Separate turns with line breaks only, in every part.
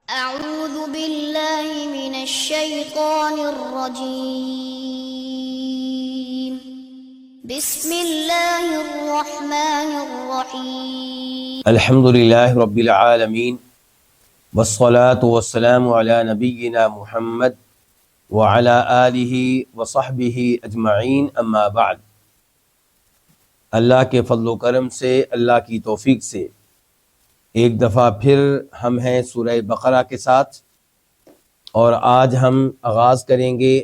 أعوذ بالله من الشيطان الرجيم بسم الله الرحمن الرحيم
الحمد للہ رب العالمین والصلاة والسلام علی نبینا محمد وعلی آلہ وصحبہ اجمعین اما بعد۔ اللہ کے فضل و کرم سے، اللہ کی توفیق سے ایک دفعہ پھر ہم ہیں سورہ بقرہ کے ساتھ، اور آج ہم آغاز کریں گے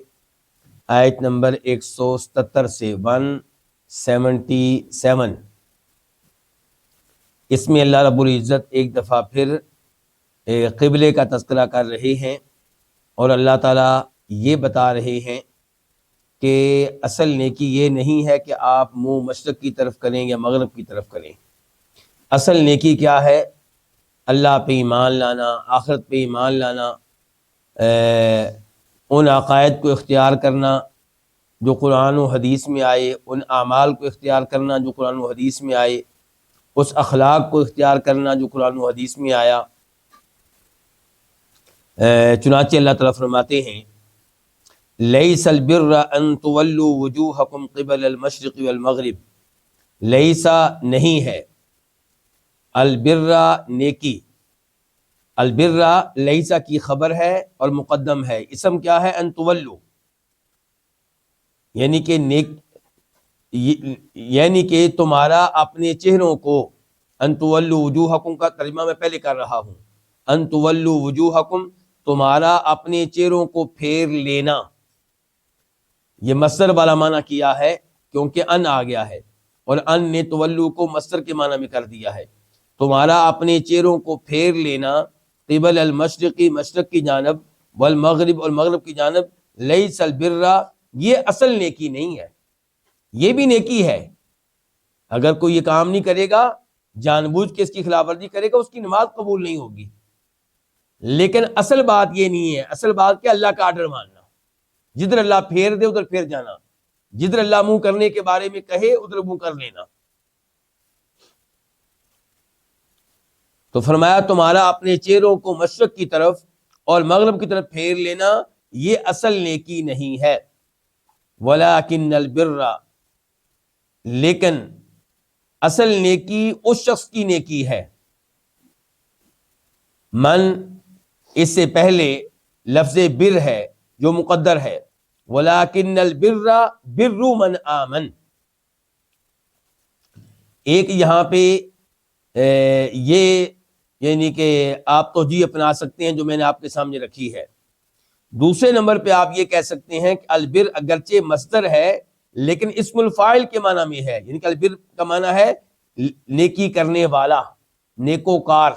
آیت نمبر 177 سے 177۔ اس میں اللہ رب العزت ایک دفعہ پھر قبلے کا تذکرہ کر رہے ہیں، اور اللہ تعالیٰ یہ بتا رہے ہیں کہ اصل نیکی یہ نہیں ہے کہ آپ منہ مشرق کی طرف کریں یا مغرب کی طرف کریں۔ اصل نیکی کیا ہے؟ اللہ پہ ایمان لانا، آخرت پہ ایمان لانا، ان عقائد کو اختیار کرنا جو قرآن و حدیث میں آئے، ان اعمال کو اختیار کرنا جو قرآن و حدیث میں آئے، اس اخلاق کو اختیار کرنا جو قرآن و حدیث میں آیا۔ چنانچہ اللہ تعالیٰ فرماتے ہیں لیس البر ان تولوا وجوہکم قبل المشرق والمغرب، لیسا نہیں ہے، البر نیکی، البر لیسا کی خبر ہے اور مقدم ہے، اسم کیا ہے؟ ان تولوا، یعنی کہ تمہارا اپنے چہروں کو، ان تولوا وجوہکم کا ترجمہ میں پہلے کر رہا ہوں، ان تولوا وجوہکم تمہارا اپنے چہروں کو پھیر لینا، یہ مصدر والا معنی کیا ہے کیونکہ ان آ گیا ہے، اور ان نے تولو کو مصدر کے معنی میں کر دیا ہے۔ تمہارا اپنے چہروں کو پھیر لینا قبل المشرقی، مشرق کی جانب، والمغرب اور مغرب کی جانب، لیس البر یہ اصل نیکی نہیں ہے، یہ بھی نیکی ہے۔ اگر کوئی یہ کام نہیں کرے گا، جان بوجھ کے اس کی خلاف ورزی کرے گا، اس کی نماز قبول نہیں ہوگی، لیکن اصل بات یہ نہیں ہے۔ اصل بات کہ اللہ کا آرڈر ماننا، جدھر اللہ پھیر دے ادھر پھیر جانا، جدھر اللہ منہ کرنے کے بارے میں کہے ادھر منہ کر لینا۔ تو فرمایا تمہارا اپنے چہروں کو مشرق کی طرف اور مغرب کی طرف پھیر لینا یہ اصل نیکی نہیں ہے۔ وَلَٰكِنَّ الْبِرَّ لیکن اصل نیکی اس شخص کی نیکی ہے، من اس سے پہلے لفظ بر ہے جو مقدر ہے، وَلَٰكِنَّ الْبِرَّ بِرُّ مَنْ آمَنَ، ایک یہاں پہ یہ یعنی کہ آپ توجیہ اپنا سکتے ہیں جو میں نے آپ کے سامنے رکھی ہے۔ دوسرے نمبر پہ آپ یہ کہہ سکتے ہیں کہ البر اگرچہ مصدر ہے لیکن اسم الفاعل کے معنی میں ہے، یعنی کہ البر کا معنی ہے نیکی کرنے والا، نیکوکار۔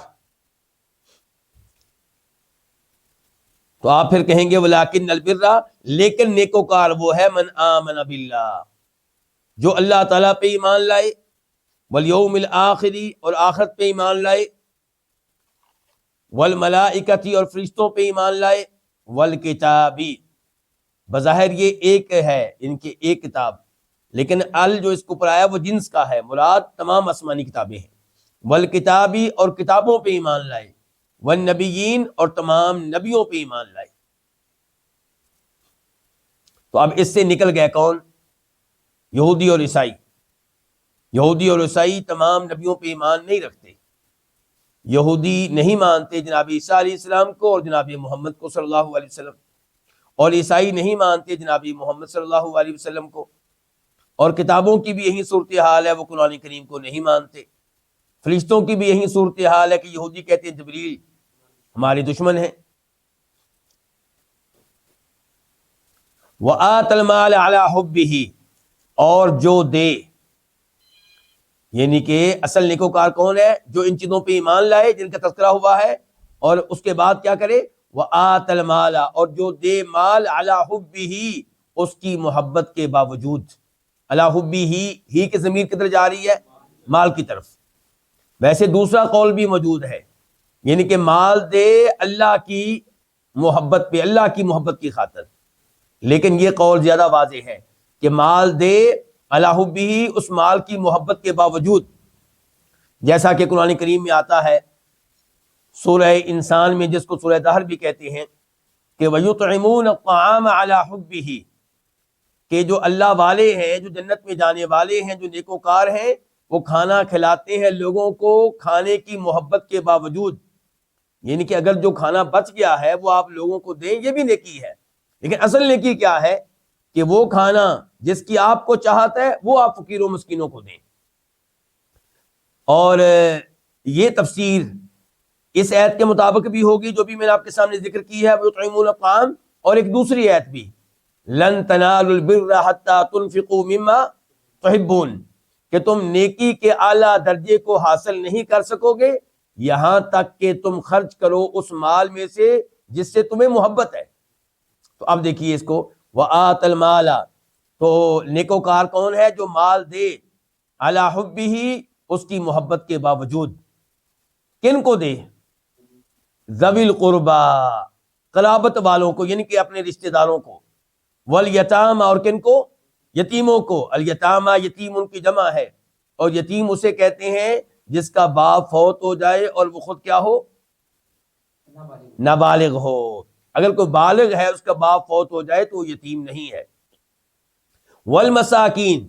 تو آپ پھر کہیں گے ولیکن البر لیکن نیکوکار وہ ہے من آمن باللہ، جو اللہ تعالیٰ پہ ایمان لائے، والیوم الآخری اور آخرت پہ ایمان لائے، والملائکتی اور فرشتوں پہ ایمان لائے، والکتابی بظاہر یہ ایک ہے ان کے ایک کتاب، لیکن ال جو اس کو پر آیا وہ جنس کا ہے، مراد تمام آسمانی کتابیں ہیں، والکتابی اور کتابوں پہ ایمان لائے، والنبیین اور تمام نبیوں پہ ایمان لائے۔ تو اب اس سے نکل گئے کون؟ یہودی اور عیسائی۔ یہودی اور عیسائی تمام نبیوں پہ ایمان نہیں رکھتے، یہودی نہیں مانتے جناب عیسیٰ علیہ السلام کو اور جناب محمد کو صلی اللہ علیہ وسلم، اور عیسائی نہیں مانتے جناب محمد صلی اللہ علیہ وسلم کو، اور کتابوں کی بھی یہی صورتحال ہے، وہ قرآن کریم کو نہیں مانتے۔ فرشتوں کی بھی یہی صورتحال ہے کہ یہودی کہتے ہیں جبریل ہمارے دشمن ہیں۔ وَآتَ الْمَالَ عَلَىٰ حُبِّهِ اور جو دے، یعنی کہ اصل نیکوکار کون ہے؟ جو ان چیزوں پہ ایمان لائے جن کا تذکرہ ہوا ہے، اور اس کے بعد کیا کرے؟ وَآتَ الْمَالَ اور جو دے مال عَلَىٰ حُبِّهِ اس کی محبت کے باوجود، عَلَىٰ حُبِّهِ ہی کی ضمیر کدھر جا رہی ہے؟ مال کی طرف۔ ویسے دوسرا قول بھی موجود ہے، یعنی کہ مال دے اللہ کی محبت پہ، اللہ کی محبت کی خاطر، لیکن یہ قول زیادہ واضح ہے کہ مال دے علی حبہ اس مال کی محبت کے باوجود، جیسا کہ قرآن کریم میں آتا ہے سورہ انسان میں جس کو سورہ دہر بھی کہتے ہیں کہ وَيُطْعِمُونَ الطَّعَامَ عَلَى حُبِّهِ، کہ جو اللہ والے ہیں، جو جنت میں جانے والے ہیں، جو نیکوکار ہیں، وہ کھانا کھلاتے ہیں لوگوں کو کھانے کی محبت کے باوجود. یعنی کہ اگر جو کھانا بچ گیا ہے وہ آپ لوگوں کو دیں، یہ بھی نیکی ہے. لیکن اصل نیکی کیا ہے کہ وہ کھانا جس کی آپ کو چاہت ہے وہ آپ فقیر و مسکینوں کو دیں. اور یہ تفسیر اس آیت کے مطابق بھی ہوگی جو بھی میں نے آپ کے سامنے ذکر کی ہے، وَيُطْعِمُونَ الطَّعَامَ، اور ایک دوسری آیت بھی، لَن تَنَالُوا الْبِرَّ حَتَّىٰ تُنْفِقُوا مِمَّا تُحِبُّونَ، کہ تم نیکی کے اعلیٰ درجے کو حاصل نہیں کر سکو گے یہاں تک کہ تم خرچ کرو اس مال میں سے جس سے تمہیں محبت ہے. تو اب دیکھیے اس کو، وَآتَ الْمَالَ، تو نیکوکار کون ہے؟ جو مال دے عَلَىٰ حُبِّهِ، اس کی محبت کے باوجود. کن کو دے؟ ذوی القربا، قرابت والوں کو، یعنی کہ اپنے رشتہ داروں کو. والیتام، اور کن کو؟ یتیموں کو. الیتامہ، یتیم ان کی جمع ہے، اور یتیم اسے کہتے ہیں جس کا باپ فوت ہو جائے اور وہ خود کیا ہو؟ نابالغ ہو. اگر کوئی بالغ ہے اس کا باپ فوت ہو جائے تو وہ یتیم نہیں ہے. والمساکین،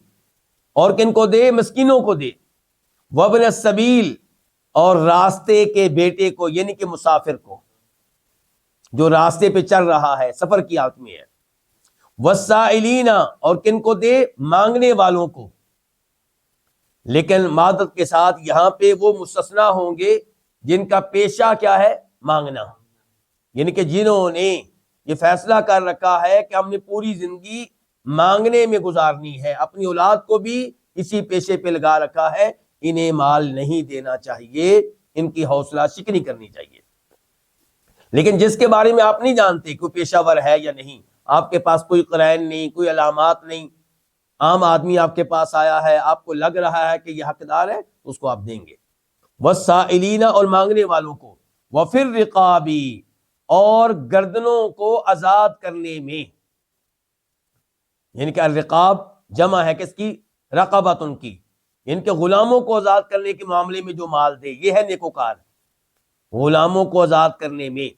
اور کن کو دے؟ مسکینوں کو دے. وابن السبیل، اور راستے کے بیٹے کو، یعنی کہ مسافر کو جو راستے پہ چل رہا ہے، سفر کی حالت میں ہے. والسائلین، اور کن کو دے؟ مانگنے والوں کو. لیکن معذرت کے ساتھ یہاں پہ وہ مستثنا ہوں گے جن کا پیشہ کیا ہے؟ مانگنا. یعنی کہ جنہوں نے یہ فیصلہ کر رکھا ہے کہ ہم نے پوری زندگی مانگنے میں گزارنی ہے، اپنی اولاد کو بھی اسی پیشے پہ لگا رکھا ہے، انہیں مال نہیں دینا چاہیے، ان کی حوصلہ شکنی کرنی چاہیے. لیکن جس کے بارے میں آپ نہیں جانتے کوئی پیشہ ور ہے یا نہیں، آپ کے پاس کوئی قرائن نہیں، کوئی علامات نہیں، عام آدمی آپ کے پاس آیا ہے، آپ کو لگ رہا ہے کہ یہ حقدار ہے، اس کو آپ دیں گے. والسائلین، اور مانگنے والوں کو. وفی الرقاب، اور گردنوں کو آزاد کرنے میں. یعنی کہ الرقاب جمع ہے کس کی؟ رقبت، ان کی. ان کے غلاموں کو آزاد کرنے کے معاملے میں جو مال دے، یہ ہے نیکوکار. غلاموں کو آزاد کرنے میں.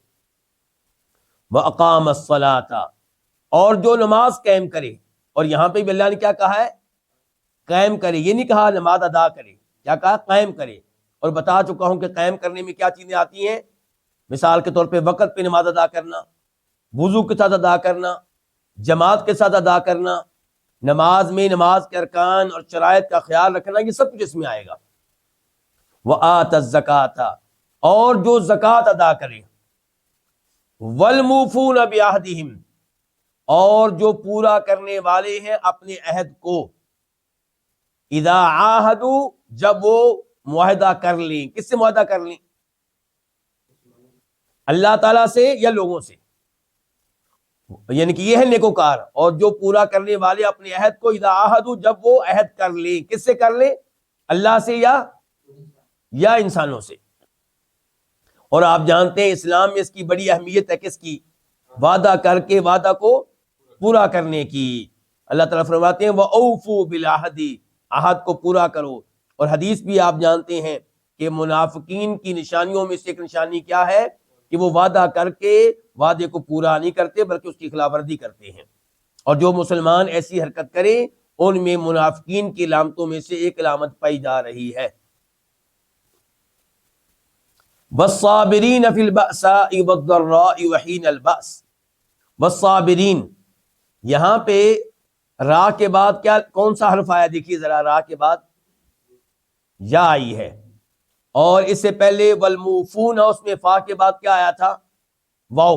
وَأَقَامَ الصَّلَاةَ، اور جو نماز قائم کرے. اور یہاں پہ بھی اللہ نے کیا کہا ہے؟ قائم کرے. یہ نہیں کہا نماز ادا کرے، کیا کہا؟ قائم کرے. اور بتا چکا ہوں کہ قائم کرنے میں کیا چیزیں آتی ہیں. مثال کے طور پہ وقت پہ نماز ادا کرنا، وضو کے ساتھ ادا کرنا، جماعت کے ساتھ ادا کرنا، نماز میں نماز کے ارکان اور شرائط کا خیال رکھنا، یہ سب کچھ اس میں آئے گا. وَآتَ الزَّکَاةَ، اور جو زکوٰۃ ادا کرے. وَالْمُوفُونَ بِعَہْدِهِمْ، اور جو پورا کرنے والے ہیں اپنے عہد کو. اذا عاہدوا، جب وہ معاہدہ کر لیں. کس سے معاہدہ کر لیں؟ اللہ تعالیٰ سے یا لوگوں سے. یعنی کہ یہ ہے نیکوکار. اور جو پورا کرنے والے اپنے عہد کو، اذا عاہدوا، جب وہ عہد کر لیں. کس سے کر لیں؟ اللہ سے یا انسانوں سے. اور آپ جانتے ہیں اسلام میں اس کی بڑی اہمیت ہے. کس کی؟ وعدہ کر کے وعدہ کو پورا کرنے کی. اللہ تعالیٰ فرماتے ہیں وَأَوْفُوا بِالْعَهْدِ، عہد کو پورا کرو. اور حدیث بھی آپ جانتے ہیں کہ منافقین کی نشانیوں میں سے ایک نشانی کیا ہے کہ وہ وعدہ کر کے وعدے کو پورا نہیں کرتے بلکہ اس کی خلاف ورزی کرتے ہیں. اور جو مسلمان ایسی حرکت کریں ان میں منافقین کی علامتوں میں سے ایک علامت پائی جا رہی ہے. وَالصَّابِرِينَ فِي الْبَأْسَاءِ وَالضَّرَّاءِ وَحِينَ الْبَأْسِ. وَالصَّابِرِينَ، یہاں پہ را کے بعد کیا کون سا حرف آیا؟ دیکھیے ذرا، را کے بعد یا آئی ہے. اور اس سے پہلے والموفون، اس میں فا کے بعد کیا آیا تھا؟ واو.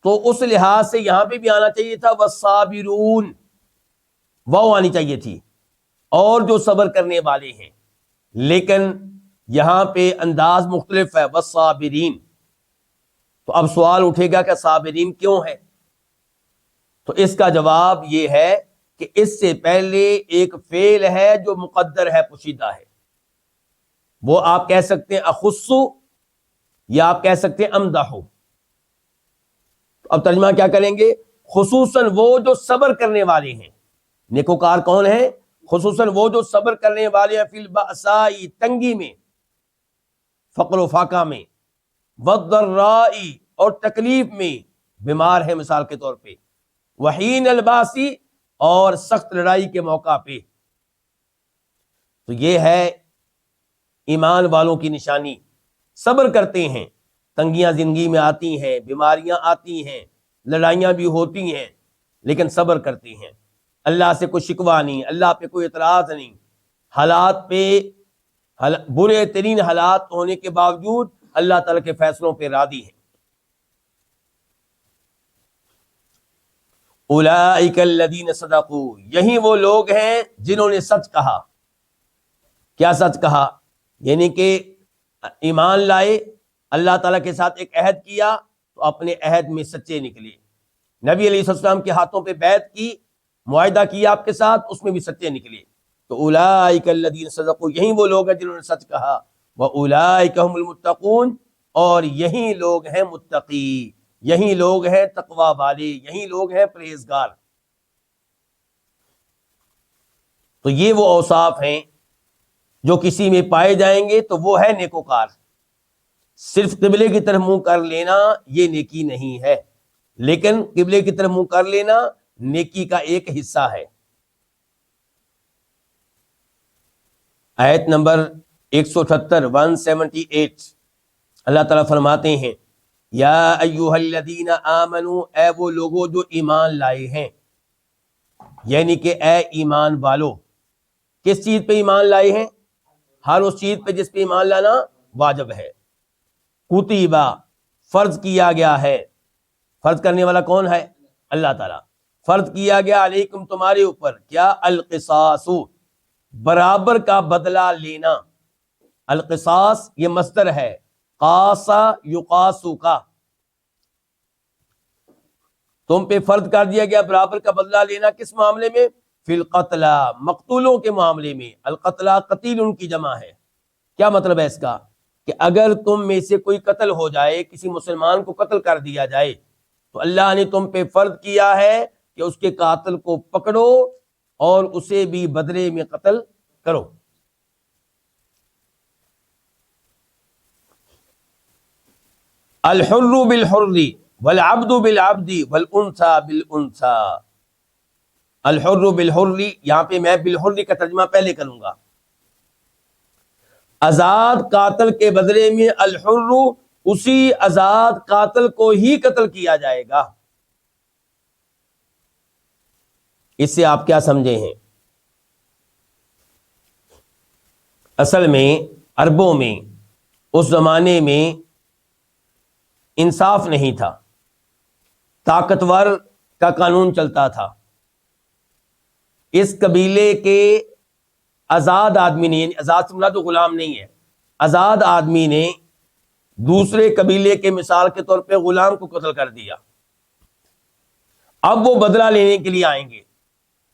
تو اس لحاظ سے یہاں پہ بھی آنا چاہیے تھا والصابرون، واو آنی چاہیے تھی. اور جو صبر کرنے والے ہیں. لیکن یہاں پہ انداز مختلف ہے، والصابرین. تو اب سوال اٹھے گا کہ صابرین کیوں ہے؟ تو اس کا جواب یہ ہے کہ اس سے پہلے ایک فعل ہے جو مقدر ہے، پوشیدہ ہے. وہ آپ کہہ سکتے ہیں اخصو، یا آپ کہہ سکتے ہیں امدحو. اب ترجمہ کیا کریں گے؟ خصوصاً وہ جو صبر کرنے والے ہیں. نیکوکار کون ہیں؟ خصوصاً وہ جو صبر کرنے والے ہیں، فی البأساء، تنگی میں. فقر و فاقہ میں، والضراء اور تکلیف میں، بیمار ہے مثال کے طور پہ، وحین الباسی اور سخت لڑائی کے موقع پہ۔ تو یہ ہے ایمان والوں کی نشانی، صبر کرتے ہیں، تنگیاں زندگی میں آتی ہیں، بیماریاں آتی ہیں، لڑائیاں بھی ہوتی ہیں، لیکن صبر کرتے ہیں، اللہ سے کوئی شکوہ نہیں، اللہ پہ کوئی اعتراض نہیں، حالات پہ برے ترین حالات ہونے کے باوجود اللہ تعالیٰ کے فیصلوں پہ راضی ہیں۔ اولئک الذین صدقوا، یہی وہ لوگ ہیں جنہوں نے سچ کہا۔ کیا سچ کہا؟ یعنی کہ ایمان لائے، اللہ تعالیٰ کے ساتھ ایک عہد کیا تو اپنے عہد میں سچے نکلے، نبی علیہ السلام کے ہاتھوں پہ بیعت کی، معاہدہ کیا آپ کے ساتھ، اس میں بھی سچے نکلے۔ تو اولئک الذین صدقوا، یہی وہ لوگ ہیں جنہوں نے سچ کہا، واولئک هم المتقون، اور یہی لوگ ہیں متقی، یہی لوگ ہیں تقوی والے، یہی لوگ ہیں پرہیزگار۔ تو یہ وہ اوصاف ہیں جو کسی میں پائے جائیں گے تو وہ ہے نیکوکار۔ صرف قبلے کی طرف منہ کر لینا یہ نیکی نہیں ہے، لیکن قبلے کی طرف منہ کر لینا نیکی کا ایک حصہ ہے۔ آیت نمبر 178 178 اللہ تعالیٰ فرماتے ہیں، یا ایھا الذین آمنوا، اے وہ لوگوں جو ایمان لائے ہیں، یعنی کہ اے ایمان والو، کس چیز پہ ایمان لائے ہیں؟ ہر اس چیز پہ جس پہ ایمان لانا واجب ہے۔ کتبہ، فرض کیا گیا ہے، فرض کرنے والا کون ہے؟ اللہ تعالیٰ۔ فرض کیا گیا علیکم، تمہارے اوپر، کیا؟ القصاص، برابر کا بدلہ لینا۔ القصاص یہ مصدر ہے، قاسا یقاسو کا، تم پہ فرض کر دیا گیا برابر کا بدلہ لینا، کس معاملے میں؟ فی القتلى، مقتولوں کے معاملے میں۔ القتلى قتیل ان کی جمع ہے۔ کیا مطلب ہے اس کا؟ کہ اگر تم میں سے کوئی قتل ہو جائے، کسی مسلمان کو قتل کر دیا جائے، تو اللہ نے تم پہ فرض کیا ہے کہ اس کے قاتل کو پکڑو اور اسے بھی بدلے میں قتل کرو۔ الحر بالحر والعبد بالعبد والانثى بالانثى۔ الحر بالحر، یہاں پہ میں بالحر کا ترجمہ پہلے کروں گا۔ آزاد قاتل کے بدلے میں الحر، اسی آزاد قاتل کو ہی قتل کیا جائے گا۔ اس سے آپ کیا سمجھے ہیں؟ اصل میں عربوں میں اس زمانے میں انصاف نہیں تھا، طاقتور کا قانون چلتا تھا۔ اس قبیلے کے آزاد آدمی نے، یعنی آزاد سے مراد غلام نہیں ہے، آزاد آدمی نے دوسرے قبیلے کے مثال کے طور پہ غلام کو قتل کر دیا۔ اب وہ بدلہ لینے کے لیے آئیں گے،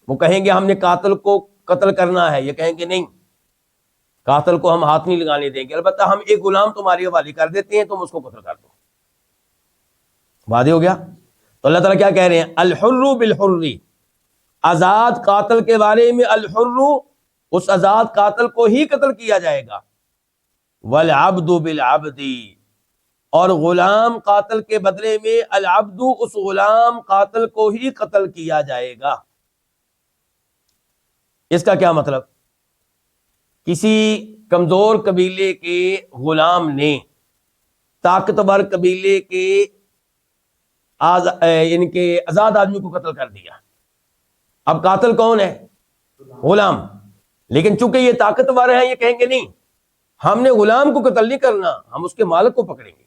وہ کہیں گے ہم نے قاتل کو قتل کرنا ہے، یہ کہیں گے نہیں، قاتل کو ہم ہاتھ نہیں لگانے دیں گے، البتہ ہم ایک غلام تمہارے حوالے کر دیتے ہیں، تم اس کو قتل کر دو۔ واضح ہو گیا؟ تو اللہ تعالیٰ کیا کہہ رہے ہیں؟ الحر بالحر، آزاد قاتل کے بارے میں الحر، اس آزاد قاتل کو ہی قتل کیا جائے گا، والعبد بالعبد، اور غلام قاتل کے بدلے میں العبد، اس غلام قاتل کو ہی قتل کیا جائے گا۔ اس کا کیا مطلب؟ کسی کمزور قبیلے کے غلام نے طاقتور قبیلے کے یعنی کہ آزاد آدمی کو قتل کر دیا۔ اب قاتل کون ہے؟ غلام، لیکن چونکہ یہ طاقتور ہیں، یہ کہیں گے نہیں، ہم نے غلام کو قتل نہیں کرنا، ہم اس کے مالک کو پکڑیں گے،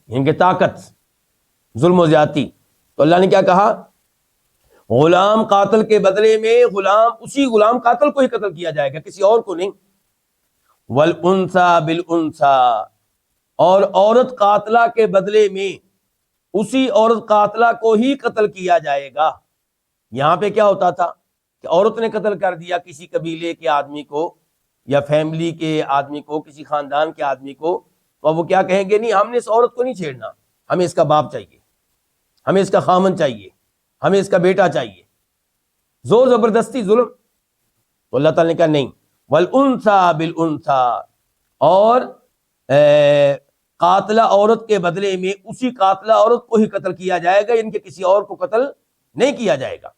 ان کی طاقت، ظلم و زیادتی۔ تو اللہ نے کیا کہا؟ غلام قاتل کے بدلے میں غلام، اسی غلام قاتل کو ہی قتل کیا جائے گا، کسی اور کو نہیں۔ والانثى بالانثى، اور عورت قاتلہ کے بدلے میں اسی عورت قاتلہ کو ہی قتل کیا جائے گا۔ یہاں پہ کیا ہوتا تھا کہ عورت نے قتل کر دیا کسی قبیلے کے آدمی کو یا فیملی کے آدمی کو، کسی خاندان کے آدمی کو، تو وہ کیا کہیں گے؟ نہیں، ہم نے اس عورت کو نہیں چھیڑنا، ہمیں اس کا باپ چاہیے، ہمیں اس کا خامن چاہیے، ہمیں اس کا بیٹا چاہیے، زور زبردستی ظلم۔ تو اللہ تعالیٰ نے کہا نہیں، والانثى بالانثى، اور قاتلہ عورت کے بدلے میں اسی قاتلہ عورت کو ہی قتل کیا جائے گا، ان کے کسی اور کو قتل نہیں کیا جائے گا۔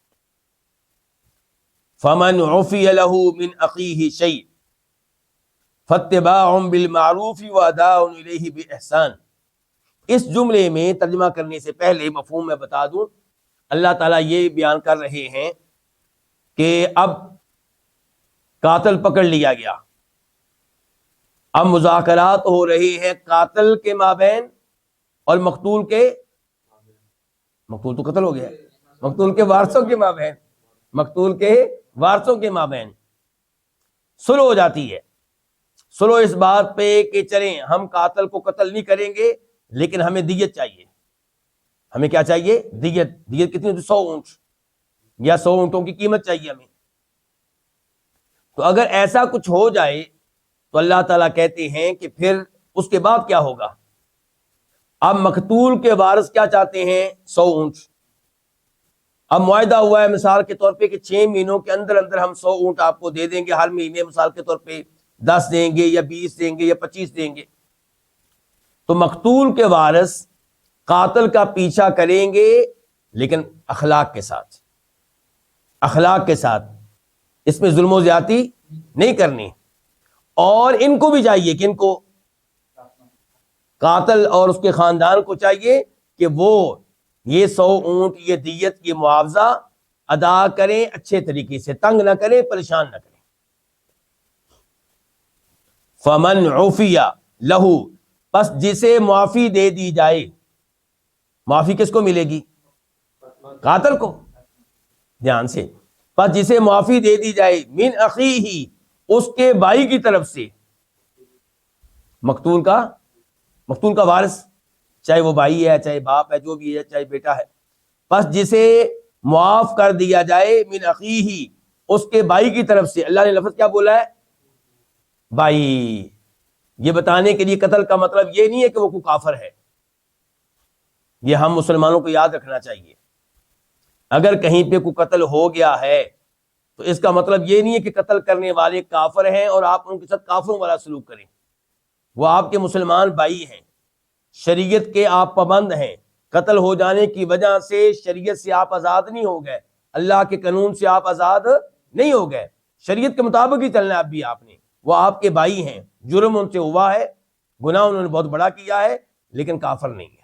فمن عفی لہ من اخیہ شیء فاتباع بالمعروف واداء الیہ باحسان۔ اس جملے میں ترجمہ کرنے سے پہلے مفہوم میں بتا دوں، اللہ تعالیٰ یہ بیان کر رہے ہیں کہ اب قاتل پکڑ لیا گیا، اب مذاکرات ہو رہے ہیں قاتل کے مابین اور مقتول کے، مقتول تو قتل ہو گیا، مقتول کے وارثوں کے مابین، مقتول کے وارثوں کے مابین صلح ہو جاتی ہے۔ صلح اس بات پہ کہ چلیں ہم قاتل کو قتل نہیں کریں گے لیکن ہمیں دیت چاہیے۔ ہمیں کیا چاہیے؟ دیت۔ دیت کتنی؟ 100 اونٹ یا 100 اونٹوں کی قیمت چاہیے ہمیں۔ تو اگر ایسا کچھ ہو جائے تو اللہ تعالیٰ کہتے ہیں کہ پھر اس کے بعد کیا ہوگا؟ اب مقتول کے وارث کیا چاہتے ہیں؟ 100 اونٹ۔ اب معاہدہ ہوا ہے مثال کے طور پہ کہ 6 مہینوں کے اندر اندر ہم 100 اونٹ آپ کو دے دیں گے، ہر مہینے مثال کے طور پہ 10 دیں گے یا 20 دیں گے یا 25 دیں گے۔ تو مقتول کے وارث قاتل کا پیچھا کریں گے لیکن اخلاق کے ساتھ، اخلاق کے ساتھ، اس میں ظلم و زیادتی نہیں کرنی۔ اور ان کو بھی چاہیے کہ ان کو، قاتل اور اس کے خاندان کو چاہیے کہ وہ یہ 100 اونٹ، یہ دیت، یہ معاوضہ ادا کریں اچھے طریقے سے، تنگ نہ کریں، پریشان نہ کریں۔ فمن عفی لہ، پس جسے معافی دے دی جائے، معافی کس کو ملے گی؟ قاتل کو، دھیان سے، پس جسے معافی دے دی جائے، من اخیہ، اس کے بھائی کی طرف سے، مقتول کا وارث، چاہے وہ بھائی ہے، چاہے باپ ہے، جو بھی ہے، چاہے بیٹا ہے، پس جسے معاف کر دیا جائے، من اخیہ، اس کے بھائی کی طرف سے۔ اللہ نے لفظ کیا بولا ہے؟ بھائی۔ یہ بتانے کے لیے قتل کا مطلب یہ نہیں ہے کہ وہ کوئی کافر ہے، یہ ہم مسلمانوں کو یاد رکھنا چاہیے۔ اگر کہیں پہ کوئی قتل ہو گیا ہے تو اس کا مطلب یہ نہیں ہے کہ قتل کرنے والے کافر ہیں اور آپ ان کے ساتھ کافروں والا سلوک کریں۔ وہ آپ کے مسلمان بھائی ہیں، شریعت کے آپ پابند ہیں، قتل ہو جانے کی وجہ سے شریعت سے آپ آزاد نہیں ہو گئے، اللہ کے قانون سے آپ آزاد نہیں ہو گئے، شریعت کے مطابق ہی چلنا ہے۔ اب بھی آپ نے، وہ آپ کے بھائی ہیں، جرم ان سے ہوا ہے، گناہ انہوں نے بہت بڑا کیا ہے لیکن کافر نہیں ہے۔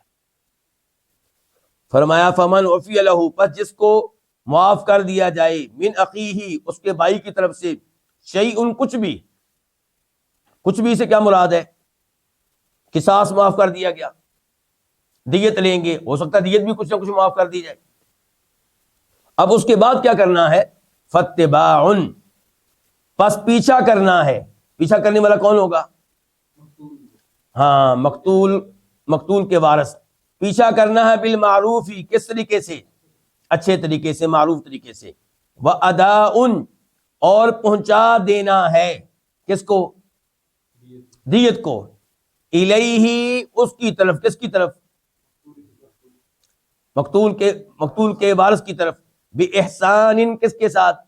فرمایا فمن عفی لہ، پس جس کو معاف کر دیا جائے، من اخیہ، اس کے بھائی کی طرف سے، شیء، کچھ بھی، کچھ بھی سے کیا مراد ہے؟ قصاص معاف کر دیا گیا، دیت لیں گے، ہو سکتا ہے دیت بھی کچھ نہ کچھ معاف کر دی جائے۔ اب اس کے بعد کیا کرنا ہے؟ فاتباع، پس پیچھا کرنا ہے۔ پیچھا کرنے والا کون ہوگا؟ ہاں، مقتول کے وارث۔ پیچھا کرنا ہے بالمعروف، کس طریقے سے؟ اچھے طریقے سے، معروف طریقے سے۔ وَأَدَاءٌ، اور پہنچا دینا ہے، کس کو؟ دیت کو، الیہ، اس کی طرف، کس کی طرف؟ مقتول کے وارث کی طرف، بِإِحْسَانٍ، کس کے ساتھ؟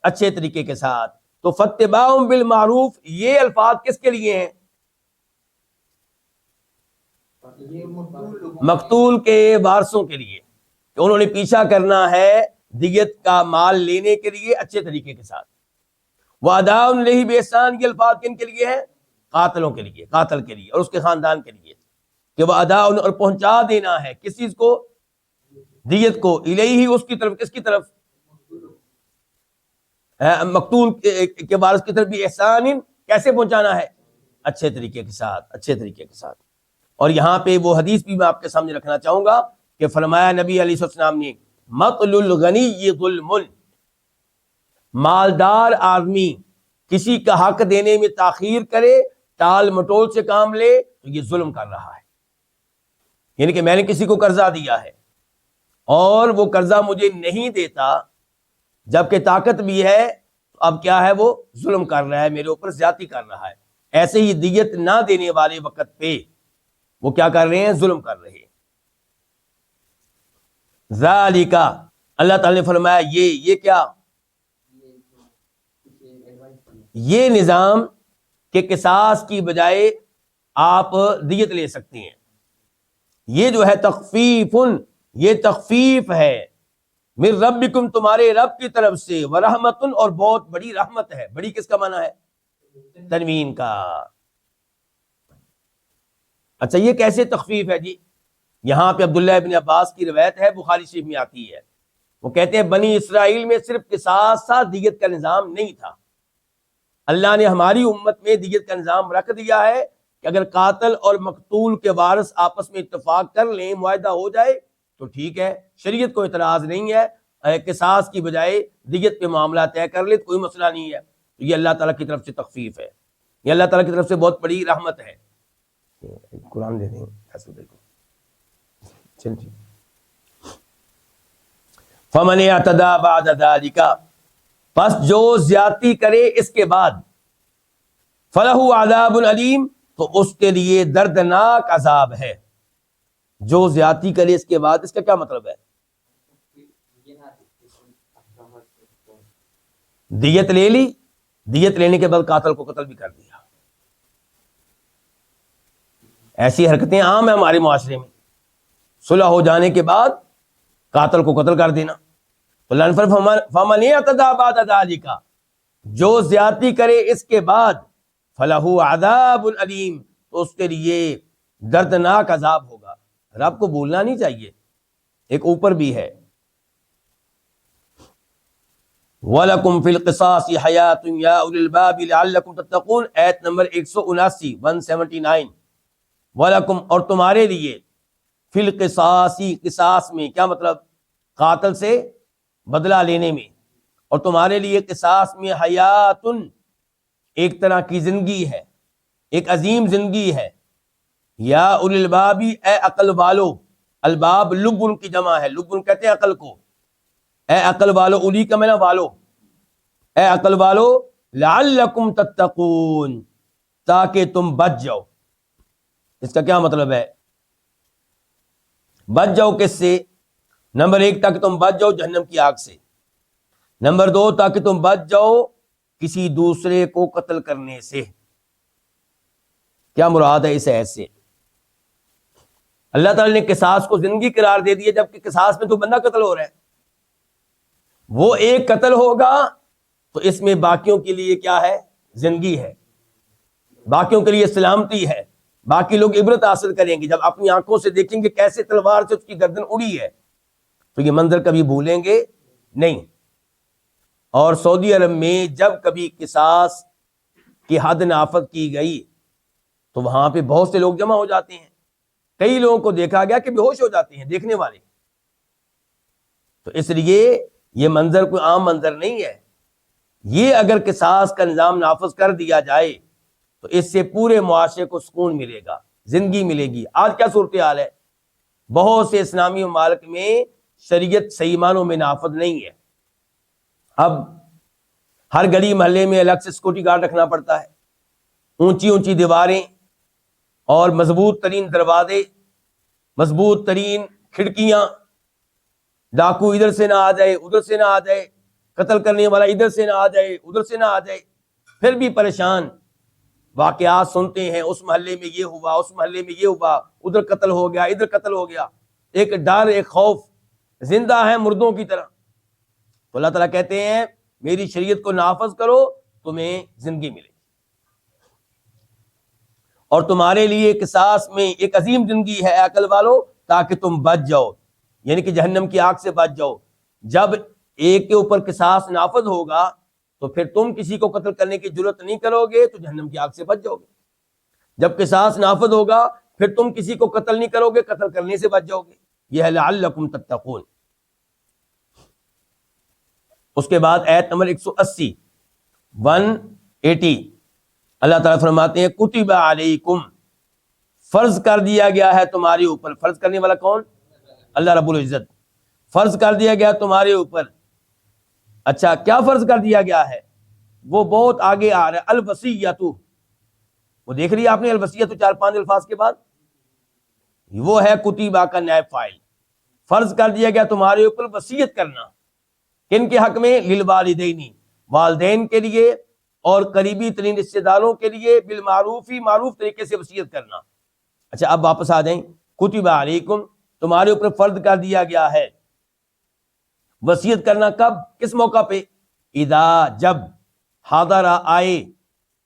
اچھے طریقے کے ساتھ۔ تو فاتباع بالمعروف، یہ الفاظ کس کے لیے ہیں؟ مقتول کے وارثوں کے لیے، کہ انہوں نے پیچھا کرنا ہے دیت کا مال لینے کے لیے اچھے طریقے کے ساتھ۔ وَأَدَاءٌ إِلَيْهِ بِإِحْسَانٍ، یہ الفاظ کن کے لیے ہیں؟ قاتلوں کے لیے، قاتل کے لیے اور اس کے خاندان کے لیے، کہ وَأَدَاءٌ، اور پہنچا دینا ہے، کس چیز کو؟ دیت کو، الیہ، اس کی طرف، کس کی طرف؟ مقتول کے وارث کی طرف، بِإِحْسَانٍ، کیسے پہنچانا ہے؟ اچھے طریقے کے ساتھ، اچھے طریقے کے ساتھ۔ اور یہاں پہ وہ حدیث بھی میں آپ کے سامنے رکھنا چاہوں گا کہ فرمایا نبی علیہ السلام نے، مطل الغنی ظلم، مالدار آدمی کسی کا حق دینے میں تاخیر کرے، ٹال مٹول سے کام لے، تو یہ ظلم کر رہا ہے۔ یعنی کہ میں نے کسی کو قرضہ دیا ہے اور وہ قرضہ مجھے نہیں دیتا جبکہ طاقت بھی ہے، تو اب کیا ہے؟ وہ ظلم کر رہا ہے، میرے اوپر زیادتی کر رہا ہے۔ ایسے ہی دیت نہ دینے والے وقت پہ وہ کیا کر رہے ہیں؟ ظلم کر رہے ہیں۔ ذالک، اللہ تعالی نے فرمایا یہ کیا؟ یہ نظام کہ قصاص کی بجائے آپ دیت لے سکتے ہیں. یہ جو ہے تخفیف، یہ تخفیف ہے من ربکم، تمہارے رب کی طرف سے، ورحمت، اور بہت بڑی رحمت ہے. بڑی کس کا معنی ہے؟ تنوین کا. اچھا یہ کیسے تخفیف ہے جی؟ یہاں پہ عبداللہ ابن عباس کی روایت ہے، بخاری شریف میں آتی ہے. وہ کہتے ہیں بنی اسرائیل میں صرف قصاص تھا، دیت کا نظام نہیں تھا. اللہ نے ہماری امت میں دیت کا نظام رکھ دیا ہے کہ اگر قاتل اور مقتول کے وارث آپس میں اتفاق کر لیں، معاہدہ ہو جائے تو ٹھیک ہے، شریعت کو اعتراض نہیں ہے. قصاص کی بجائے دیت پہ معاملہ طے کر لے تو کوئی مسئلہ نہیں ہے. تو یہ اللہ تعالیٰ کی طرف سے تخفیف ہے، یہ اللہ تعالیٰ کی طرف سے بہت بڑی رحمت ہے. قرآن دے دیں چل جی. فمن اعتدى بعد ذلك، پس جو زیادتی کرے اس کے بعد، فلہ عذاب علیم، تو اس کے لیے دردناک عذاب ہے. جو زیادتی کرے اس کے بعد، اس کا کیا مطلب ہے؟ دیت لے لی، دیت لینے کے بعد قاتل کو قتل بھی کر دیا. ایسی حرکتیں عام ہیں ہمارے معاشرے میں. صلح ہو جانے کے بعد قاتل کو قتل کر دینا. فمن اعتدى بعد ذلك، جو زیادتی کرے اس کے بعد، فلہ عذاب علیم، تو اس کے لیے دردناک عذاب ہوگا. رب کو بھولنا نہیں چاہیے، ایک اوپر بھی ہے. وَلَكُمْ فِي الْقِصَاصِ حَيَاةٌ يَا أُولِي الْأَلْبَابِ لَعَلَّكُمْ تَتَّقُونَ، آیت نمبر 179. وَلَكُمْ، اور تمہارے لیے، فی القصاص، قصاص میں کیا مطلب؟ قاتل سے بدلہ لینے میں. اور تمہارے لیے قصاص میں حیاتن، ایک طرح کی زندگی ہے، ایک عظیم زندگی ہے. یا اولی الباب، اے عقل والو. الباب لبن کی جمع ہے، لبن کہتے ہیں عقل کو. اے عقل والو، اولی کا معنی والو، اے عقل والو، لعلکم تتقون، تاکہ تم بچ جاؤ. اس کا کیا مطلب ہے؟ بچ جاؤ کس سے؟ نمبر 1 تاکہ تم بچ جاؤ جہنم کی آگ سے. نمبر 2 تاکہ تم بچ جاؤ کسی دوسرے کو قتل کرنے سے. کیا مراد ہے اس ایت سے؟ اللہ تعالی نے قصاص کو زندگی قرار دے دیا، جبکہ قصاص میں تو بندہ قتل ہو رہا ہے. وہ ایک قتل ہوگا تو اس میں باقیوں کے لیے کیا ہے؟ زندگی ہے، باقیوں کے لیے سلامتی ہے. باقی لوگ عبرت حاصل کریں گے، جب اپنی آنکھوں سے دیکھیں گے کیسے تلوار سے اس کی گردن اڑی ہے، تو یہ منظر کبھی بھولیں گے نہیں. اور سعودی عرب میں جب کبھی قصاص کی حد نافذ کی گئی تو وہاں پہ بہت سے لوگ جمع ہو جاتے ہیں. کئی لوگوں کو دیکھا گیا کہ بے ہوش ہو جاتے ہیں دیکھنے والے. تو اس لیے یہ منظر کوئی عام منظر نہیں ہے. یہ اگر قصاص کا نظام نافذ کر دیا جائے تو اس سے پورے معاشرے کو سکون ملے گا، زندگی ملے گی. آج کیا صورتحال ہے؟ بہت سے اسلامی ممالک میں شریعت صحیح معنوں میں نافذ نہیں ہے. اب ہر گلی محلے میں الگ سے سیکورٹی گارڈ رکھنا پڑتا ہے، اونچی اونچی دیواریں اور مضبوط ترین دروازے، مضبوط ترین کھڑکیاں. ڈاکو ادھر سے نہ آ جائے، ادھر سے نہ آ جائے، قتل کرنے والا ادھر سے نہ آ جائے، ادھر سے نہ آ جائے. پھر بھی پریشان. واقعات سنتے ہیں، اس محلے میں یہ ہوا، اس محلے میں یہ ہوا، ادھر قتل ہو گیا، ادھر قتل ہو گیا. ایک ڈر، ایک خوف، زندہ ہے مردوں کی طرح. تو اللہ تعالیٰ کہتے ہیں میری شریعت کو نافذ کرو، تمہیں زندگی ملے گی. اور تمہارے لیے قصاص میں ایک عظیم زندگی ہے عقل والو، تاکہ تم بچ جاؤ، یعنی کہ جہنم کی آگ سے بچ جاؤ. جب ایک کے اوپر قصاص نافذ ہوگا تو پھر تم کسی کو قتل کرنے کی جرت نہیں کرو گے تو جہنم کی آگ سے بچ جاؤ گے. جب قصاص نافذ ہوگا پھر تم کسی کو قتل نہیں کرو گے، قتل کرنے سے بچ جاؤ گے. یہ ہے لعلکم تتقون. اس کے بعد آیت نمبر 180 اللہ تعالیٰ فرماتے ہیں کتب علیکم، فرض کر دیا گیا ہے تمہارے اوپر. فرض کرنے والا کون؟ اللہ رب العزت. فرض کر دیا گیا تمہارے اوپر. اچھا کیا فرض کر دیا گیا ہے؟ وہ بہت آگے آ رہا ہے. الوصیۃ، وہ دیکھ رہی آپ نے الوصیۃ 4-5 الفاظ کے بعد، وہ ہے کتبہ کا نائب فاعل. فرض کر دیا گیا تمہارے اوپر وصیت کرنا. کن کے حق میں؟ للوالدین، والدین کے لیے اور قریبی ترین رشتے داروں کے لیے بالمعروف ہی معروف طریقے سے وصیت کرنا۔ اچھا اب واپس آ جائیں، کتب علیکم تمہارے اوپر فرض کر دیا گیا ہے وصیت کرنا، کب کس موقع پہ؟ اذا جب، حاضر آئے،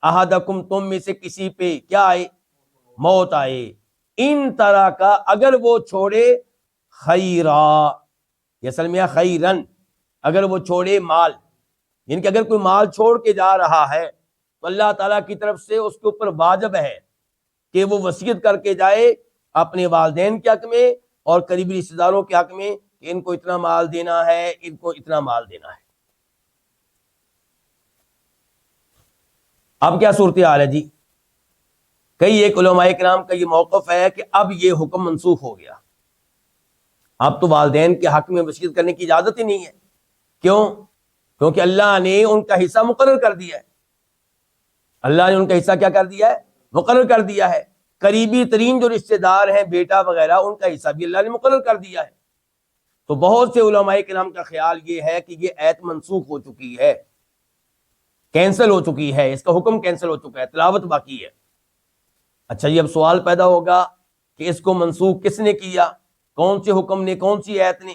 احدکم تم میں سے کسی پہ کیا آئے؟ موت آئے، ان طرح کا اگر وہ چھوڑے خیرا، یسل میں خیرن، اگر وہ چھوڑے مال، یعنی کہ اگر کوئی مال چھوڑ کے جا رہا ہے تو اللہ تعالیٰ کی طرف سے اس کے اوپر واجب ہے کہ وہ وصیت کر کے جائے اپنے والدین کے حق میں اور قریبی رشتہ داروں کے حق میں کہ ان کو اتنا مال دینا ہے، ان کو اتنا مال دینا ہے۔ اب کیا صورتحال ہے جی؟ کئی ایک علماء کرام کا یہ موقف ہے کہ اب یہ حکم منسوخ ہو گیا، اب تو والدین کے حق میں وصیت کرنے کی اجازت ہی نہیں ہے۔ کیوں؟ کیونکہ اللہ نے ان کا حصہ مقرر کر دیا ہے، اللہ نے ان کا حصہ کیا کر دیا ہے؟ مقرر کر دیا ہے۔ قریبی ترین جو رشتہ دار ہیں، بیٹا وغیرہ، ان کا حصہ بھی اللہ نے مقرر کر دیا ہے۔ تو بہت سے علماء کرام کا خیال یہ ہے کہ یہ آیت منسوخ ہو چکی ہے، کینسل ہو چکی ہے، اس کا حکم کینسل ہو چکا ہے، تلاوت باقی ہے۔ اچھا یہ اب سوال پیدا ہوگا کہ اس کو منسوخ کس نے کیا، کون سے حکم نے، کون سی آیت نے؟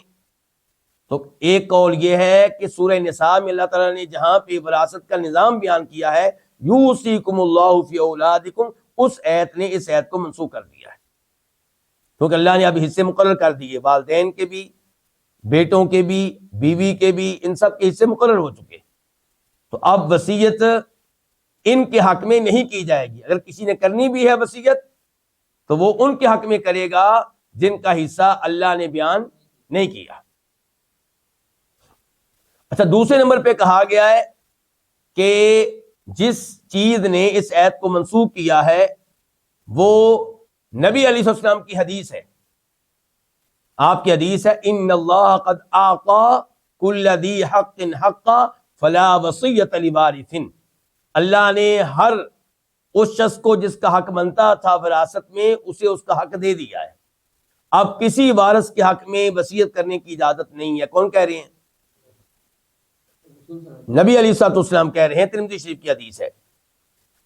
تو ایک قول یہ ہے کہ سورہ نساء میں اللہ تعالیٰ نے جہاں پہ وراثت کا نظام بیان کیا ہے، یوصیکم اللہ فی اولادکم، اس آیت نے اس آیت کو منسوخ کر دیا ہے، کیونکہ اللہ نے اب حصے مقرر کر دیے، والدین کے بھی، بیٹوں کے بھی، بیوی کے بھی، ان سب کے حصے مقرر ہو چکے۔ تو اب وصیت ان کے حق میں نہیں کی جائے گی، اگر کسی نے کرنی بھی ہے وصیت تو وہ ان کے حق میں کرے گا جن کا حصہ اللہ نے بیان نہیں کیا۔ اچھا دوسرے نمبر پہ کہا گیا ہے کہ جس چیز نے اس آیت کو منسوخ کیا ہے وہ نبی علیہ السلام کی حدیث ہے، آپ کی حدیث ہے، ان اللہ قد اعطى كل ذی حق حقا فلا وصیۃ لوارث، اللہ نے ہر اس شخص کو جس کا حق بنتا تھا وراثت میں اسے اس کا حق دے دیا ہے، اب کسی وارث کے حق میں وصیت کرنے کی اجازت نہیں ہے۔ کون کہہ رہے ہیں؟ نبی علیہ الصلوۃ والسلام کہہ رہے ہیں، ترمذی شریف کی حدیث ہے۔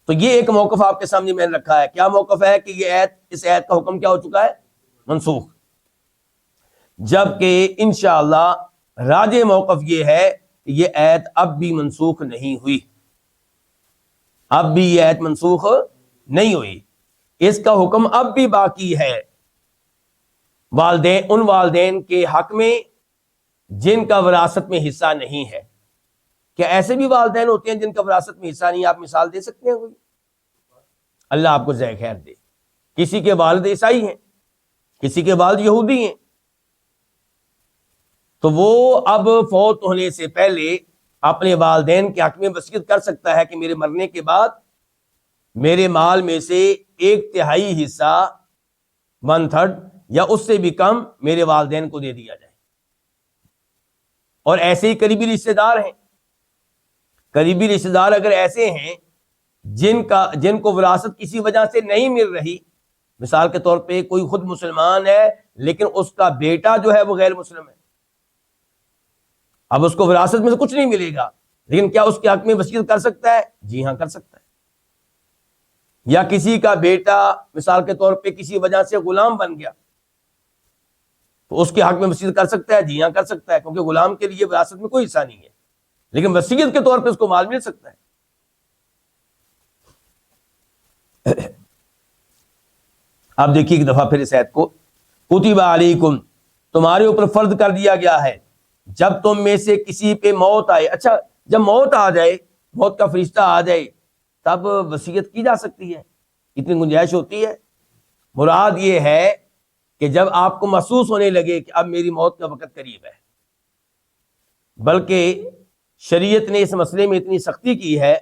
تو یہ ایک موقف آپ کے سامنے میں نے رکھا ہے، کیا موقف ہے کہ یہ آیت، اس آیت کا حکم کیا ہو چکا ہے؟ منسوخ۔ جبکہ انشاءاللہ راجح موقف یہ ہے کہ یہ آیت اب بھی منسوخ نہیں ہوئی، اب بھی یہ آیت منسوخ نہیں ہوئی، اس کا حکم اب بھی باقی ہے والدین، ان والدین کے حق میں جن کا وراثت میں حصہ نہیں ہے۔ کیا ایسے بھی والدین ہوتے ہیں جن کا وراثت میں حصہ نہیں؟ آپ مثال دے سکتے ہیں کوئی؟ اللہ آپ کو جزائے خیر دے۔ کسی کے والد عیسائی ہیں، کسی کے والد یہودی ہیں، تو وہ اب فوت ہونے سے پہلے اپنے والدین کے حق میں وصیت کر سکتا ہے کہ میرے مرنے کے بعد میرے مال میں سے 1/3 حصہ 1/3 یا اس سے بھی کم میرے والدین کو دے دیا جائے۔ اور ایسے ہی قریبی رشتہ دار ہیں، قریبی رشتہ دار اگر ایسے ہیں جن کو وراثت کسی وجہ سے نہیں مل رہی، مثال کے طور پہ کوئی خود مسلمان ہے لیکن اس کا بیٹا جو ہے وہ غیر مسلم ہے، اب اس کو وراثت میں سے کچھ نہیں ملے گا، لیکن کیا اس کے حق میں وصیت کر سکتا ہے؟ جی ہاں کر سکتا ہے۔ یا کسی کا بیٹا مثال کے طور پہ کسی وجہ سے غلام بن گیا تو اس کے حق میں وصیت کر سکتا ہے؟ جی ہاں کر سکتا ہے، کیونکہ غلام کے لیے وراثت میں کوئی حصہ نہیں ہے، لیکن وصیت کے طور پہ اس کو مال مل سکتا ہے۔ آپ دیکھیے ایک دفعہ پھر اس آیت کو، کتب علیکم تمہارے اوپر فرض کر دیا گیا ہے جب تم میں سے کسی پہ موت آئے۔ اچھا جب موت آ جائے، موت کا فرشتہ آ جائے تب وصیت کی جا سکتی ہے، اتنی گنجائش ہوتی ہے؟ مراد یہ ہے کہ جب آپ کو محسوس ہونے لگے کہ اب میری موت کا وقت قریب ہے، بلکہ شریعت نے اس مسئلے میں اتنی سختی کی ہے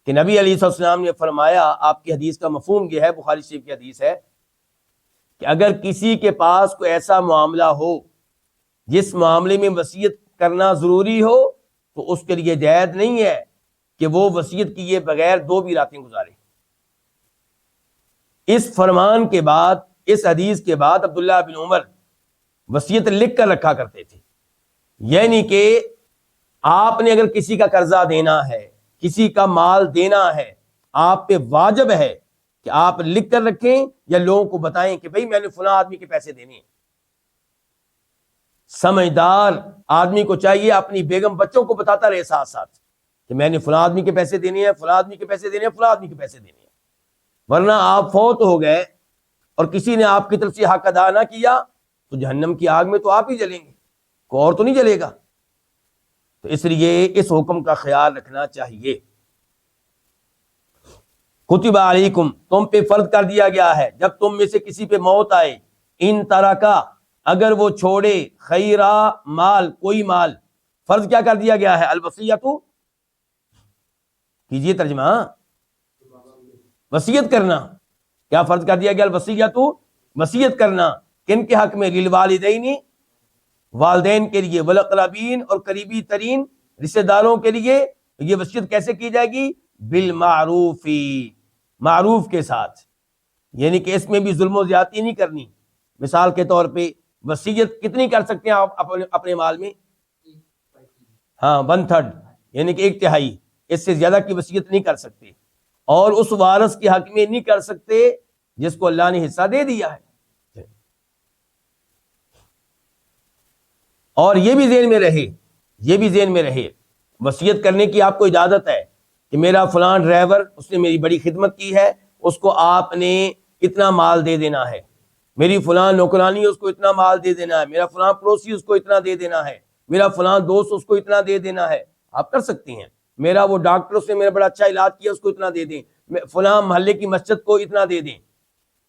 کہ نبی علیہ السلام نے فرمایا، آپ کی حدیث کا مفہوم یہ ہے، بخاری شریف کی حدیث ہے، کہ اگر کسی کے پاس کوئی ایسا معاملہ ہو جس معاملے میں وصیت کرنا ضروری ہو تو اس کے لیے جائز نہیں ہے کہ وہ وصیت کیے بغیر 2 بھی راتیں گزارے۔ اس فرمان کے بعد، اس حدیث کے بعد عبداللہ بن عمر وصیت لکھ کر رکھا کرتے تھے، یعنی کہ آپ نے اگر کسی کا قرضہ دینا ہے کسی کا مال دینا ہے آپ پہ واجب ہے کہ آپ لکھ کر رکھیں یا لوگوں کو بتائیں کہ بھئی میں نے فلاں آدمی کے پیسے دینے ہیں. سمجھدار آدمی کو چاہیے اپنی بیگم بچوں کو بتاتا رہے ساتھ ساتھ کہ میں نے فلاں آدمی کے پیسے دینے ہیں، فلاں آدمی کے پیسے دینے ہیں، فلاں آدمی کے پیسے دینے ہیں. ورنہ آپ فوت ہو گئے اور کسی نے آپ کی طرف سے حق ادا نہ کیا تو جہنم کی آگ میں تو آپ ہی جلیں گے، کوئی اور تو نہیں جلے گا. تو اس لیے اس حکم کا خیال رکھنا چاہیے. کتب علیکم، تم پہ فرض کر دیا گیا ہے جب تم میں سے کسی پہ موت آئے، ان ترکا، اگر وہ چھوڑے، خیرا، مال، کوئی مال. فرض کیا کر دیا گیا ہے؟ الوصیت، کیجئے ترجمہ، وصیت کرنا. کیا فرض کر دیا گیا؟ الوصیت، وصیت کرنا. کن کے حق میں؟ للوالدین، والدین کے لیے، والاقربین، اور قریبی ترین رشتہ داروں کے لیے. یہ وصیت کیسے کی جائے گی؟ بالمعروف، معروف کے ساتھ، یعنی کہ اس میں بھی ظلم و زیادتی نہیں کرنی. مثال کے طور پہ وصیت کتنی کر سکتے ہیں آپ اپنے مال میں؟ ہاں، 1/3، یعنی کہ 1/3. اس سے زیادہ کی وصیت نہیں کر سکتے، اور اس وارث کے حق میں نہیں کر سکتے جس کو اللہ نے حصہ دے دیا ہے. اور یہ بھی ذہن میں رہے وصیت کرنے کی آپ کو اجازت ہے کہ میرا فلاں ڈرائیور، اس نے میری بڑی خدمت کی ہے، اس کو آپ نے اتنا مال دے دینا ہے. میری فلاں نوکرانی، اس کو اتنا مال دے دینا ہے. میرا فلاں پڑوسی، اس کو اتنا دے دینا ہے. میرا فلاں دوست، اس کو اتنا دے دینا ہے. آپ کر سکتی ہیں. میرا وہ ڈاکٹر، اس نے میرا بڑا اچھا علاج کیا، اس کو اتنا دے دیں. فلاں محلے کی مسجد کو اتنا دے دیں.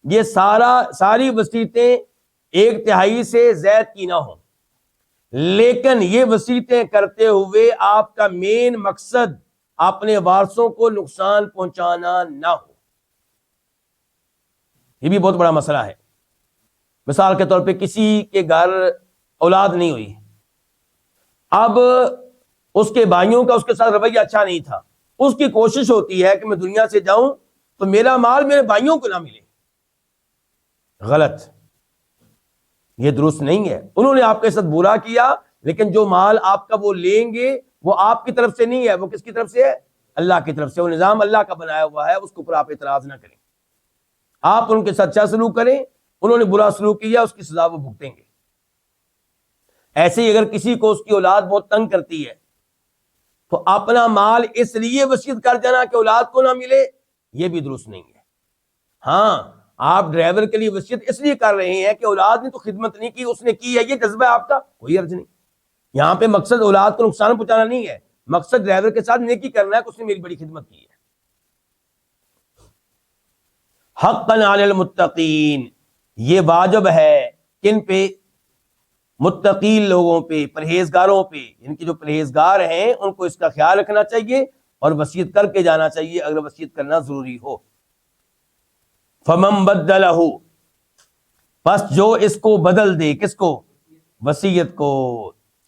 یہ ساری وصیتیں 1/3 سے زائد کی نہ ہوں، لیکن یہ وصیتیں کرتے ہوئے آپ کا مین مقصد اپنے وارثوں کو نقصان پہنچانا نہ ہو. یہ بھی بہت بڑا مسئلہ ہے. مثال کے طور پہ کسی کے گھر اولاد نہیں ہوئی، اب اس کے بھائیوں کا اس کے ساتھ رویہ اچھا نہیں تھا، اس کی کوشش ہوتی ہے کہ میں دنیا سے جاؤں تو میرا مال میرے بھائیوں کو نہ ملے. غلط، یہ درست نہیں ہے. انہوں نے آپ کے ساتھ برا کیا، لیکن جو مال آپ کا وہ لیں گے وہ آپ کی طرف سے نہیں ہے، وہ کس کی طرف سے ہے؟ اللہ کی طرف سے. وہ نظام اللہ کا بنایا ہوا ہے، اس کے اوپر آپ اعتراض نہ کریں. آپ ان کے ساتھ اچھا سلوک کریں، انہوں نے برا سلوک کیا، اس کی سزا وہ بھگتیں گے. ایسے ہی اگر کسی کو اس کی اولاد بہت تنگ کرتی ہے تو اپنا مال اس لیے وصیت کر دینا کہ اولاد کو نہ ملے، یہ بھی درست نہیں ہے. ہاں، آپ ڈرائیور کے لیے وصیت اس لیے کر رہے ہیں کہ اولاد نے تو خدمت نہیں کی، اس نے کی ہے، یہ جذبہ ہے آپ کا، کوئی عرض نہیں. یہاں پہ مقصد اولاد کو نقصان پہنچانا نہیں ہے، مقصد ڈرائیور کے ساتھ نیکی کرنا ہے کہ اس نے میری بڑی خدمت کی ہے. حقا علی المتقین، یہ واجب ہے کن پہ؟ متقین لوگوں پہ، پرہیزگاروں پہ. ان کی جو پرہیزگار ہیں ان کو اس کا خیال رکھنا چاہیے اور وصیت کر کے جانا چاہیے اگر وصیت کرنا ضروری ہو. فمن بدلہ، پس جو اس کو بدل دے، کس کو؟ وصیت کو.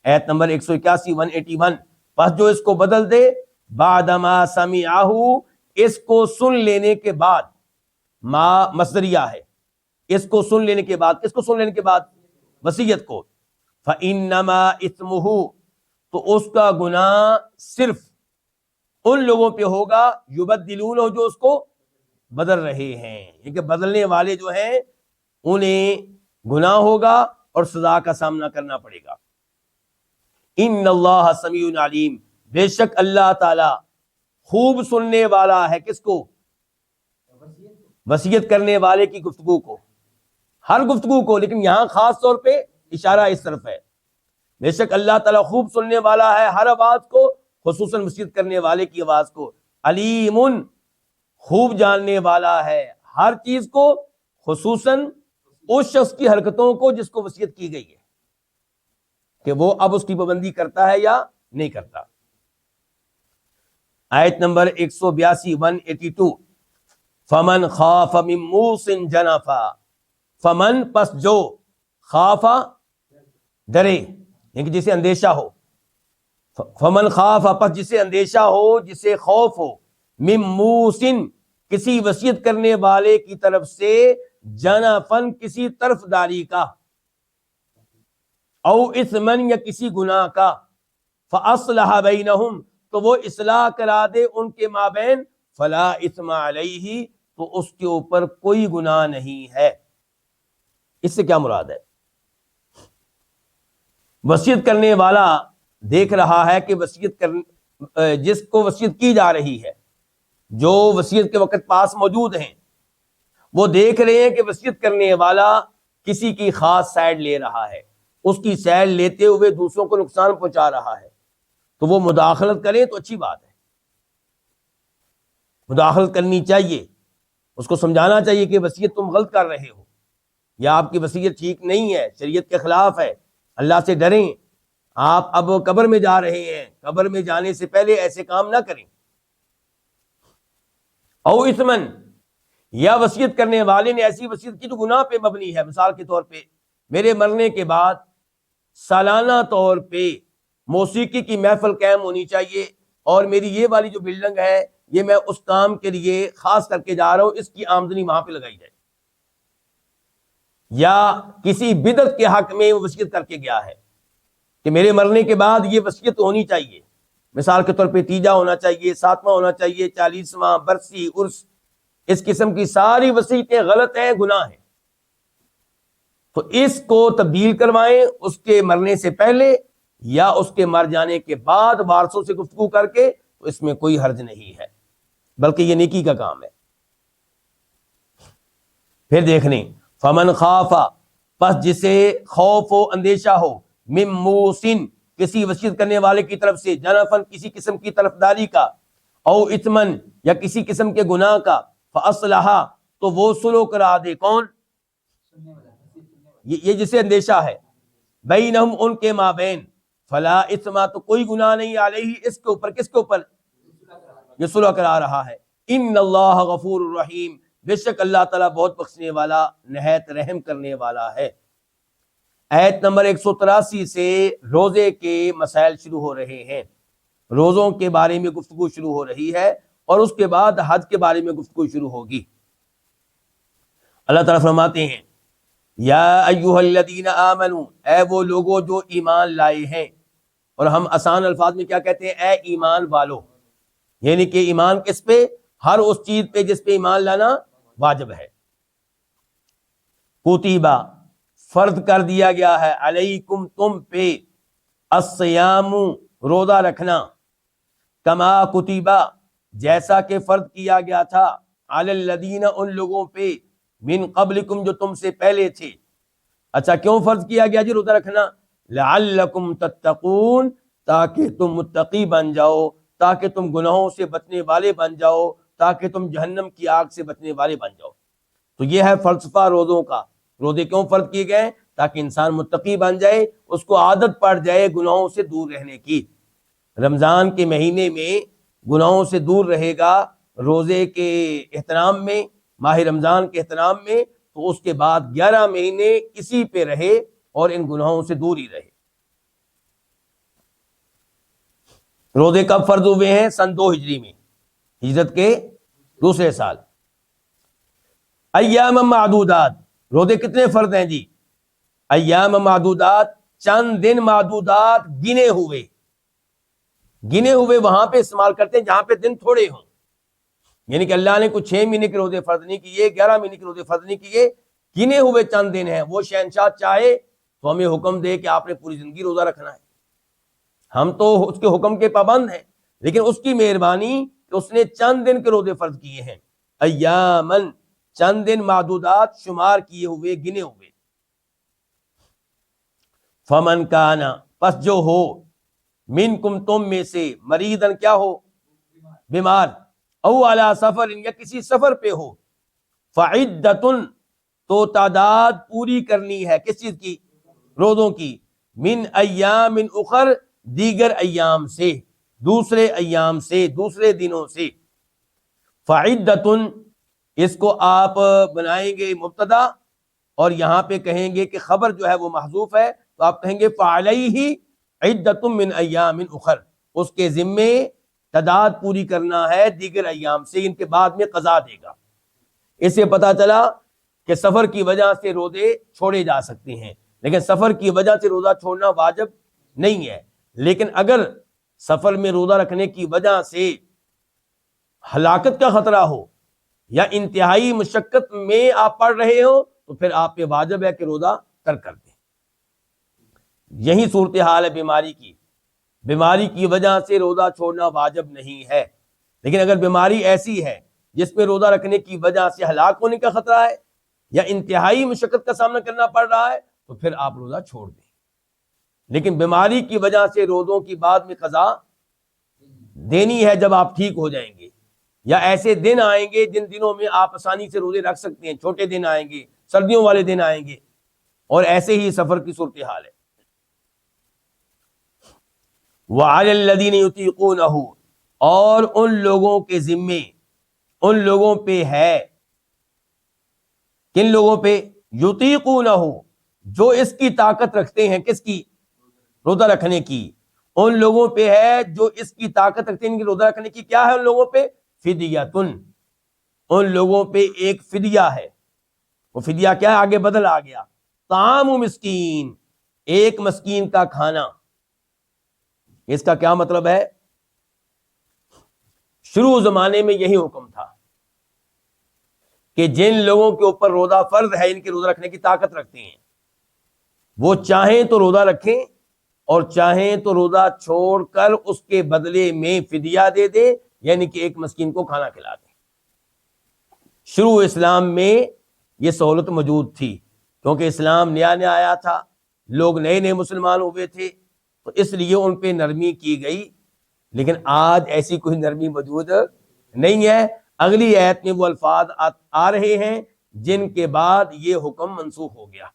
ایت نمبر 181، 181. پس جو اس کو بدل دے، بعدما سمعہ، اس کو سن لینے کے بعد. ما مصدریہ ہے، اس کو سن لینے کے بعد. کس کو سن لینے کے بعد؟ وصیت کو. فَإِنَّمَا إِثْمُهُ، تو اس کا گناہ صرف ان لوگوں پہ ہوگا یبدلونہ، جو اس کو بدل رہے ہیں. یہ کہ بدلنے والے جو ہیں انہیں گناہ ہوگا اور سزا کا سامنا کرنا پڑے گا. ان اللہ سمیع علیم، بے شک اللہ تعالی خوب سننے والا ہے. کس کو؟ وصیت کرنے والے کی گفتگو کو، ہر گفتگو کو، لیکن یہاں خاص طور پہ اشارہ اس طرف ہے. بے شک اللہ تعالیٰ خوب سننے والا ہے ہر آواز کو، خصوصاً وصیت کرنے والے کی آواز کو. علیم، خوب جاننے والا ہے ہر چیز کو، خصوصاً اس شخص کی حرکتوں کو جس کو وصیت کی گئی ہے، کہ وہ اب اس کی پابندی کرتا ہے یا نہیں کرتا. آیت نمبر 182، 182. فمن خاف من موص جنفا، فمن پس جو، خافا ڈرے، یعنی جسے اندیشہ ہو. فمن خاف پس جسے اندیشہ ہو، جسے خوف ہو، من موص کسی وصیت کرنے والے کی طرف سے، جنفن کسی طرف داری کا، او اثمن یا کسی گناہ کا، فاصلح بینہم تو وہ اصلاح کرا دے ان کے مابین، فلا اثم علیہ، تو اس کے اوپر کوئی گناہ نہیں ہے۔ اس سے کیا مراد ہے؟ وصیت کرنے والا دیکھ رہا ہے کہ جس کو وصیت کی جا رہی ہے، جو وصیت کے وقت پاس موجود ہیں، وہ دیکھ رہے ہیں کہ وصیت کرنے والا کسی کی خاص سائڈ لے رہا ہے، اس کی سائڈ لیتے ہوئے دوسروں کو نقصان پہنچا رہا ہے، تو وہ مداخلت کریں تو اچھی بات ہے، مداخلت کرنی چاہیے، اس کو سمجھانا چاہیے کہ وصیت تم غلط کر رہے ہو، یا آپ کی وصیت ٹھیک نہیں ہے، شریعت کے خلاف ہے، اللہ سے ڈریں، آپ اب قبر میں جا رہے ہیں، قبر میں جانے سے پہلے ایسے کام نہ کریں۔ او اثمن، یا وصیت کرنے والے نے ایسی وصیت کی جو گناہ پہ مبنی ہے، مثال کے طور پہ میرے مرنے کے بعد سالانہ طور پہ موسیقی کی محفل قائم ہونی چاہیے، اور میری یہ والی جو بلڈنگ ہے یہ میں اس کام کے لیے خاص کر کے جا رہا ہوں، اس کی آمدنی وہاں پہ لگائی جائے، یا کسی بدعت کے حق میں وہ وصیت کر کے گیا ہے کہ میرے مرنے کے بعد یہ وصیت ہونی چاہیے، مثال کے طور پہ تیجا ہونا چاہیے، ساتواں ہونا چاہیے، 40واں، برسی، عرس، اس قسم کی ساری وصیتیں غلط ہیں، گناہ ہیں، تو اس کو تبدیل کروائیں اس کے مرنے سے پہلے یا اس کے مر جانے کے بعد وارثوں سے گفتگو کر کے، تو اس میں کوئی حرج نہیں ہے، بلکہ یہ نیکی کا کام ہے۔ پھر دیکھنے فمن خافا، پس جسے خوف و اندیشہ ہو، من موسن، کسی وصیت کرنے والے کی طرف سے، جنفن، کسی قسم کی طرفداری کا، او اثمن، یا کسی قسم کے گناہ کا، فاصلح، تو وہ صلح کرا دے، کون؟ یہ جسے اندیشہ ہے، بینہم، ان کے مابین، فلا اثم، تو کوئی گناہ نہیں علیہ، اس کے اوپر، کس کے اوپر؟ یہ صلح کرا رہا ہے۔ ان اللہ غفور الرحیم، بے شک اللہ تعالیٰ بہت بخشنے والا، نہایت رحم کرنے والا ہے۔ آیت نمبر 183 سے روزے کے مسائل شروع ہو رہے ہیں، روزوں کے بارے میں گفتگو شروع ہو رہی ہے، اور اس کے بعد حج کے بارے میں گفتگو شروع ہوگی۔ اللہ تعالیٰ فرماتے ہیں، یا ایھا الذین آمنوا، اے وہ لوگوں جو ایمان لائے ہیں، اور ہم آسان الفاظ میں کیا کہتے ہیں؟ اے ایمان والو، یعنی کہ ایمان کس پہ؟ ہر اس چیز پہ جس پہ ایمان لانا واجب ہے۔ کتیبہ، فرض کر دیا گیا ہے، علیکم، تم پہ، الصیام، روزہ رکھنا، کما کتیبہ، جیسا کہ فرض کیا گیا تھا، علی الذین، ان لوگوں پہ، من قبلکم، جو تم سے پہلے تھے۔ اچھا کیوں فرض کیا گیا جی روزہ رکھنا؟ لعلکم تتقون، تاکہ تم متقی بن جاؤ، تاکہ تم گناہوں سے بچنے والے بن جاؤ، تاکہ تم جہنم کی آگ سے بچنے والے بن جاؤ۔ تو یہ ہے فلسفہ روزوں کا۔ روزے کیوں فرض کیے گئے؟ تاکہ انسان متقی بن جائے، اس کو عادت پڑ جائے گناہوں سے دور رہنے کی۔ رمضان کے مہینے میں گناہوں سے دور رہے گا، روزے کے احترام میں، ماہ رمضان کے احترام میں، تو اس کے بعد 11 مہینے اسی پہ رہے اور ان گناہوں سے دور ہی رہے۔ روزے کب فرض ہوئے ہیں؟ سن 2 ہجری میں، ہجرت کے دوسرے سال۔ ایام معدودات، روزے کتنے فرض ہیں جی؟ ایام معدودات، چند دن معدودات، گنے ہوئے۔ گنے ہوئے وہاں پہ استعمال کرتے ہیں جہاں پہ دن تھوڑے ہوں، یعنی کہ اللہ نے کچھ 6 مہینے کے روزے فرض نہیں کیے، 11 مہینے کے روزے فرض نہیں کیے، گنے ہوئے چند دن ہیں۔ وہ شہنشاہ چاہے تو ہمیں حکم دے کہ آپ نے پوری زندگی روزہ رکھنا ہے، ہم تو اس کے حکم کے پابند ہیں، لیکن اس کی مہربانی کہ اس نے چند دن کے روزے فرض کیے ہیں۔ ایامن، چند دن معدودات، شمار کیے ہوئے، گنے ہوئے۔ فمن کانا، پس جو ہو، منکم، تم میں سے، مریضن، کیا ہو؟ بیمار، او علی سفر، یا کسی سفر پہ ہو، فعدتن، تو تعداد پوری کرنی ہے، کس چیز کی؟ روزوں کی، من ایام اخر، دیگر ایام سے، دوسرے ایام سے، دوسرے دنوں سے۔ فعدتن، اس کو آپ بنائیں گے مبتدا، اور یہاں پہ کہیں گے کہ خبر جو ہے وہ محذوف ہے، تو آپ کہیں گے فعلیہ عدۃ من ایام اخر، اس کے ذمے تعداد پوری کرنا ہے دیگر ایام سے، ان کے بعد میں قضا دے گا۔ اس سے پتہ چلا کہ سفر کی وجہ سے روزے چھوڑے جا سکتے ہیں، لیکن سفر کی وجہ سے روزہ چھوڑنا واجب نہیں ہے۔ لیکن اگر سفر میں روزہ رکھنے کی وجہ سے ہلاکت کا خطرہ ہو یا انتہائی مشقت میں آپ پڑھ رہے ہو تو پھر آپ پہ واجب ہے کہ روزہ ترک کر دیں۔ یہی صورتحال ہے بیماری کی۔ بیماری کی وجہ سے روزہ چھوڑنا واجب نہیں ہے، لیکن اگر بیماری ایسی ہے جس میں روزہ رکھنے کی وجہ سے ہلاک ہونے کا خطرہ ہے یا انتہائی مشقت کا سامنا کرنا پڑ رہا ہے تو پھر آپ روزہ چھوڑ دیں۔ لیکن بیماری کی وجہ سے روزوں کی بعد میں قضا دینی ہے جب آپ ٹھیک ہو جائیں گے، یا ایسے دن آئیں گے جن دنوں میں آپ آسانی سے روزے رکھ سکتے ہیں، چھوٹے دن آئیں گے، سردیوں والے دن آئیں گے، اور ایسے ہی سفر کی صورتحال ہے۔ وَعَلَى الَّذِينَ يُطِيقُونَهُ، اور ان لوگوں کے ذمے، ان لوگوں پہ ہے، کن لوگوں پہ؟ یطیقونہ، جو اس کی طاقت رکھتے ہیں، کس کی؟ روزہ رکھنے کی۔ ان لوگوں پہ ہے جو اس کی طاقت رکھتے ہیں کہ روزہ رکھنے کی۔ کیا ہے ان لوگوں پہ؟ فدیۃ، ان لوگوں پہ ایک فدیہ ہے۔ وہ فدیہ کیا ہے؟ آگے بدل آ گیا، طعام مسکین، ایک مسکین کا کھانا۔ اس کا کیا مطلب ہے؟ شروع زمانے میں یہی حکم تھا کہ جن لوگوں کے اوپر روزہ فرض ہے، ان کے روزہ رکھنے کی طاقت رکھتے ہیں، وہ چاہیں تو روزہ رکھیں اور چاہیں تو روزہ چھوڑ کر اس کے بدلے میں فدیہ دے دیں، یعنی کہ ایک مسکین کو کھانا کھلا دیں۔ شروع اسلام میں یہ سہولت موجود تھی، کیونکہ اسلام نیا نیا آیا تھا، لوگ نئے نئے مسلمان ہوئے تھے، تو اس لیے ان پہ نرمی کی گئی۔ لیکن آج ایسی کوئی نرمی موجود نہیں ہے۔ اگلی آیت میں وہ الفاظ آ رہے ہیں جن کے بعد یہ حکم منسوخ ہو گیا۔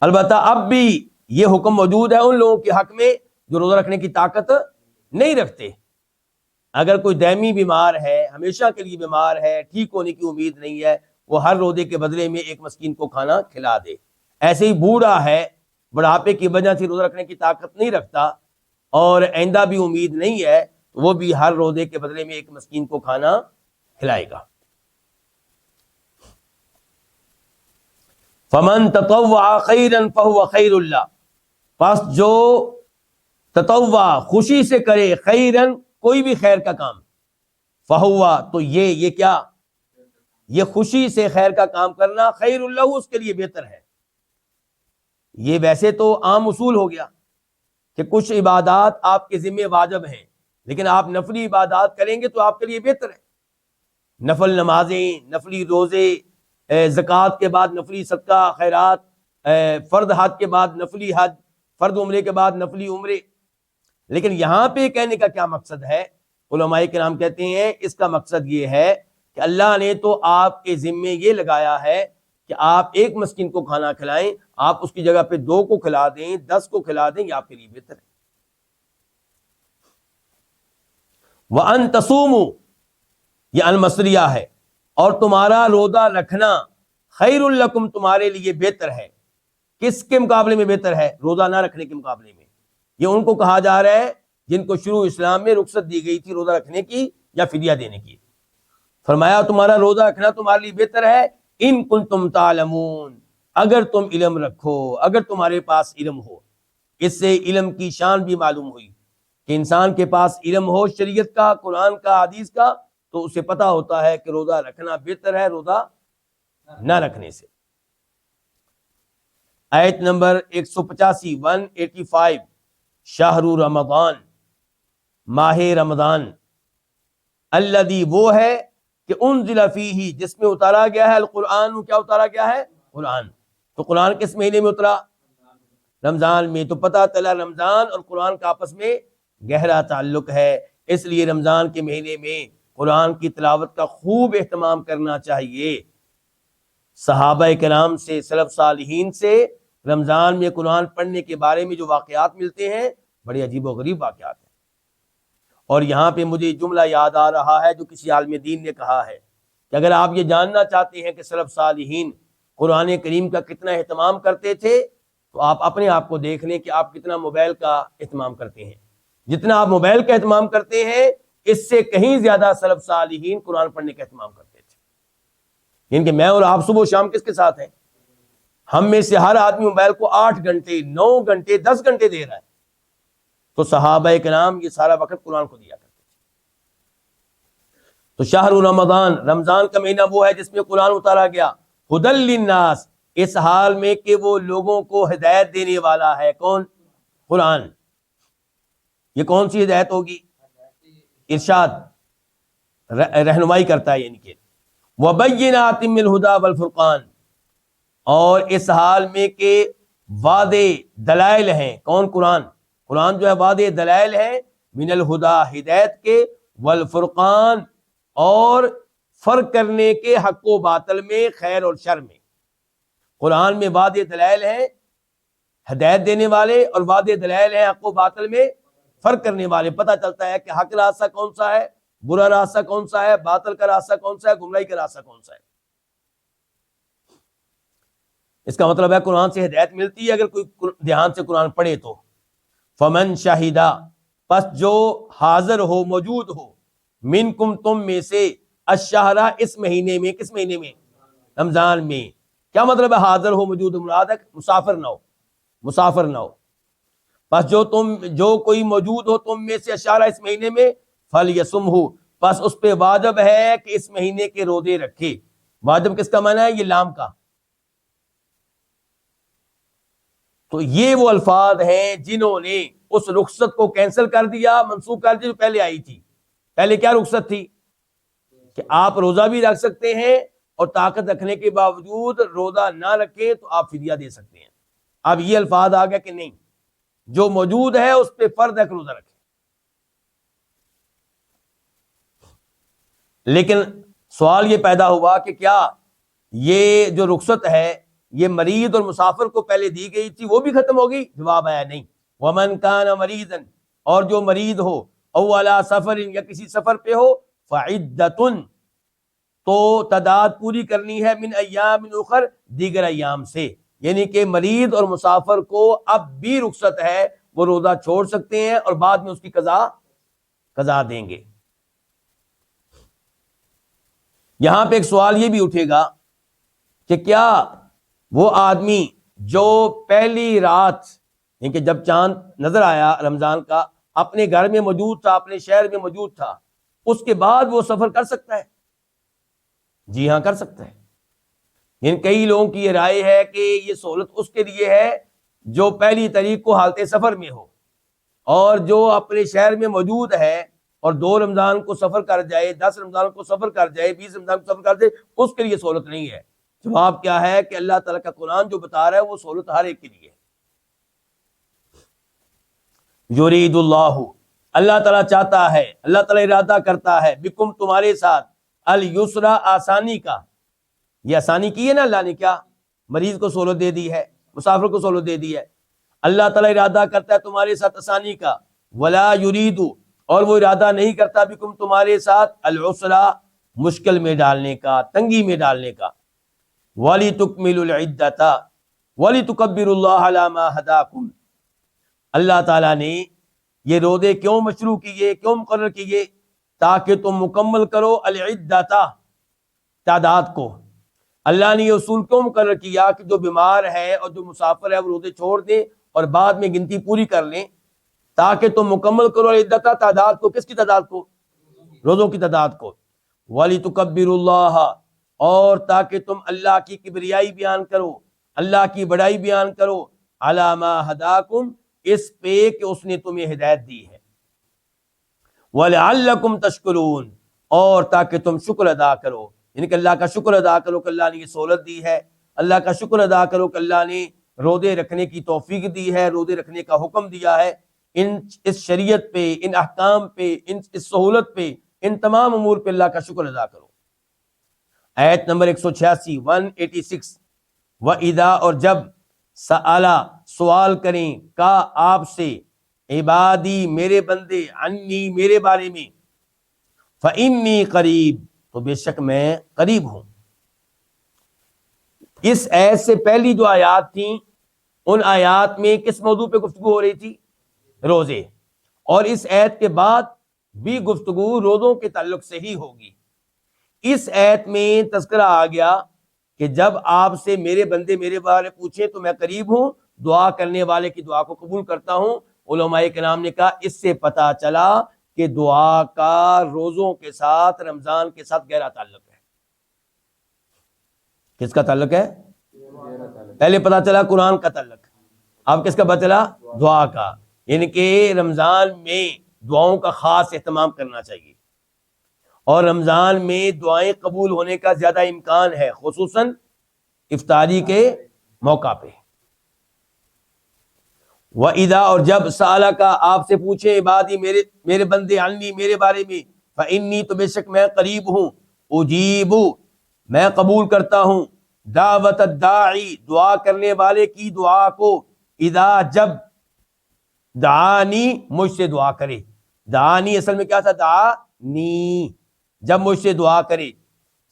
البتہ اب بھی یہ حکم موجود ہے ان لوگوں کے حق میں جو روزہ رکھنے کی طاقت نہیں رکھتے۔ اگر کوئی دائمی بیمار ہے، ہمیشہ کے لیے بیمار ہے، ٹھیک ہونے کی امید نہیں ہے، وہ ہر روزے کے بدلے میں ایک مسکین کو کھانا کھلا دے۔ ایسے ہی بوڑھا ہے، بڑھاپے کی وجہ سے روزہ رکھنے کی طاقت نہیں رکھتا اور آئندہ بھی امید نہیں ہے، تو وہ بھی ہر روزے کے بدلے میں ایک مسکین کو کھانا کھلائے گا۔ فمن تطوع خیرا فهو خیر اللہ، پس جو تطوع خوشی سے کرے، خیرا کوئی بھی خیر کا کام، فہوا تو یہ کیا؟ یہ خوشی سے خیر کا کام کرنا خیر اللہ، اس کے لیے بہتر ہے۔ یہ ویسے تو عام اصول ہو گیا کہ کچھ عبادات آپ کے ذمہ واجب ہیں، لیکن آپ نفلی عبادات کریں گے تو آپ کے لیے بہتر ہے۔ نفل نمازیں، نفلی روزے، زکوٰۃ کے بعد نفلی صدقہ خیرات، فرض حج کے بعد نفلی حج، فرض عمرے کے بعد نفلی عمرے۔ لیکن یہاں پہ کہنے کا کیا مقصد ہے؟ علماء کرام کہتے ہیں اس کا مقصد یہ ہے کہ اللہ نے تو آپ کے ذمے یہ لگایا ہے کہ آپ ایک مسکین کو کھانا کھلائیں، آپ اس کی جگہ پہ 2 کو کھلا دیں، 10 کو کھلا دیں، یہ آپ کے لیے بہتر ہے۔ وَأَن تَصُومُوا، یہ المصریہ ہے، اور تمہارا روزہ رکھنا خیر لکم، تمہارے لیے بہتر ہے۔ کس کے مقابلے میں بہتر ہے؟ روزہ نہ رکھنے کے مقابلے میں۔ یہ ان کو کہا جا رہا ہے جن کو شروع اسلام میں رخصت دی گئی تھی روزہ رکھنے کی یا فدیہ دینے کی۔ فرمایا تمہارا روزہ رکھنا تمہارے لیے بہتر ہے، ان کنتم تعلمون، اگر تم علم رکھو، اگر تمہارے پاس علم ہو۔ اس سے علم کی شان بھی معلوم ہوئی کہ انسان کے پاس علم ہو شریعت کا، قرآن کا، حدیث کا، تو اسے پتا ہوتا ہے کہ روزہ رکھنا بہتر ہے روزہ نہ رکھنے سے۔ آیت نمبر 185 185، شہر رمضان، ماہ رمضان، الذی وہ ہے کہ انزل فیہ، جس میں اتارا گیا ہے، القرآن، کیا اتارا گیا ہے؟ قرآن۔ تو قرآن کس مہینے میں اترا؟ رمضان میں۔ تو پتہ چلا رمضان اور قرآن کا آپس میں گہرا تعلق ہے، اس لیے رمضان کے مہینے میں قرآن کی تلاوت کا خوب اہتمام کرنا چاہیے۔ صحابہ کرام سے، سلف صالحین سے رمضان میں قرآن پڑھنے کے بارے میں جو واقعات ملتے ہیں، بڑے عجیب و غریب واقعات ہیں۔ اور یہاں پہ مجھے جملہ یاد آ رہا ہے جو کسی عالم دین نے کہا ہے کہ اگر آپ یہ جاننا چاہتے ہیں کہ سلف صالحین قرآن کریم کا کتنا اہتمام کرتے تھے، تو آپ اپنے آپ کو دیکھ لیں کہ آپ کتنا موبائل کا اہتمام کرتے ہیں۔ جتنا آپ موبائل کا اہتمام کرتے ہیں، اس سے کہیں زیادہ سلف صالحین قرآن پڑھنے کا اہتمام کرتے تھے۔ یعنی کہ میں اور آپ صبح و شام کس کے ساتھ ہیں؟ ہم میں سے ہر آدمی موبائل کو 8 گھنٹے 9 گھنٹے 10 گھنٹے دے رہا ہے، تو صحابہ کرام یہ سارا وقت قرآن کو دیا کرتے تھے۔ تو شہر رمضان، رمضان کا مہینہ وہ ہے جس میں قرآن اتارا گیا، ہدی للناس، اس حال میں کہ وہ لوگوں کو ہدایت دینے والا ہے۔ کون؟ قرآن۔ یہ کون سی ہدایت ہوگی؟ ارشاد، رہنمائی کرتا ہے، یعنی کہ وَبَيِّنَاتٍ مِّنَ الْهُدَىٰ وَالْفُرْقَانِ، اور اس حال میں کہ واضح دلائل ہیں۔ کون؟ قرآن۔ قرآن جو ہے واضح دلائل ہیں، من الہدا، ہدایت کے، والفرقان، اور فرق کرنے کے حق و باطل میں، خیر اور شر میں۔ قرآن میں واضح دلائل ہیں ہدایت دینے والے، اور واضح دلائل ہیں حق و باطل میں فرق کرنے والے۔ پتہ چلتا ہے کہ حق راستہ کون سا ہے، برا راستہ کون سا ہے، باطل کا راستہ کون سا ہے، گمراہی کا راستہ کون سا ہے۔ اس کا مطلب ہے قرآن سے ہدایت ملتی ہے اگر کوئی دھیان سے قرآن پڑھے تو۔ فمن شاہدہ، پس جو حاضر ہو، موجود ہو، منکم، تم میں سے، الشہرا، اس مہینے میں۔ کس مہینے میں؟ رمضان میں۔ کیا مطلب ہے حاضر ہو، موجود ہو؟ مراد ہے مسافر نہ ہو، مسافر نہ ہو۔ پس جو کوئی موجود ہو تم میں سے الشہرا، اس مہینے میں، فلیصمہ، پس اس پہ واجب ہے کہ اس مہینے کے روزے رکھے۔ واجب کس کا معنی ہے؟ یہ لام کا۔ تو یہ وہ الفاظ ہیں جنہوں نے اس رخصت کو کینسل کر دیا، منسوخ کر دیا جو پہلے آئی تھی۔ پہلے کیا رخصت تھی؟ کہ آپ روزہ بھی رکھ سکتے ہیں، اور طاقت رکھنے کے باوجود روزہ نہ رکھیں تو آپ فدیہ دے سکتے ہیں۔ اب یہ الفاظ آ گیا کہ نہیں، جو موجود ہے اس پہ فرض ہے کہ روزہ رکھیں۔ لیکن سوال یہ پیدا ہوا کہ کیا یہ جو رخصت ہے یہ مریض اور مسافر کو پہلے دی گئی تھی وہ بھی ختم ہوگی؟ جواب آیا نہیں۔ ومن کان مریضا، اور جو مریض ہو، او علی سفر، یا کسی سفر پہ ہو، فعدۃ، تو تعداد پوری کرنی ہے، من ایام اخر، دیگر ایام سے۔ یعنی کہ مریض اور مسافر کو اب بھی رخصت ہے، وہ روزہ چھوڑ سکتے ہیں اور بعد میں اس کی قضا دیں گے۔ یہاں پہ ایک سوال یہ بھی اٹھے گا کہ کیا وہ آدمی جو پہلی رات، یعنی کہ جب چاند نظر آیا رمضان کا، اپنے گھر میں موجود تھا، اپنے شہر میں موجود تھا، اس کے بعد وہ سفر کر سکتا ہے؟ جی ہاں، کر سکتا ہے۔ یعنی کئی لوگوں کی یہ رائے ہے کہ یہ سہولت اس کے لیے ہے جو پہلی تاریخ کو حالت سفر میں ہو، اور جو اپنے شہر میں موجود ہے اور 2 رمضان کو سفر کر جائے، 10 رمضان کو سفر کر جائے، 20 رمضان کو سفر کر جائے، اس کے لیے سہولت نہیں ہے۔ جواب کیا ہے کہ اللہ تعالیٰ کا قرآن جو بتا رہا ہے وہ سہولت ہر ایک کے لیے ہے۔ یرید اللہ، اللہ تعالیٰ چاہتا ہے، اللہ تعالیٰ ارادہ کرتا ہے، بکم، تمہارے ساتھ، الیسرا، آسانی کا۔ یہ آسانی کی ہے نا اللہ نے، کیا؟ مریض کو سہولت دے دی ہے، مسافر کو سہولت دے دی ہے۔ اللہ تعالیٰ ارادہ کرتا ہے تمہارے ساتھ آسانی کا، ولا یرید، اور وہ ارادہ نہیں کرتا، بکم، تمہارے ساتھ، العسرا، مشکل میں ڈالنے کا، تنگی میں ڈالنے کا۔ وَلِتُكْمِلُوا الْعِدَّةَ وَلِتُكَبِّرُوا اللَّهَ عَلَىٰ مَا هَدَاكُمْ، اللہ تعالیٰ نے یہ روزے کیوں مشروع کیے، کیوں مقرر کیے؟ تاکہ تم مکمل کرو العدۃ، تعداد کو۔ اللہ نے یہ اصول کیوں مقرر کیا کہ جو بیمار ہے اور جو مسافر ہے وہ روزے چھوڑ دیں اور بعد میں گنتی پوری کر لیں، تاکہ تم مکمل کرو العدۃ، تعداد کو۔ کس کی تعداد کو؟ روزوں کی تعداد کو۔ وَلِتُكَبِّرُوا اللَّهَ، اور تاکہ تم اللہ کی کبریائی بیان کرو، اللہ کی بڑائی بیان کرو، عَلَىٰ مَا هَدَاكُمْ، اس پہ کہ اس نے تمہیں ہدایت دی ہے، وَلَعَلَّكُمْ تَشْكُرُونَ، اور تاکہ تم شکر ادا کرو، یعنی کہ اللہ کا شکر ادا کرو کہ اللہ نے یہ سہولت دی ہے، اللہ کا شکر ادا کرو کہ اللہ نے روزے رکھنے کی توفیق دی ہے، روزے رکھنے کا حکم دیا ہے۔ اس شریعت پہ، ان احکام پہ، اس سہولت پہ، ان تمام امور پہ اللہ کا شکر ادا کرو۔ آیت نمبر 186، 186، وَإِذَا، اور جب، سألا، سوال کریں، کا، آپ سے، عبادی، میرے بندے، عنی، میرے بارے میں، فإنی قریب، تو بے شک میں قریب ہوں۔ اس آیت سے پہلی جو آیات تھیں ان آیات میں کس موضوع پہ گفتگو ہو رہی تھی؟ روزے۔ اور اس آیت کے بعد بھی گفتگو روزوں کے تعلق سے ہی ہوگی۔ اس آیت میں تذکرہ آ گیا کہ جب آپ سے میرے بندے میرے بارے پوچھیں تو میں قریب ہوں، دعا کرنے والے کی دعا کو قبول کرتا ہوں۔ علماء کرام نے کہا اس سے پتہ چلا کہ دعا کا روزوں کے ساتھ، رمضان کے ساتھ گہرا تعلق ہے۔ کس کا تعلق ہے؟ پہلے پتہ چلا قرآن کا تعلق، اب کس کا پتہ چلا؟ دعا کا۔ یعنی کہ رمضان میں دعاؤں کا خاص اہتمام کرنا چاہیے، اور رمضان میں دعائیں قبول ہونے کا زیادہ امکان ہے، خصوصاً افطاری کے موقع پہ۔ وَإِذَا، اور جب سَأَلَكَ، آپ سے پوچھیں عبادی میرے بندے، عنی میرے بارے میں، فَإِنِّي، تو بے شک میں قریب ہوں، اجیب میں قبول کرتا ہوں، دعوت الداعی دعا کرنے والے کی دعا کو، اذا جب، دعانی مجھ سے دعا کرے، دعانی اصل میں کیا تھا؟ دعانی، جب مجھ سے دعا کرے،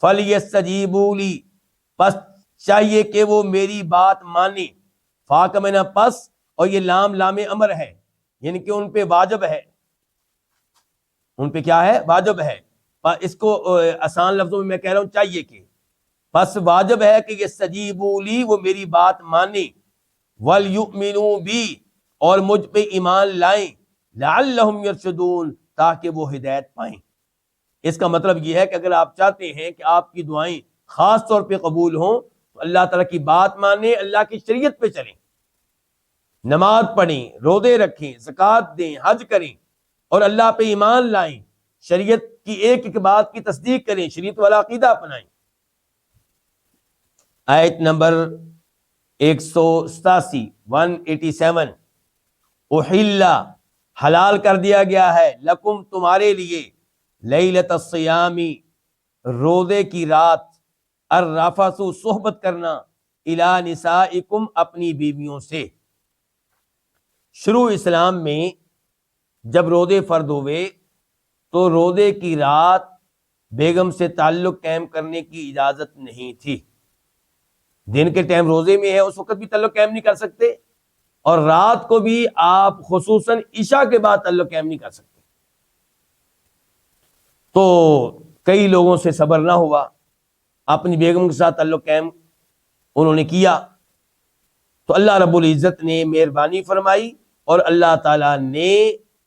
فَلْيَسْتَجِيبُوا لِي، پس چاہیے کہ وہ میری بات مانے، فا کا معنی پس، اور یہ لام لام امر ہے، یعنی کہ ان پہ واجب ہے، ان پہ کیا ہے؟ واجب ہے۔ اس کو آسان لفظوں میں کہہ رہا ہوں، چاہیے کہ، پس واجب ہے کہ یہ سجیبوا لی، وہ میری بات مانے، وَلْيُؤْمِنُوا بِی، اور مجھ پہ ایمان لائیں، لَعَلَّهُمْ يَرْشُدُونَ، تاکہ وہ ہدایت پائیں۔ اس کا مطلب یہ ہے کہ اگر آپ چاہتے ہیں کہ آپ کی دعائیں خاص طور پہ قبول ہوں تو اللہ تعالیٰ کی بات مانیں، اللہ کی شریعت پہ چلیں، نماز پڑھیں، روزے رکھیں، زکوٰۃ دیں، حج کریں، اور اللہ پہ ایمان لائیں، شریعت کی ایک ایک بات کی تصدیق کریں، شریعت والا عقیدہ اپنائیں۔ آیت نمبر 187 187، احل، حلال کر دیا گیا ہے، لکم تمہارے لیے، لیلۃ الصیام، روزے کی رات، الرفث، صحبت کرنا، الی نسائکم، اپنی بیویوں سے۔ شروع اسلام میں جب روزے فرض ہوئے تو روزے کی رات بیگم سے تعلق قائم کرنے کی اجازت نہیں تھی۔ دن کے ٹائم روزے میں ہے، اس وقت بھی تعلق قائم نہیں کر سکتے، اور رات کو بھی آپ خصوصاً عشاء کے بعد تعلق قائم نہیں کر سکتے۔ تو کئی لوگوں سے صبر نہ ہوا، اپنی بیگم کے ساتھ تعلق قائم انہوں نے کیا، تو اللہ رب العزت نے مہربانی فرمائی، اور اللہ تعالیٰ نے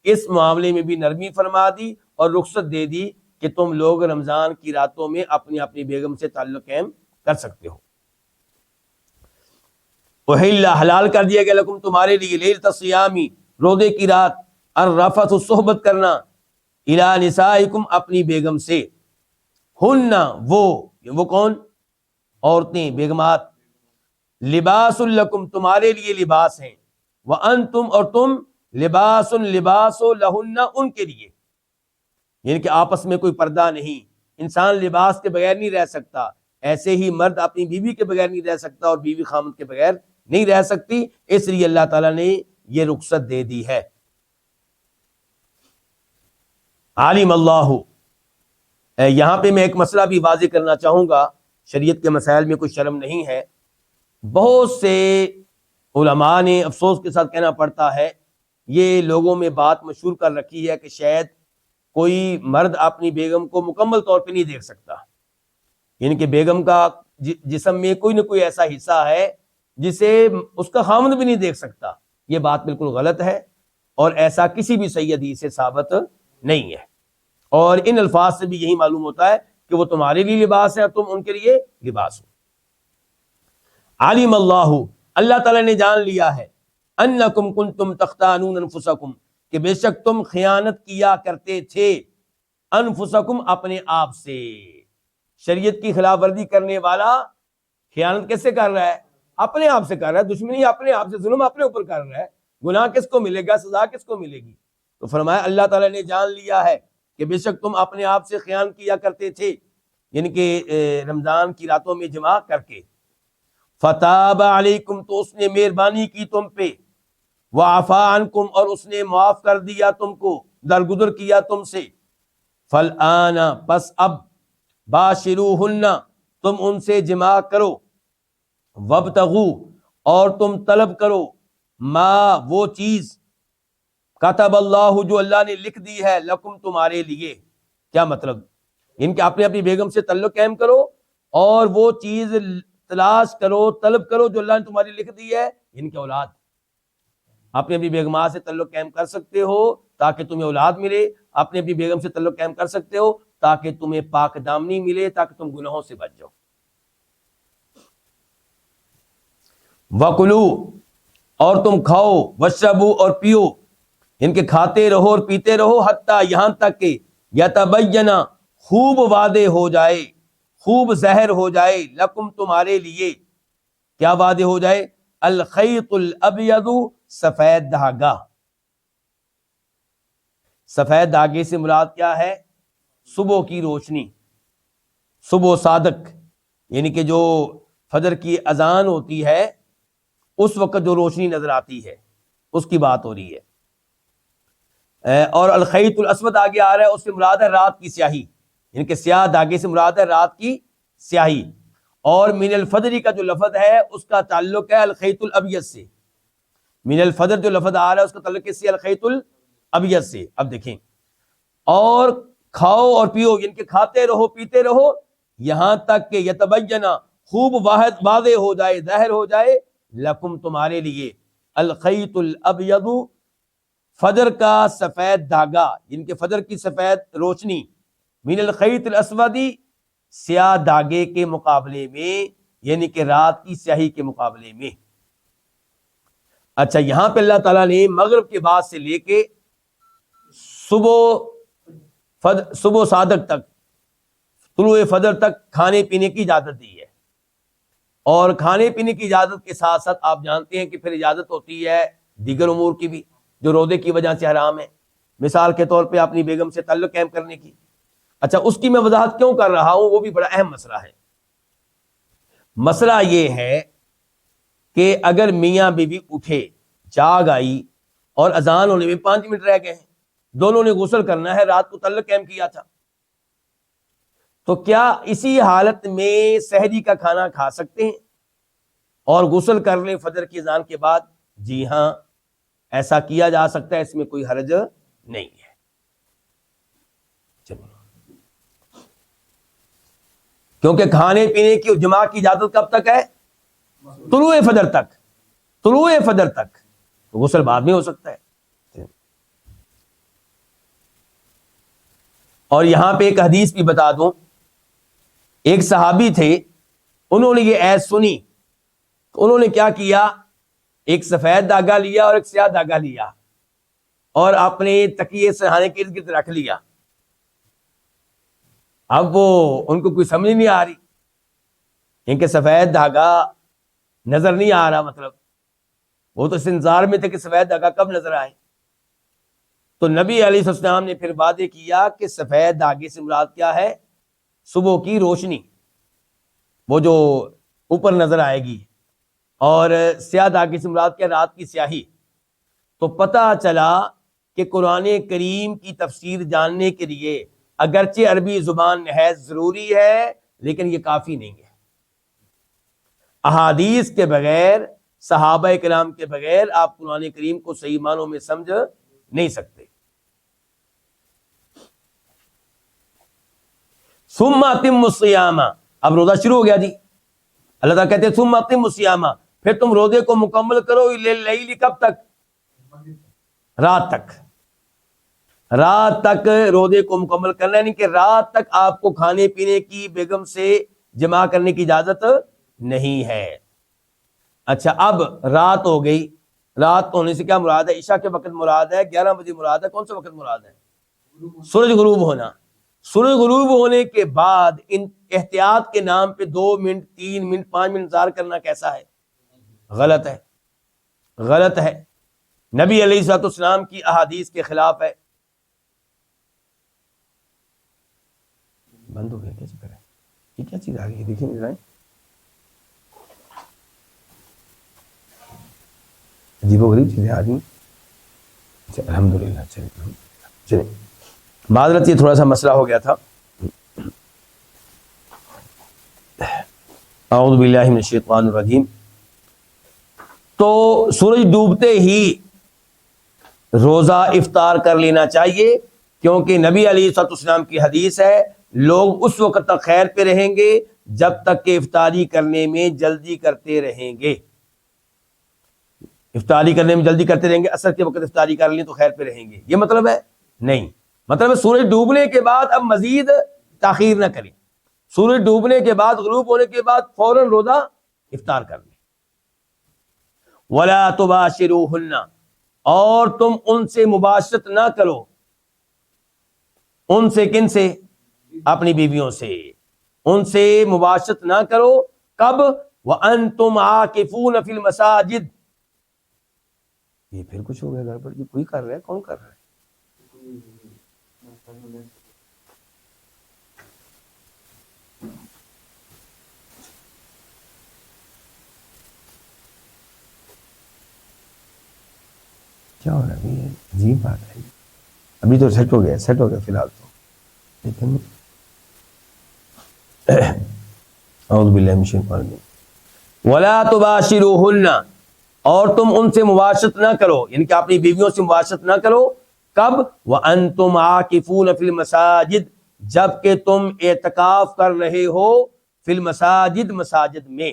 اس معاملے میں بھی نرمی فرما دی اور رخصت دے دی کہ تم لوگ رمضان کی راتوں میں اپنی بیگم سے تعلق قائم کر سکتے ہو۔ احل، حلال کر دیا گیا، لکم تمہارے لیے، لیلۃ الصیام، روزے کی رات، الرفث، صحبت کرنا، الی نسائکم، اپنی بیگم سے، ہن، وہ کون؟ عورتیں، بیگمات، لباس لکم، تمہارے لیے لباس ہیں، وانتم، اور تم، لباس لہن، ان کے لیے، یعنی کہ آپس میں کوئی پردہ نہیں، انسان لباس کے بغیر نہیں رہ سکتا، ایسے ہی مرد اپنی بیوی کے بغیر نہیں رہ سکتا اور بیوی خامد کے بغیر نہیں رہ سکتی، اس لیے اللہ تعالیٰ نے یہ رخصت دے دی ہے۔ عالم اللہ، یہاں پہ میں ایک مسئلہ بھی واضح کرنا چاہوں گا، شریعت کے مسائل میں کوئی شرم نہیں ہے۔ بہت سے علماء نے افسوس کے ساتھ کہنا پڑتا ہے، یہ لوگوں میں بات مشہور کر رکھی ہے کہ شاید کوئی مرد اپنی بیگم کو مکمل طور پہ نہیں دیکھ سکتا، یعنی کہ بیگم کا جسم میں کوئی نہ کوئی ایسا حصہ ہے جسے اس کا خامند بھی نہیں دیکھ سکتا۔ یہ بات بالکل غلط ہے، اور ایسا کسی بھی صحیح حدیث سے ثابت نہیں ہے، اور ان الفاظ سے بھی یہی معلوم ہوتا ہے کہ وہ تمہارے لیے لباس ہے اور تم ان کے لیے لباس ہو۔ عالم اللہ، اللہ تعالیٰ نے جان لیا ہے، انکم کنتم تختانون انفسکم، کہ بے شک تم خیانت کیا کرتے تھے، انفسکم، اپنے آپ سے۔ شریعت کی خلاف ورزی کرنے والا خیانت کیسے کر رہا ہے؟ اپنے آپ سے کر رہا ہے، دشمنی اپنے آپ سے، ظلم اپنے اوپر کر رہا ہے، گناہ کس کو ملے گا، سزا کس کو ملے گی؟ تو فرمایا اللہ تعالیٰ نے جان لیا ہے کہ بے شک تم اپنے آپ سے خیانت کیا کرتے تھے، یعنی کہ رمضان کی راتوں میں جمع کر کے۔ فتاب علیکم، تو اس نے مہربانی کی تم پہ، وعفا عنکم، اور اس نے معاف کر دیا تم کو، درگزر کیا تم سے۔ فالآن، پس اب، باشروہن، تم ان سے جماع کرو، وابتغوا، اور تم طلب کرو، ما، وہ چیز، کتب اللہ، جو اللہ نے لکھ دی ہے، لکم، تمہارے لیے۔ کیا مطلب؟ ان کے اپنی بیگم سے تعلق قائم کرو، اور وہ چیز تلاش کرو، طلب کرو جو اللہ نے تمہاری لکھ دی ہے، ان کی اولاد. اپنی اپنی بیگمات سے تعلق قائم کر سکتے ہو تاکہ تمہیں اولاد ملے، اپنی اپنی بیگم سے تعلق قائم کر سکتے ہو تاکہ تمہیں پاک دامنی ملے، تاکہ تم گناہوں سے بچ جاؤ. وَكُلُوا، اور تم کھاؤ، وَاشْرَبُوا، اور پیو، ان کے کھاتے رہو اور پیتے رہو، حتیٰ یہاں تک کہ یتبین، خوب واضح ہو جائے، خوب ظاہر ہو جائے، لکم، تمہارے لیے، کیا واضح ہو جائے؟ الخیط الابیض، سفید دھاگا. سفید دھاگے سے مراد کیا ہے؟ صبح کی روشنی، صبح صادق، یعنی کہ جو فجر کی اذان ہوتی ہے اس وقت جو روشنی نظر آتی ہے اس کی بات ہو رہی ہے. اور الخیط الاسود آگے آ رہا ہے، اس سے مراد ہے رات کی سیاہی، یعنی کہ سیاہ دھاگے سے مراد ہے رات کی سیاہی. اور من الفجر کا جو لفظ ہے اس کا تعلق ہے الخیط الابیض سے. من الفجر جو لفظ آ رہا ہے اس کا تعلق کس سے؟ الخیط الابیض سے. اب دیکھیں، اور کھاؤ اور پیو، یعنی کہ کھاتے رہو پیتے رہو یہاں تک کہ یتبین، خوب واضح ہو جائے، ظاہر ہو جائے، لکم، تمہارے لیے، الخیط الابیض، فجر کا سفید دھاگا، یعنی کہ فجر کی سفید روشنی، من الخیط الاسود، سیاہ دھاگے کے مقابلے میں، یعنی کہ رات کی سیاہی کے مقابلے میں. اچھا، یہاں پہ اللہ تعالیٰ نے مغرب کے بعد سے لے کے صبح صادق تک، طلوع فجر تک کھانے پینے کی اجازت دی ہے. اور کھانے پینے کی اجازت کے ساتھ ساتھ آپ جانتے ہیں کہ پھر اجازت ہوتی ہے دیگر امور کی بھی جو روزے کی وجہ سے حرام ہے. مثال کے طور پہ اپنی بیگم سے تعلق قائم کرنے کی. اچھا، اس کی میں وضاحت کیوں کر رہا ہوں، وہ بھی بڑا اہم مسئلہ ہے. مسئلہ یہ ہے کہ اگر میاں بیوی اٹھے، جاگ آئی اور اذان ہونے میں 5 منٹ رہ گئے ہیں، دونوں نے غسل کرنا ہے، رات کو تعلق قائم کیا تھا، تو کیا اسی حالت میں سحری کا کھانا کھا سکتے ہیں اور غسل کر لیں فجر کی اذان کے بعد؟ جی ہاں، ایسا کیا جا سکتا ہے، اس میں کوئی حرج نہیں ہے. چلیے، کیونکہ کھانے پینے کی جماع کی اجازت کب تک ہے؟ طلوع فجر تک. طلوع فجر تک، غسل بعد میں ہو سکتا ہے. اور یہاں پہ ایک حدیث بھی بتا دوں. ایک صحابی تھے، انہوں نے یہ ایت سنی، انہوں نے کیا کیا، ایک سفید دھاگا لیا اور ایک سیاہ دھاگا لیا اور اپنے تکیے سرہانے کے ارد گرد رکھ لیا. اب وہ ان کو کوئی سمجھ نہیں آ رہی، ان کے سفید دھاگا نظر نہیں آ رہا، مطلب وہ تو اس انتظار میں تھے کہ سفید دھاگا کب نظر آئے. تو نبی علیہ السلام نے پھر واضح کیا کہ سفید دھاگے سے مراد کیا ہے؟ صبح کی روشنی، وہ جو اوپر نظر آئے گی، اور سیاہ دھاگے سے مراد کیا؟ رات کی سیاہی. تو پتہ چلا کہ قرآن کریم کی تفسیر جاننے کے لیے اگرچہ عربی زبان نہایت ضروری ہے لیکن یہ کافی نہیں ہے. احادیث کے بغیر، صحابہ کرام کے بغیر آپ قرآن کریم کو صحیح معنوں میں سمجھ نہیں سکتے. ثم اتم الصیام، اب روزہ شروع ہو گیا جی. اللہ تعالیٰ کہتے ہیں ثم اتم الصیام، پھر تم روزے کو مکمل کرو، اللیل، کب تک؟ رات تک. رات تک روزے کو مکمل کرنا، یعنی کہ رات تک آپ کو کھانے پینے کی، بیگم سے جماع کرنے کی اجازت نہیں ہے. اچھا، اب رات ہو گئی، رات ہونے سے کیا مراد ہے؟ عشاء کے وقت مراد ہے، 11 بجے مراد ہے، کون سا وقت مراد ہے؟ سورج غروب ہونا. سورج غروب ہونے کے بعد ان احتیاط کے نام پہ 2 منٹ 3 منٹ 5 منٹ انتظار کرنا کیسا ہے؟ غلط ہے، غلط ہے، نبی علیہ الصلوۃ والسلام کی احادیث کے خلاف ہے. بند ہو گیا، کیا چکر ہے؟ یہ کیا چیز آ گئی دیکھیں ذرا، عجیب و غریب چیزیں آدمی. الحمدللہ. چلیں، معذرت، یہ تھوڑا سا مسئلہ ہو گیا تھا. اعوذ باللہ من الشیطان الرجیم. تو سورج ڈوبتے ہی روزہ افطار کر لینا چاہیے، کیونکہ نبی علیہ الصلوۃ والسلام کی حدیث ہے، لوگ اس وقت تک خیر پہ رہیں گے جب تک کہ افطاری کرنے میں جلدی کرتے رہیں گے. افطاری کرنے میں جلدی کرتے رہیں گے، عصر کے وقت افطاری کر لیں تو خیر پہ رہیں گے، یہ مطلب ہے؟ نہیں، مطلب ہے سورج ڈوبنے کے بعد اب مزید تاخیر نہ کریں. سورج ڈوبنے کے بعد، غروب ہونے کے بعد فوراً روزہ افطار کر لیں. وَلَا تُبَاشِرُوهُنَّ، اور تم ان سے مباشرت نہ کرو. ان سے کن سے؟ اپنی بیویوں سے. ان سے مباشرت نہ کرو. کب؟ وَأَنْتُمْ عَاكِفُونَ فِي الْمَسَاجِدِ. یہ پھر کچھ ہو گیا گڑبڑ جی، کوئی کر رہا ہے؟ کون کر رہا ہے؟ کیا ہو رہا ہے؟ یہ عجیب بات ہے. ابھی تو سیٹ ہو گیا فی الحال تو، لیکن اعوذ باللہ من الشیطان الرجیم. ولا تباشروہن، اور تم ان سے مباشرت نہ کرو، یعنی کہ اپنی بیویوں سے مباشرت نہ کرو. کب؟ وانتم عاکفون فی المساجد، جب کہ تم اعتکاف کر رہے ہو فی المساجد، مساجد میں.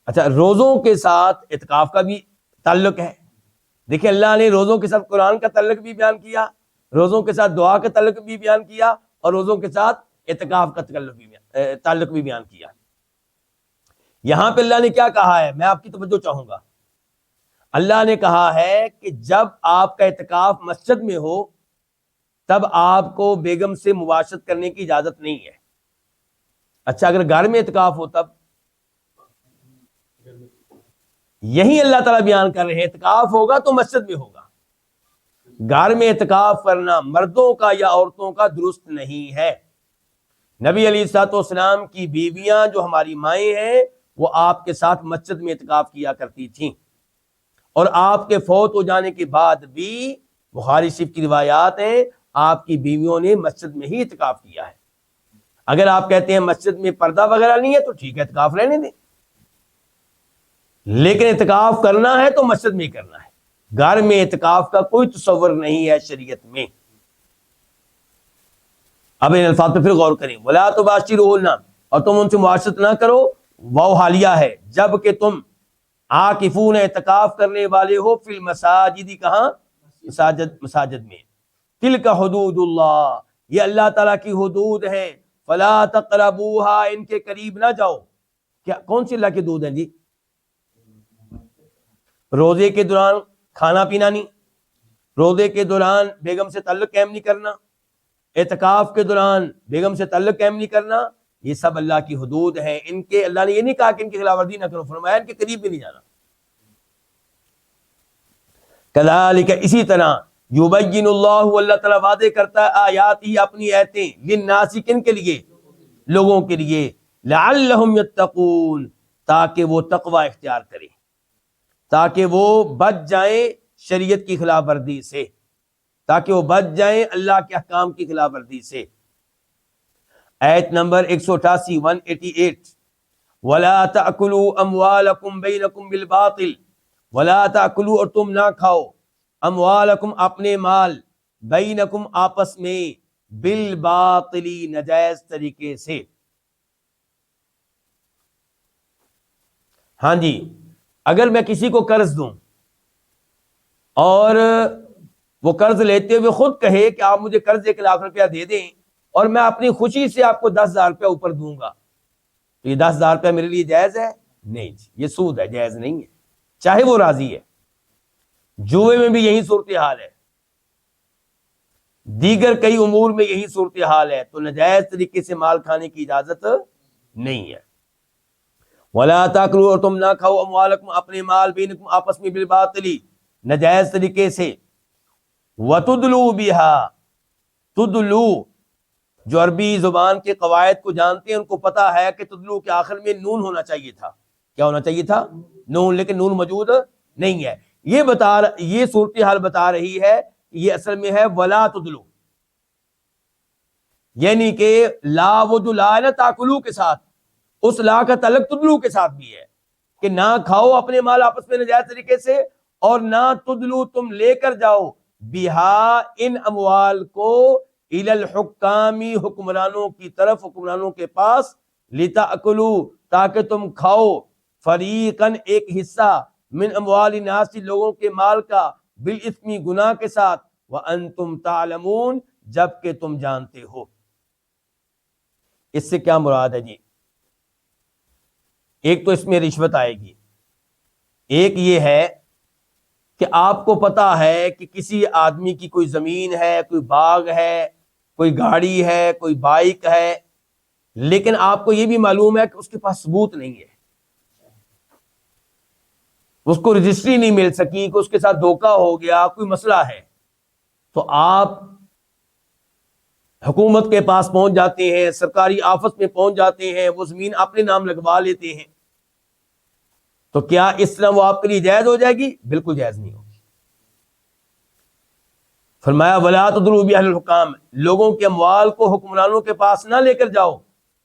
اچھا، روزوں کے ساتھ اعتکاف کا بھی تعلق ہے. دیکھیں اللہ نے روزوں کے ساتھ قرآن کا تعلق بھی بیان کیا، روزوں کے ساتھ دعا کا تعلق بھی بیان کیا، اور روزوں کے ساتھ اعتکاف کا تعلق بھی بیان کیا. یہاں پہ اللہ نے کیا کہا ہے؟ میں آپ کی توجہ چاہوں گا. اللہ نے کہا ہے کہ جب آپ کا اعتکاف مسجد میں ہو تب آپ کو بیگم سے مباشرت کرنے کی اجازت نہیں ہے. اچھا، اگر گھر میں اعتکاف ہو تب؟ یہی اللہ تعالیٰ بیان کر رہے ہیں اعتکاف ہوگا تو مسجد میں ہوگا. گھر میں اعتکاف کرنا مردوں کا یا عورتوں کا درست نہیں ہے. نبی علیہ الصلوۃ والسلام کی بیویاں جو ہماری مائیں ہیں وہ آپ کے ساتھ مسجد میں اعتکاف کیا کرتی تھیں، اور آپ کے فوت ہو جانے کے بعد بھی بخاری شریف کی روایات ہیں آپ کی بیویوں نے مسجد میں ہی اعتکاف کیا ہے. اگر آپ کہتے ہیں مسجد میں پردہ وغیرہ نہیں ہے تو ٹھیک ہے، اعتکاف رہنے دیں، لیکن اعتکاف کرنا ہے تو مسجد میں ہی کرنا ہے. گھر میں اعتکاف کا کوئی تصور نہیں ہے شریعت میں. اب ان الفاظ پہ پھر غور کریں. ولا تباشروہن، اور تم ان سے معاشرت نہ کرو. واو حالیہ ہے، جب کہ تم عاکفون، اعتکاف کرنے والے ہو، فی المساجد، کہاں؟ مساجد میں. تلک حدود اللہ، یہ اللہ تعالیٰ کی حدود ہیں. فلا تقربوہا، ان کے قریب نہ جاؤ. کیا کون سی اللہ کی حدود ہیں جی؟ روزے کے دوران کھانا پینا نہیں، روزے کے دوران بیگم سے تعلق قائم نہیں کرنا، اعتکاف کے دوران بیگم سے تعلق قائم نہیں کرنا، یہ سب اللہ کی حدود ہیں. ان کے اللہ نے یہ نہیں کہا کہ ان کی خلاف ورزی نہ کرو، فرمایا ان کے قریب بھی نہیں جانا. کذالک، اسی طرح، یبین اللہ، اللہ تعالیٰ وعدے کرتا ہے آیات ہی، اپنی آیتیں، للناس، کن کے لیے؟ لوگوں کے لیے. لعلہم یتقون، تاکہ وہ تقوی اختیار کریں، تاکہ وہ بچ جائیں شریعت کی خلاف ورزی سے، تاکہ وہ بچ جائیں اللہ کے احکام کی خلاف ورزی سے. آیت نمبر 188 188. وَلَا تَأْكُلُوا أَمْوَالَكُمْ بَيْنَكُمْ بِالْبَاطِلِ، وَلَا تَأْكُلُوا، اور تم نہ کھاؤ، اموالکم، اپنے مال، بینکم، آپس میں، بالباطل، ناجائز طریقے سے. ہاں جی، اگر میں کسی کو قرض دوں اور وہ قرض لیتے ہوئے خود کہے کہ آپ مجھے قرض 1,00,000 روپیہ دے دیں اور میں اپنی خوشی سے آپ کو 10,000 روپیہ اوپر دوں گا، تو یہ 10,000 روپیہ میرے لیے جائز ہے؟ نہیں جی، یہ سود ہے، جائز نہیں ہے، چاہے وہ راضی ہے. جوئے میں بھی یہی صورتحال ہے، دیگر کئی امور میں یہی صورتحال ہے، تو ناجائز طریقے سے مال کھانے کی اجازت نہیں ہے. وَلَا تَأْكُلُوا، اور تم نہ کھاؤ، اموالکم، اپنے مال، بینکم، آپس میں، بالباطل، ناجائز طریقے سے. وَتُدْلُوا بِهَا، تدلو، جو عربی زبان کے قواعد کو جانتے ہیں ان کو پتا ہے کہ تدلو کے آخر میں نون ہونا چاہیے تھا. کیا ہونا چاہیے تھا؟ نون، لیکن نون موجود نہیں ہے. یہ صورتحال بتا رہی ہے، یہ اصل میں ہے ولا تدلو، یعنی کہ لا، وہ جو لا ہے نا تاکلو کے ساتھ، اس لا کا تعلق تدلو کے ساتھ بھی ہے کہ نہ کھاؤ اپنے مال آپس میں ناجائز طریقے سے، اور نہ تدلو، تم لے کر جاؤ، بہا، ان اموال کو، الی الحکام، حکمرانوں کی طرف، حکمرانوں کے پاس، لتاکلوا، تاکہ تم کھاؤ، فریقاً ایک حصہ، من اموال الناس، لوگوں کے مال کا، بالاثم، گناہ کے ساتھ، وانتم تعلمون، جبکہ تم جانتے ہو۔ اس سے کیا مراد ہے جی؟ ایک تو اس میں رشوت آئے گی، ایک یہ ہے کہ آپ کو پتا ہے کہ کسی آدمی کی کوئی زمین ہے، کوئی باغ ہے، کوئی گاڑی ہے، کوئی بائک ہے، لیکن آپ کو یہ بھی معلوم ہے کہ اس کے پاس ثبوت نہیں ہے، اس کو رجسٹری نہیں مل سکی، کہ اس کے ساتھ دھوکہ ہو گیا، کوئی مسئلہ ہے، تو آپ حکومت کے پاس پہنچ جاتے ہیں، سرکاری آفس میں پہنچ جاتے ہیں، وہ زمین اپنے نام لگوا لیتے ہیں، تو کیا اس طرح وہ آپ کے لیے جائز ہو جائے گی؟ بالکل جائز نہیں ہوگی۔ فرمایا وَلَا تَضْرِبُوا بِأَهْلِ الْحُكَامِ، لوگوں کے اموال کو حکمرانوں کے پاس نہ لے کر جاؤ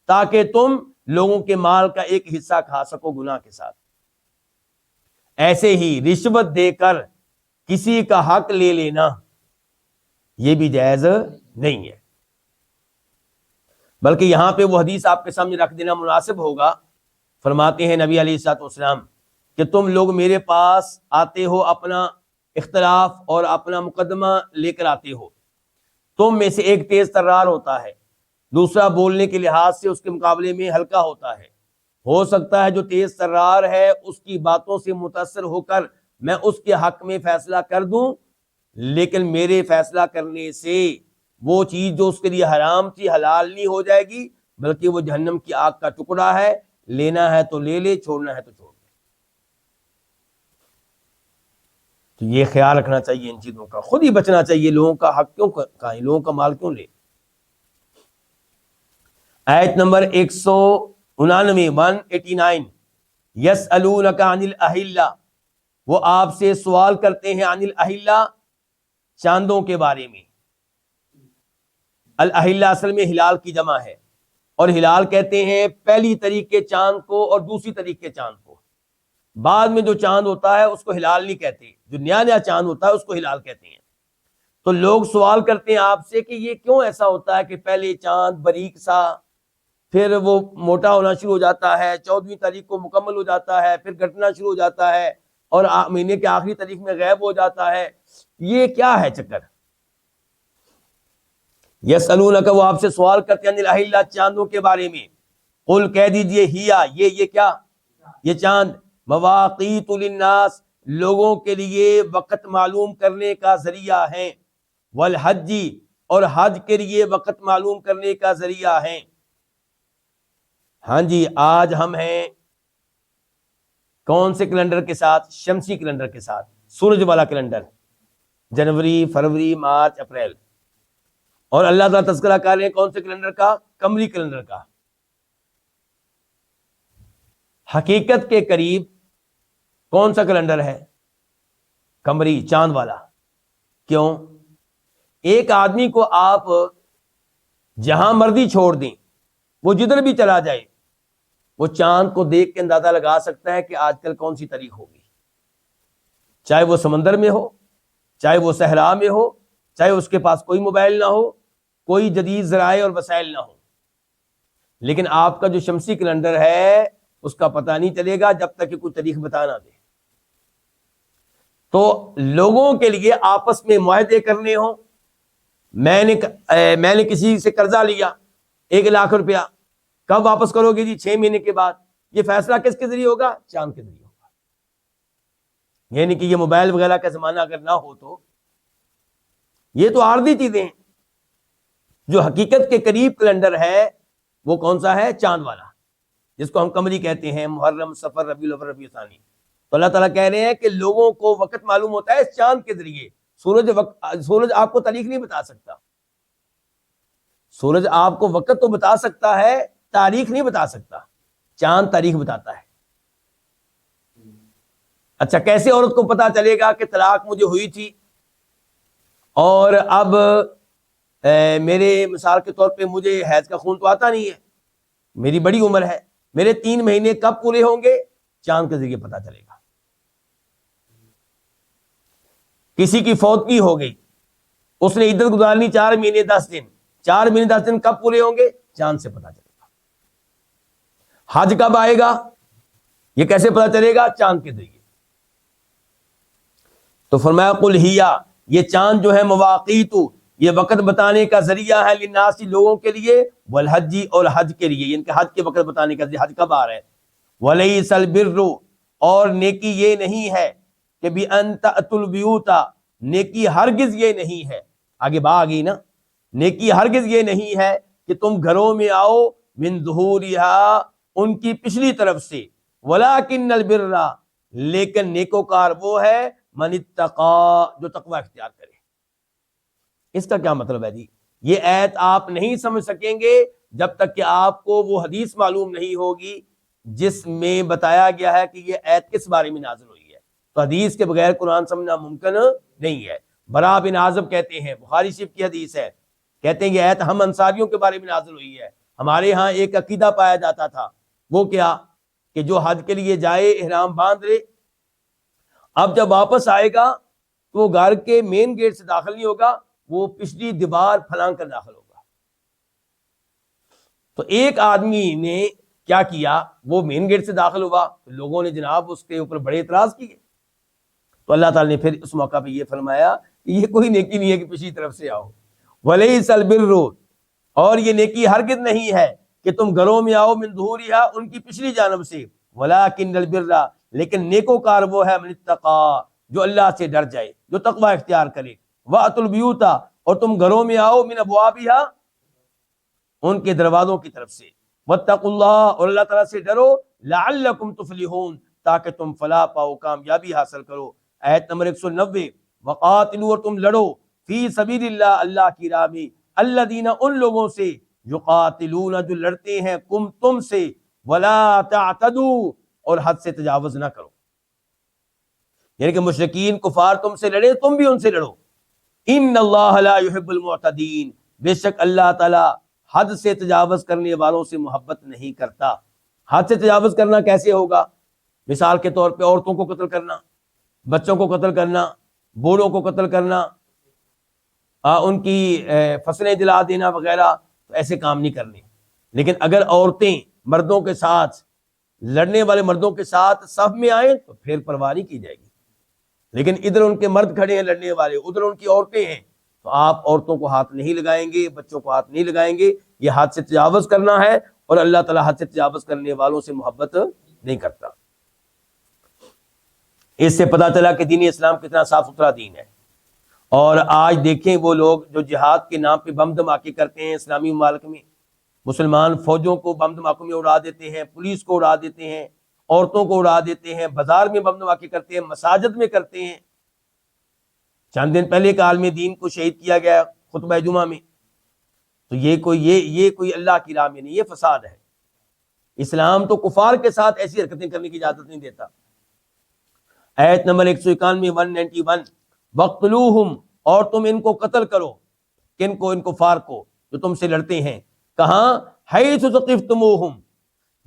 تاکہ تم لوگوں کے مال کا ایک حصہ کھا سکو گناہ کے ساتھ۔ ایسے ہی رشوت دے کر کسی کا حق لے لینا یہ بھی جائز نہیں ہے، بلکہ یہاں پہ وہ حدیث آپ کے سامنے رکھ دینا مناسب ہوگا۔ فرماتے ہیں نبی علیہ الصلوۃ والسلام کہ تم لوگ میرے پاس آتے ہو، اپنا اختلاف اور اپنا مقدمہ لے کر آتے ہو، تم میں سے ایک تیز ترار ہوتا ہے، دوسرا بولنے کے لحاظ سے اس کے مقابلے میں ہلکا ہوتا ہے، ہو سکتا ہے جو تیز ترار ہے اس کی باتوں سے متاثر ہو کر میں اس کے حق میں فیصلہ کر دوں، لیکن میرے فیصلہ کرنے سے وہ چیز جو اس کے لیے حرام تھی حلال نہیں ہو جائے گی، بلکہ وہ جہنم کی آگ کا ٹکڑا ہے، لینا ہے تو لے لے، چھوڑنا ہے تو چھوڑ لے۔ تو یہ خیال رکھنا چاہیے ان چیزوں کا، خود ہی بچنا چاہیے، لوگوں کا حق کیوں کھائیں، لوگوں کا مال کیوں لے۔ آیت نمبر 189 189، یسألونک عن الاہلہ، وہ آپ سے سوال کرتے ہیں عن الاہلہ، چاندوں کے بارے میں۔ الاہلہ اصل میں ہلال کی جمع ہے، اور ہلال کہتے ہیں پہلی تاریخ کے چاند کو اور دوسری تاریخ کے چاند کو، بعد میں جو چاند ہوتا ہے اس کو ہلال نہیں کہتے، جو نیا نیا چاند ہوتا ہے اس کو ہلال کہتے ہیں۔ تو لوگ سوال کرتے ہیں آپ سے کہ یہ کیوں ایسا ہوتا ہے کہ پہلے چاند باریک سا، پھر وہ موٹا ہونا شروع ہو جاتا ہے، 14ویں تاریخ کو مکمل ہو جاتا ہے، پھر گھٹنا شروع ہو جاتا ہے، اور مہینے کے آخری تاریخ میں غائب ہو جاتا ہے، یہ کیا ہے چکر؟ یسألونک، وہ آپ سے سوال کرتے ہیں عن الاہلہ، چاندوں کے بارے میں۔ قل، کہہ دیجئے، ہیا، یہ کیا، یہ چاند، مواقیت للناس، لوگوں کے لیے وقت معلوم کرنے کا ذریعہ ہیں، والحج، اور حج کے لیے وقت معلوم کرنے کا ذریعہ ہیں۔ ہاں جی، آج ہم ہیں کون سے کیلنڈر کے ساتھ؟ شمسی کیلنڈر کے ساتھ، سورج والا کیلنڈر، جنوری، فروری، مارچ، اپریل، اور اللہ تعالیٰ تذکرہ کر رہے ہیں کون سے کیلنڈر کا؟ قمری کیلنڈر کا۔ حقیقت کے قریب کون سا کیلنڈر ہے؟ قمری، چاند والا۔ کیوں؟ ایک آدمی کو آپ جہاں مرضی چھوڑ دیں، وہ جدھر بھی چلا جائے، وہ چاند کو دیکھ کے اندازہ لگا سکتا ہے کہ آج کل کون سی تاریخ ہوگی، چاہے وہ سمندر میں ہو، چاہے وہ صحرا میں ہو، چاہے اس کے پاس کوئی موبائل نہ ہو، کوئی جدید ذرائع اور وسائل نہ ہو۔ لیکن آپ کا جو شمسی کیلنڈر ہے اس کا پتہ نہیں چلے گا جب تک کہ کوئی تاریخ بتا نہ دے۔ تو لوگوں کے لیے آپس میں معاہدے کرنے ہوں، میں نے کسی سے قرضہ لیا 1,00,000 روپیہ، کب واپس کرو گے جی؟ 6 مہینے کے بعد۔ یہ فیصلہ کس کے ذریعے ہوگا؟ چاند کے ذریعے ہوگا۔ یعنی کہ یہ موبائل وغیرہ کا زمانہ اگر نہ ہو تو یہ تو عارضی چیزیں ہیں۔ جو حقیقت کے قریب کیلنڈر ہے وہ کون سا ہے؟ چاند والا، جس کو ہم قمری کہتے ہیں، محرم، صفر، ربیع الاول، ربیع ثانی۔ تو اللہ تعالیٰ کہہ رہے ہیں کہ لوگوں کو وقت معلوم ہوتا ہے اس چاند کے ذریعے۔ سورج آپ کو تاریخ نہیں بتا سکتا، سورج آپ کو وقت تو بتا سکتا ہے، تاریخ نہیں بتا سکتا، چاند تاریخ بتاتا ہے۔ اچھا، کیسے عورت کو پتا چلے گا کہ طلاق مجھے ہوئی تھی اور اب میرے مثال کے طور پہ مجھے حیض کا خون تو آتا نہیں ہے، میری بڑی عمر ہے، میرے 3 مہینے کب پورے ہوں گے؟ چاند کے ذریعے پتا چلے گا۔ کسی کی فوتگی ہو گئی، اس نے عدت گزارنی 4 مہینے 10 دن، 4 مہینے 10 دن کب پورے ہوں گے؟ چاند سے پتہ چلے گا۔ حج کب آئے گا یہ کیسے پتہ چلے گا؟ چاند کے ذریعے۔ تو فرمایا قل ہیا، یہ چاند جو ہے مواقیت، یہ وقت بتانے کا ذریعہ ہے، للناس لوگوں کے لیے، والحج اور حج کے لیے، یعنی کہ حج کے وقت بتانے کا ذریعہ، حج کب آ رہا ہے۔ ولیس البر، اور نیکی یہ نہیں ہے کہ بان تأتوا البیوت، نیکی ہرگز یہ نہیں ہے، آگے با آ گئی نا، نیکی ہرگز یہ نہیں ہے کہ تم گھروں میں آؤ، من ظہورہا، ان کی پچھلی طرف سے، ولکن البر، لیکن نیکوکار وہ ہے، من اتقا، جو تقوی اختیار کرے۔ اس کا کیا مطلب ہے جی؟ یہ آیت آپ نہیں سمجھ سکیں گے جب تک کہ آپ کو وہ حدیث معلوم نہیں ہوگی جس میں بتایا گیا ہے کہ یہ آیت کس بارے میں نازل ہوئی ہے۔ تو حدیث کے بغیر قرآن سمجھنا ممکن نہیں ہے۔ برا بن عازب کہتے ہیں، بخاری شریف کی حدیث ہے، کہتے ہیں یہ آیت ہم انصاریوں کے بارے میں نازل ہوئی ہے۔ ہمارے ہاں ایک عقیدہ پایا جاتا تھا، وہ کیا کہ جو حج کے لیے جائے احرام باندھ لے، اب جب واپس آئے گا تو وہ گھر کے مین گیٹ سے داخل نہیں ہوگا، وہ پچھلی دیوار پھلانگ کر داخل ہوگا۔ تو ایک آدمی نے کیا کیا، وہ مین گیٹ سے داخل ہوا، تو لوگوں نے جناب اس کے اوپر بڑے اعتراض کیے، تو اللہ تعالیٰ نے پھر اس موقع پہ یہ فرمایا کہ یہ کوئی نیکی نہیں ہے کہ پچھلی طرف سے آؤ، ولیس البر، اور یہ نیکی ہرگز نہیں ہے کہ تم گھروں میں آؤ، من ظہورہا، ان کی پچھلی جانب سے، ولکن البر، لیکن نیکوکار وہ ہے، من اتقا، جو اللہ سے ڈر جائے، جو تقوی اختیار کرے، وَأْتُوا الْبِيُوتَ، اور تم گھروں میں آؤ، من ابوابہا، ان کے دروازوں کی طرف سے، واتقوا اللہ، اور اللہ تعالیٰ سے ڈرو، لعلکم تفلحون، تاکہ تم فلاح پاؤ، کامیابی حاصل کرو۔ آیت نمبر 190، وقاتلوا، اور تم لڑو، فی سبیل اللہ، اللہ کی راہ میں، الذین، ان لوگوں سے، یقاتلون، جو لڑتے ہیں، کم، تم سے، ولا تعتدوا، اور حد سے تجاوز نہ کرو، یعنی کہ مشرکین کفار تم سے لڑے، تم بھی ان سے لڑو۔ ان اللہ لا يحب المعتدین، بے شک اللہ تعالی حد سے تجاوز کرنے والوں سے محبت نہیں کرتا۔ حد سے تجاوز کرنا کیسے ہوگا؟ مثال کے طور پہ عورتوں کو قتل کرنا، بچوں کو قتل کرنا، بوڑھوں کو قتل کرنا، ان کی فصلیں جلا دینا وغیرہ، تو ایسے کام نہیں کرنے۔ لیکن اگر عورتیں مردوں کے ساتھ، لڑنے والے مردوں کے ساتھ صف میں آئیں تو پھر پرواہ نہیں کی جائے گی، لیکن ادھر ان کے مرد کھڑے ہیں لڑنے والے، ادھر ان کی عورتیں ہیں، تو آپ عورتوں کو ہاتھ نہیں لگائیں گے، بچوں کو ہاتھ نہیں لگائیں گے، یہ حد سے تجاوز کرنا ہے، اور اللہ تعالیٰ حد سے تجاوز کرنے والوں سے محبت نہیں کرتا۔ اس سے پتہ چلا کہ دین اسلام کتنا صاف ستھرا دین ہے۔ اور آج دیکھیں وہ لوگ جو جہاد کے نام پہ بم دھماکے کرتے ہیں اسلامی ممالک میں، مسلمان فوجوں کو بم دھماکوں میں اڑا دیتے ہیں، پولیس کو اڑا دیتے ہیں، عورتوں کو اڑا دیتے ہیں، بازار میں بم دھماکے کرتے ہیں، مساجد میں کرتے ہیں۔ چند دن پہلے ایک عالم دین کو شہید کیا گیا خطبہ جمعہ میں، تو یہ کوئی اللہ کی راہ میں نہیں، یہ فساد ہے۔ اسلام تو کفار کے ساتھ ایسی حرکتیں کرنے کی اجازت نہیں دیتا۔ آیت نمبر 191، 191، وَاقْتُلُوهُمْ، اور تم ان کو قتل کرو، کن کو؟ ان کفار کو جو تم سے لڑتے ہیں۔ کہاں؟ حَيْثُ ثَقِفْتُمُوهُمْ،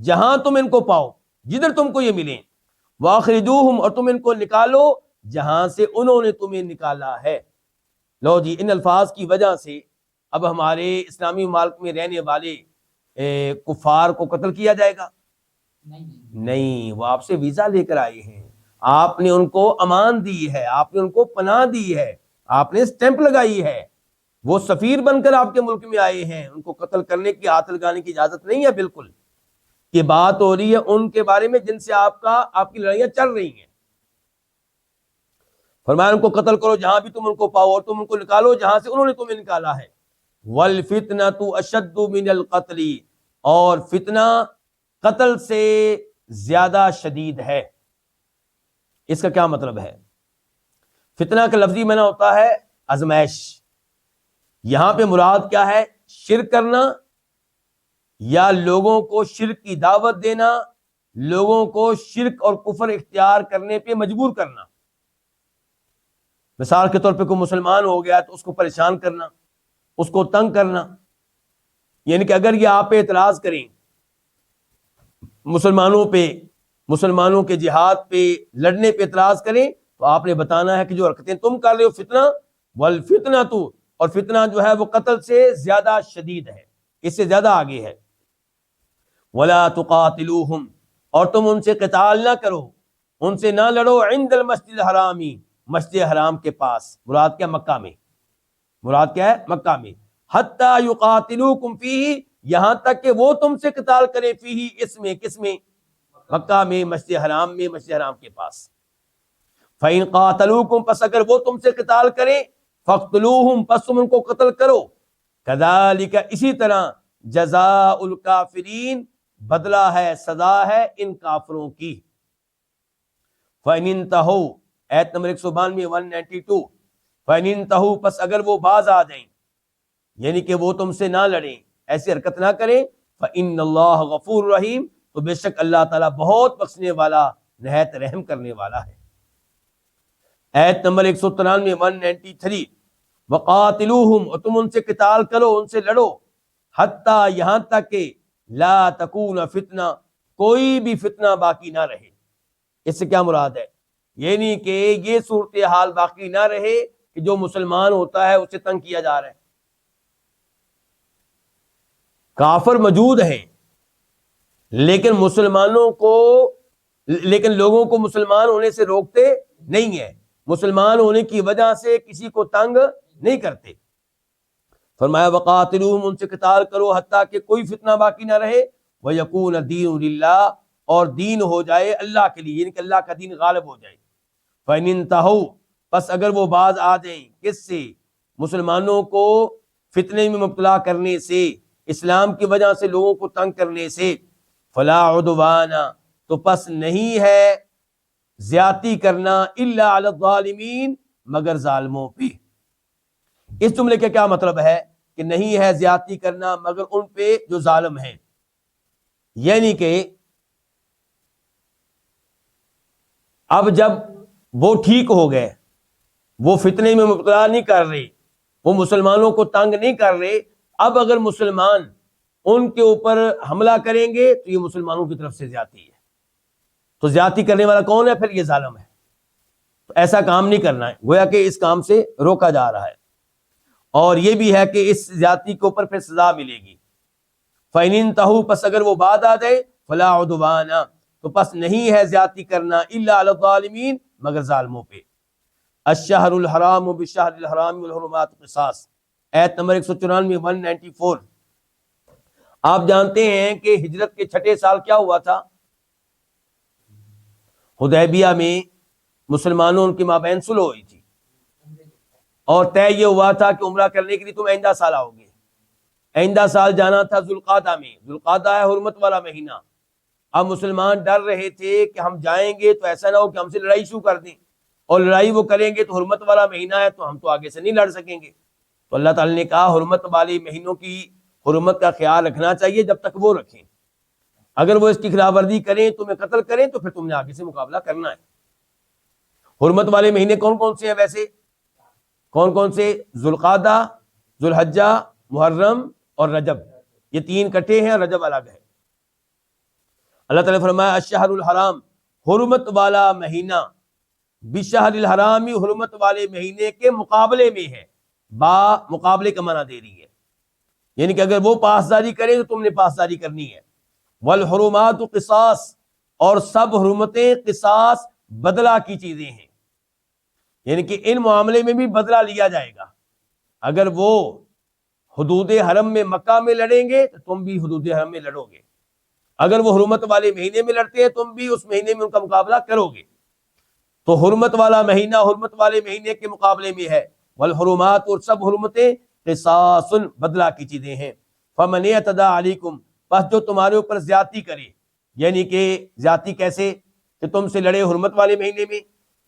جہاں تم ان کو پاؤ، جدھر تم کو یہ ملیں۔ وَأَخْرِجُوهُمْ، اور تم ان کو نکالو جہاں سے انہوں نے تمہیں نکالا ہے۔ لو جی، ان الفاظ کی وجہ سے اب ہمارے اسلامی ممالک میں رہنے والے کفار کو قتل کیا جائے گا؟ نہیں، وہ آپ سے ویزا لے کر آئے ہیں، آپ نے ان کو امان دی ہے، آپ نے ان کو پناہ دی ہے، آپ نے اسٹیمپ لگائی ہے، وہ سفیر بن کر آپ کے ملک میں آئے ہیں، ان کو قتل کرنے کی، ہاتھ لگانے کی اجازت نہیں ہے بالکل۔ یہ بات ہو رہی ہے ان کے بارے میں جن سے آپ کی لڑائیاں چل رہی ہیں۔ فرمایا ان کو قتل کرو جہاں بھی تم ان کو پاؤ، اور تم ان کو نکالو جہاں سے انہوں نے تمہیں نکالا ہے۔ وَالْفِتْنَةُ أَشَدُّ مِنَ الْقَتْلِ، اور فتنہ قتل سے زیادہ شدید ہے۔ اس کا کیا مطلب ہے؟ فتنہ کا لفظی معنی ہوتا ہے آزمائش۔ یہاں پہ مراد کیا ہے؟ شرک کرنا، یا لوگوں کو شرک کی دعوت دینا، لوگوں کو شرک اور کفر اختیار کرنے پہ مجبور کرنا۔ مثال کے طور پہ کوئی مسلمان ہو گیا تو اس کو پریشان کرنا، اس کو تنگ کرنا، یعنی کہ اگر یہ آپ پہ اعتراض کریں، مسلمانوں کے جہاد پہ لڑنے پہ اعتراض کریں، تو آپ نے بتانا ہے کہ جو حرکتیں تم کر رہے ہو فتنہ، والفتنہ تو اور فتنہ جو ہے وہ قتل سے زیادہ شدید ہے، اس سے زیادہ آگے ہے۔ ولا تقاتلوہم، اور تم ان سے قتال نہ کرو، ان سے نہ لڑو، عند المسجد الحرامی، مسجد حرام کے پاس، مراد کیا؟ مکہ میں، مراد کیا ہے؟ مکہ میں۔ حتی یقاتلوکم فیہ، یہاں تک کہ وہ تم سے قتال کرے، فیہ، اس میں، کس میں؟ مکہ میں، مسجد حرام میں، مسجد حرام کے پاس۔ فَإِن قَاتَلُوكُمْ، پس اگر وہ تم سے قتال کریں، فَاقْتُلُوهُمْ، پس تم ان کو قتل کرو۔ كَذَلِكَ، اسی طرح، جزاء الکافرین، بدلہ ہے، سزا ہے ان کافروں کی۔ فَإِنِ انْتَهُوا، آیت نمبر 192 192، فَإِنِ انْتَهُوا، پس اگر وہ باز آ جائیں، یعنی کہ وہ تم سے نہ لڑیں، ایسی حرکت نہ کریں، فَإِنَّ اللَّهَ غَفُورٌ رَحِيمٌ، تو بے شک اللہ تعالیٰ بہت بخشنے والا، نہایت رحم کرنے والا ہے۔ آیت نمبر 193 193، وقاتلوہم، اور تم ان سے قتال کرو، ان سے لڑو، حتیٰ، یہاں تک کہ، لا تکون فتنہ، کوئی بھی فتنہ باقی نہ رہے۔ اس سے کیا مراد ہے؟ یعنی کہ یہ صورتحال باقی نہ رہے کہ جو مسلمان ہوتا ہے اسے تنگ کیا جا رہا ہے۔ کافر موجود ہیں لیکن مسلمانوں کو، لیکن لوگوں کو مسلمان ہونے سے روکتے نہیں ہیں، مسلمان ہونے کی وجہ سے کسی کو تنگ نہیں کرتے۔ فرمایا وقاتلوہم، ان سے قتال کرو، حتیٰ کہ کوئی فتنہ باقی نہ رہے، وَيَكُونَ الدِّينُ لِلَّهِ، اور دین ہو جائے اللہ کے لیے، یعنی کہ اللہ کا دین غالب ہو جائے۔ فَإِنِ انْتَهُوا، پس اگر وہ باز آ جائیں، کس سے؟ مسلمانوں کو فتنے میں مبتلا کرنے سے، اسلام کی وجہ سے لوگوں کو تنگ کرنے سے، فَلَا عُدْوَانَ، تو پس نہیں ہے زیادتی کرنا، إِلَّا عَلَى الظَّالِمِينَ، مگر ظالموں پہ۔ اس جملے کا کیا مطلب ہے؟ کہ نہیں ہے زیادتی کرنا مگر ان پہ جو ظالم ہیں، یعنی کہ اب جب وہ ٹھیک ہو گئے، وہ فتنے میں مبتلا نہیں کر رہے، وہ مسلمانوں کو تنگ نہیں کر رہے، اب اگر مسلمان ان کے اوپر حملہ کریں گے تو یہ مسلمانوں کی طرف سے زیادتی ہے، تو زیادتی کرنے والا کون ہے؟ پھر یہ ظالم ہے۔ تو ایسا کام نہیں کرنا ہے، گویا کہ اس کام سے روکا جا رہا ہے، اور یہ بھی ہے کہ اس زیادتی کے اوپر پھر سزا ملے گی۔ فَإِنِ انْتَهُوا، پس اگر وہ بات آ جائے، فَلَا عُدْوَانَ، تو پس نہیں ہے زیادتی کرنا، إِلَّا عَلَى الظَّالِمِينَ، مگر ظالموں پہ۔ الشہر الحرام بالشہر الحرام والحرمات قصاص، آیت نمبر 194 194۔ آپ جانتے ہیں کہ ہجرت کے چھٹے سال کیا ہوا تھا؟ حدیبیہ میں مسلمانوں ان کے مابین صلح ہوئی تھی، اور طے یہ ہوا تھا کہ عمرہ کرنے کے لیے تم آئندہ سال آؤ گے۔ آئندہ سال جانا تھا ذوالقعدہ میں، ذوالقعدہ ہے حرمت والا مہینہ۔ اب مسلمان ڈر رہے تھے کہ ہم جائیں گے تو ایسا نہ ہو کہ ہم سے لڑائی شروع کر دیں، اور لڑائی وہ کریں گے تو حرمت والا مہینہ ہے تو ہم تو آگے سے نہیں لڑ سکیں گے۔ تو اللہ تعالیٰ نے کہا حرمت والے مہینوں کی حرمت کا خیال رکھنا چاہیے جب تک وہ رکھیں، اگر وہ اس کی خلاف ورزی کریں، تمہیں قتل کریں، تو پھر تم نے آگے سے مقابلہ کرنا ہے۔ حرمت والے مہینے کون کون سے ہیں ویسے؟ کون کون سے؟ ذوالقعدہ، ذوالحجہ، محرم اور رجب، یہ تین کٹھے ہیں، رجب الگ ہے۔ اللہ تعالیٰ نے فرمایا الشہر الحرام، حرمت والا مہینہ، بشہر الحرامی، حرمت والے مہینے کے مقابلے میں ہے، با مقابلے کا معنی دے رہی ہے، یعنی کہ اگر وہ پاسداری کریں تو تم نے پاسداری کرنی ہے۔ والحرمات قصاص، اور سب حرمتیں قصاص، بدلہ کی چیزیں ہیں، یعنی کہ ان معاملے میں بھی بدلہ لیا جائے گا۔ اگر وہ حدود حرم میں مکہ میں لڑیں گے تو تم بھی حدود حرم میں لڑو گے، اگر وہ حرمت والے مہینے میں لڑتے ہیں تم بھی اس مہینے میں ان کا مقابلہ کرو گے۔ تو حرمت والا مہینہ حرمت والے مہینے کے مقابلے میں ہے، والحرمات، اور سب حرمتیں قصاص، بدلہ کی چیزیں ہیں۔ فمن اعتدی علیکم، پس جو تمہارے اوپر زیادتی کرے، یعنی کہ زیادتی کیسے؟ کہ تم سے لڑے حرمت والے مہینے میں،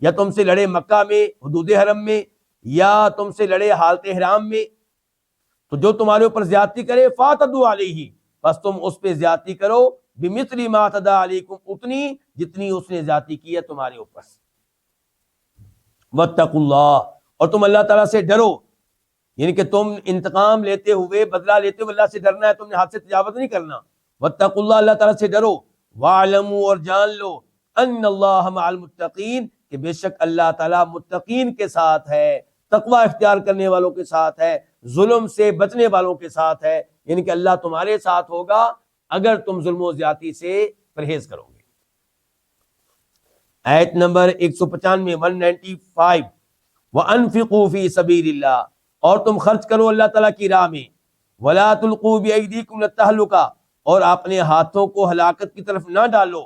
یا تم سے لڑے مکہ میں حدود حرم میں، یا تم سے لڑے حالت حرام میں، تو جو تمہارے اوپر زیادتی کرے فاعتدوا علیہ، بس تم اس پہ زیادتی کرو، بمثل ما اعتدی علیکم، اتنی جتنی اس نے زیادتی کی ہے تمہارے اوپر۔ واتقوا اللہ، اور تم اللہ تعالیٰ سے ڈرو، یعنی کہ تم انتقام لیتے ہوئے، بدلہ لیتے ہوئے اللہ سے ڈرنا ہے، تم نے حد سے تجاوز نہیں کرنا۔ واتقوا اللہ، اللہ تعالیٰ سے ڈرو، واعلموا، اور جان لو، ان اللہ مع المتقین، کہ بے شک اللہ تعالیٰ متقین کے ساتھ ہے۔ تقوی اختیار کرنے والوں کے ساتھ ہے، ظلم سے بچنے والوں کے ساتھ ہے، یعنی کہ اللہ تمہارے ساتھ ہوگا اگر تم ظلم و زیادتی سے پرہیز کرو گے۔ آیت نمبر 195 195 وَأَنفِقُوا فِي سَبِيلِ اللَّهِ، اور تم خرچ کرو اللہ تعالیٰ کی راہ میں، وَلَا تُلْقُوا بِأَيْدِيكُمْ إِلَى التَّهْلُكَةِ، اور اپنے ہاتھوں کو ہلاکت کی طرف نہ ڈالو،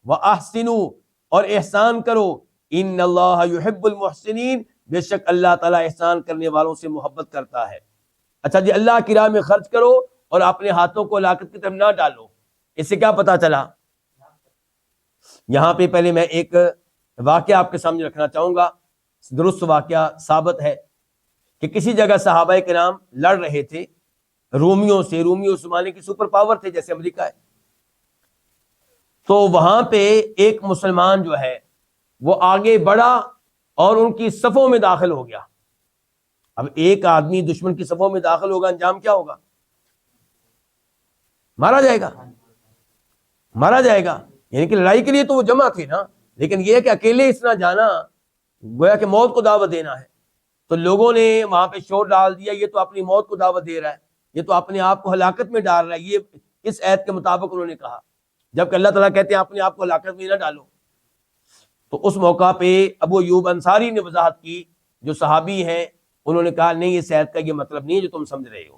وَأَحْسِنُوا، اور احسان کرو، إِنَّ اللَّهَ يُحِبُّ الْمُحْسِنِينَ، بے شک اللہ تعالیٰ احسان کرنے والوں سے محبت کرتا ہے۔ اچھا جی، اللہ کی راہ میں خرچ کرو اور اپنے ہاتھوں کو ہلاکت کی طرف نہ ڈالو، اس سے کیا پتا چلا؟ یہاں پہ پہلے میں ایک واقعہ آپ کے سامنے رکھنا چاہوں گا، درست واقعہ ثابت ہے کہ کسی جگہ صحابہ کرام لڑ رہے تھے رومیوں سے، رومی اس زمانے کی سپر پاور تھے جیسے امریکہ ہے، تو وہاں پہ ایک مسلمان جو ہے وہ آگے بڑھا اور ان کی صفوں میں داخل ہو گیا۔ اب ایک آدمی دشمن کی صفوں میں داخل ہوگا، انجام کیا ہوگا؟ مارا جائے گا، مارا جائے گا، یعنی کہ لڑائی کے لیے تو وہ جمع تھے نا، لیکن یہ کہ اکیلے اس طرح جانا گویا کہ موت کو دعوت دینا ہے۔ تو لوگوں نے وہاں پہ شور ڈال دیا، یہ تو اپنی موت کو دعوت دے رہا ہے، یہ تو اپنے آپ کو ہلاکت میں ڈال رہا ہے، یہ اس آیت کے مطابق انہوں نے کہا، جبکہ اللہ تعالیٰ کہتے ہیں اپنے آپ کو ہلاکت میں نہ ڈالو۔ تو اس موقع پہ ابو ایوب انصاری نے وضاحت کی، جو صحابی ہیں، انہوں نے کہا نہیں، اس آیت کا یہ مطلب نہیں ہے جو تم سمجھ رہے ہو۔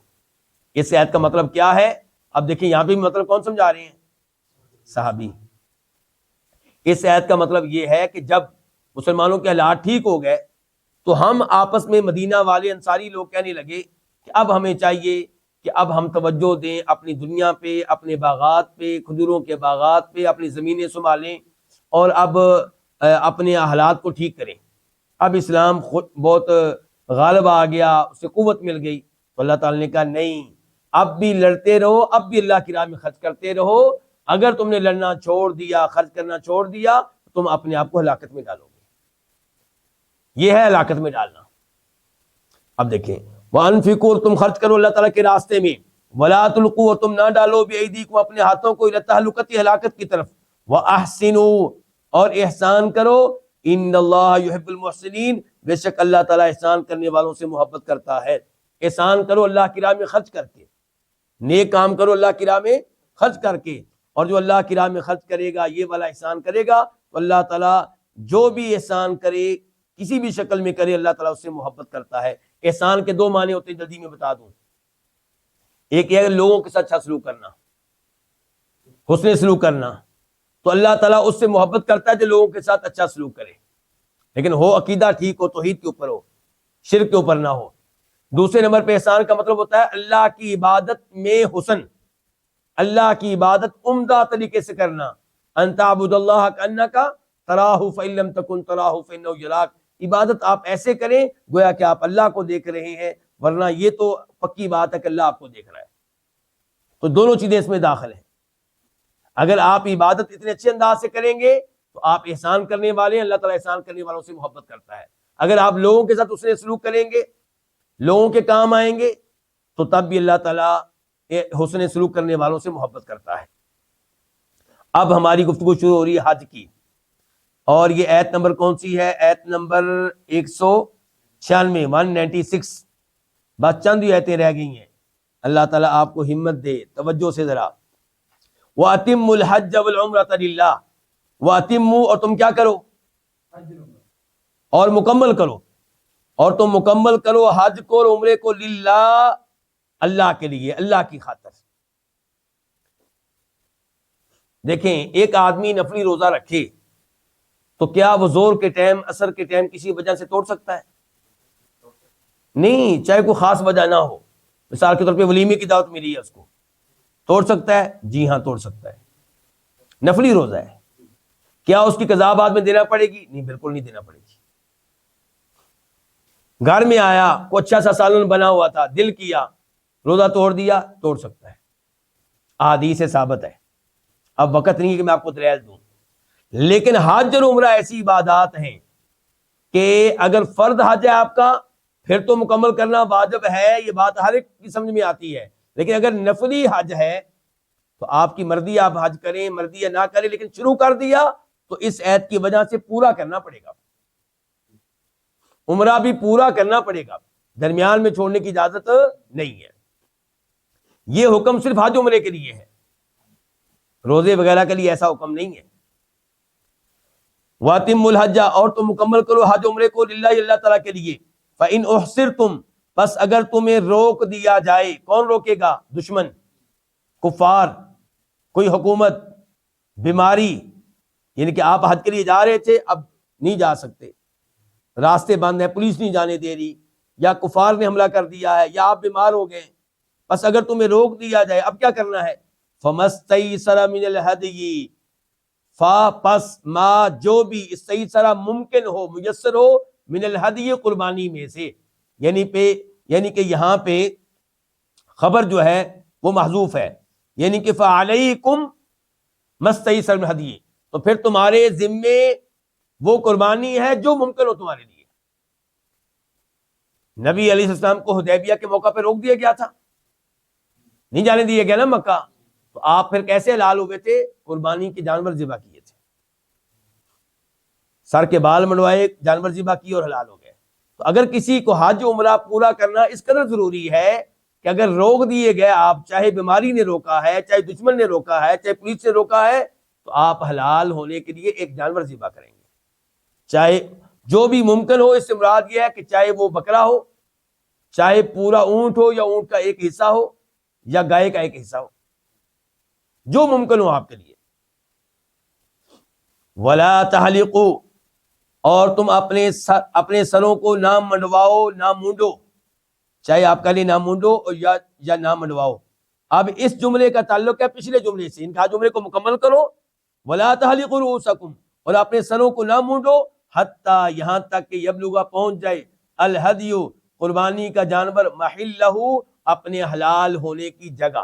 اس آیت کا مطلب کیا ہے؟ اب دیکھیں یہاں پہ بھی مطلب کون سمجھا رہے ہیں؟ صحابی۔ اس آیت کا مطلب یہ ہے کہ جب مسلمانوں کے حالات ٹھیک ہو گئے تو ہم آپس میں مدینہ والے انصاری لوگ کہنے لگے کہ اب ہمیں چاہیے کہ اب ہم توجہ دیں اپنی دنیا پہ، اپنے باغات پہ، کھجوروں کے باغات پہ، اپنی زمینیں سنبھالیں اور اب اپنے حالات کو ٹھیک کریں۔ اب اسلام بہت غالب آ گیا، اسے قوت مل گئی، تو اللہ تعالیٰ نے کہا نہیں، اب بھی لڑتے رہو، اب بھی اللہ کی راہ میں خرچ کرتے رہو، اگر تم نے لڑنا چھوڑ دیا، خرچ کرنا چھوڑ دیا، تو تم اپنے آپ کو ہلاکت میں ڈالو گے۔ یہ ہے ہلاکت میں ڈالنا۔ اب دیکھیں وَأَنفِقُوا، تم خرچ کرو اللہ تعالیٰ کے راستے میں، وَلَا تُلْقُوا، تم نہ ڈالو بِأَيْدِيكُمْ اپنے ہاتھوں کو إِلَى التَّهْلُكَةِ ہلاکت کی طرف، وَأَحْسِنُوا، اور احسان کرو، إِنَّ اللَّهَ يُحِبُّ الْمُحْسِنِينَ، بے شک اللہ تعالیٰ احسان کرنے والوں سے محبت کرتا ہے۔ احسان کرو اللہ کی راہ میں خرچ کر کے، نیک کام کرو اللہ کی راہ میں خرچ کر کے، اور جو اللہ کی راہ میں خرچ کرے گا، یہ والا احسان کرے گا، تو اللہ تعالیٰ جو بھی احسان کرے کسی بھی شکل میں کرے، اللہ تعالیٰ اس سے محبت کرتا ہے۔ احسان کے دو معنی ہوتے ہیں، جلدی میں بتا دوں۔ ایک یہ ہے لوگوں کے ساتھ اچھا سلوک کرنا، حسن سلوک کرنا، تو اللہ تعالیٰ اس سے محبت کرتا ہے جو لوگوں کے ساتھ اچھا سلوک کرے، لیکن ہو عقیدہ ٹھیک ہو، توحید کے اوپر ہو، شرک کے اوپر نہ ہو۔ دوسرے نمبر پہ احسان کا مطلب ہوتا ہے اللہ کی عبادت میں حسن، اللہ کی عبادت عمدہ طریقے سے کرنا، ان تعبد اللہ کانک تراہ فإن لم تکن تراہ فإنہ یراک، عبادت آپ ایسے کریں گویا کہ آپ اللہ کو دیکھ رہے ہیں، ورنہ یہ تو پکی بات ہے کہ اللہ آپ کو دیکھ رہا ہے۔ تو دونوں چیزیں اس میں داخل ہیں۔ اگر آپ عبادت اتنے اچھے انداز سے کریں گے تو آپ احسان کرنے والے ہیں، اللہ تعالیٰ احسان کرنے والوں سے محبت کرتا ہے۔ اگر آپ لوگوں کے ساتھ اس نے سلوک کریں گے، لوگوں کے کام آئیں گے، تو تب بھی اللہ تعالیٰ حسن سلوک کرنے والوں سے محبت کرتا ہے۔ اب ہماری گفتگو شروع ہو رہی ہے حج کی، اور یہ ایت نمبر کون سی ہے؟ ایت نمبر 196 196، بس چند ہی ایتیں رہ گئی ہیں۔ اللہ تعالیٰ آپ کو ہمت دے، توجہ سے ذرا۔ وَأَتِمُّوا الْحَجَّ وَالْعُمْرَةَ لِلَّهِ، وَأَتِمُّوا، اور تم کیا کرو؟ اور مکمل کرو، اور تم مکمل کرو حج کو اور عمرے کو، للہ، اللہ کے لیے، اللہ کی خاطر۔ دیکھیں ایک آدمی نفلی روزہ رکھے تو کیا وہ زور کے ٹائم، عصر کے ٹائم کسی وجہ سے توڑ سکتا ہے؟ نہیں، چاہے کوئی خاص وجہ نہ ہو، مثال کے طور پہ ولیمے کی دعوت ملی ہے، اس کو توڑ سکتا ہے؟ جی ہاں توڑ سکتا ہے، نفلی روزہ ہے۔ کیا اس کی قضا بعد میں دینا پڑے گی؟ نہیں، بالکل نہیں دینا پڑے گی۔ گھر میں آیا، کوئی اچھا سا سالن بنا ہوا تھا، دل کیا، روزہ توڑ دیا، توڑ سکتا ہے، احادیث سے ثابت ہے۔ اب وقت نہیں ہے کہ میں آپ کو دلائل دوں، لیکن حج اور عمرہ ایسی عبادات ہیں کہ اگر فرض حج ہے آپ کا، پھر تو مکمل کرنا واجب ہے، یہ بات ہر ایک کی سمجھ میں آتی ہے، لیکن اگر نفلی حج ہے تو آپ کی مرضی، آپ حج کریں، مرضی یا نہ کریں، لیکن شروع کر دیا تو اس عید کی وجہ سے پورا کرنا پڑے گا۔ عمرہ بھی پورا کرنا پڑے گا، درمیان میں چھوڑنے کی اجازت نہیں ہے۔ یہ حکم صرف حج عمرے کے لیے ہے، روزے وغیرہ کے لیے ایسا حکم نہیں ہے۔ وَأَتِمُّوا الْحَجَّ، اور تم مکمل کرو حج عمرے کو، للہ اللہ تعالیٰ کے لیے۔ فَإِنْ أُحْصِرْتُمْ، بس اگر تمہیں روک دیا جائے، کون روکے گا؟ دشمن، کفار، کوئی حکومت، بیماری، یعنی کہ آپ حج کے لیے جا رہے تھے اب نہیں جا سکتے، راستے بند ہیں، پولیس نہیں جانے دے رہی، یا کفار نے حملہ کر دیا ہے، یا آپ بیمار ہو گئے، بس اگر تمہیں روک دیا جائے، اب کیا کرنا ہے؟ فَمَسْتَيْسَرَ مِنَ الْهَدْيِ، پس ما جو بھی استیسرا ممکن ہو، میسر ہو، من الہدی قربانی میں سے، یعنی کہ یہاں پہ خبر جو ہے وہ محذوف ہے، یعنی کہ فعلیکم مستیسر من الہدی، تو پھر تمہارے ذمے وہ قربانی ہے جو ممکن ہو تمہارے لیے۔ نبی علیہ السلام کو حدیبیہ کے موقع پہ روک دیا گیا تھا، نہیں جانے دیا گیا نا مکہ، تو آپ پھر کیسے حلال ہوئے تھے؟ قربانی کے جانور ذبح کیے تھے، سر کے بال منڈوائے، جانور ذبح کیے اور حلال ہو گئے۔ تو اگر کسی کو حج عمرہ پورا کرنا اس قدر ضروری ہے کہ اگر روک دیے گئے آپ، چاہے بیماری نے روکا ہے، چاہے دشمن نے روکا ہے، چاہے پولیس نے روکا ہے، تو آپ حلال ہونے کے لیے ایک جانور ذبح کریں گے، چاہے جو بھی ممکن ہو۔ اس سے مراد یہ ہے کہ چاہے وہ بکرا ہو، چاہے پورا اونٹ ہو، یا اونٹ کا ایک حصہ ہو، یا گائے کا ایک حصہ ہو، جو ممکن ہو آپ کے لیے۔ وَلَا تَحْلِقُوا، اور تم اپنے سروں کو نہ منڈواؤ، نہ مونڈو، چاہے آپ کا لیے نہ مونڈو یا نہ منڈواؤ۔ اب اس جملے کا تعلق ہے پچھلے جملے سے، ان کا جملے کو مکمل کرو۔ وَلَا تَحْلِقُوا رُؤُوسَكُمْ، اور اپنے سروں کو نہ مونڈو، حتیٰ یہاں تک کہ یبلغ پہنچ جائے، الہدی قربانی کا جانور، محلہ اپنے حلال ہونے کی جگہ،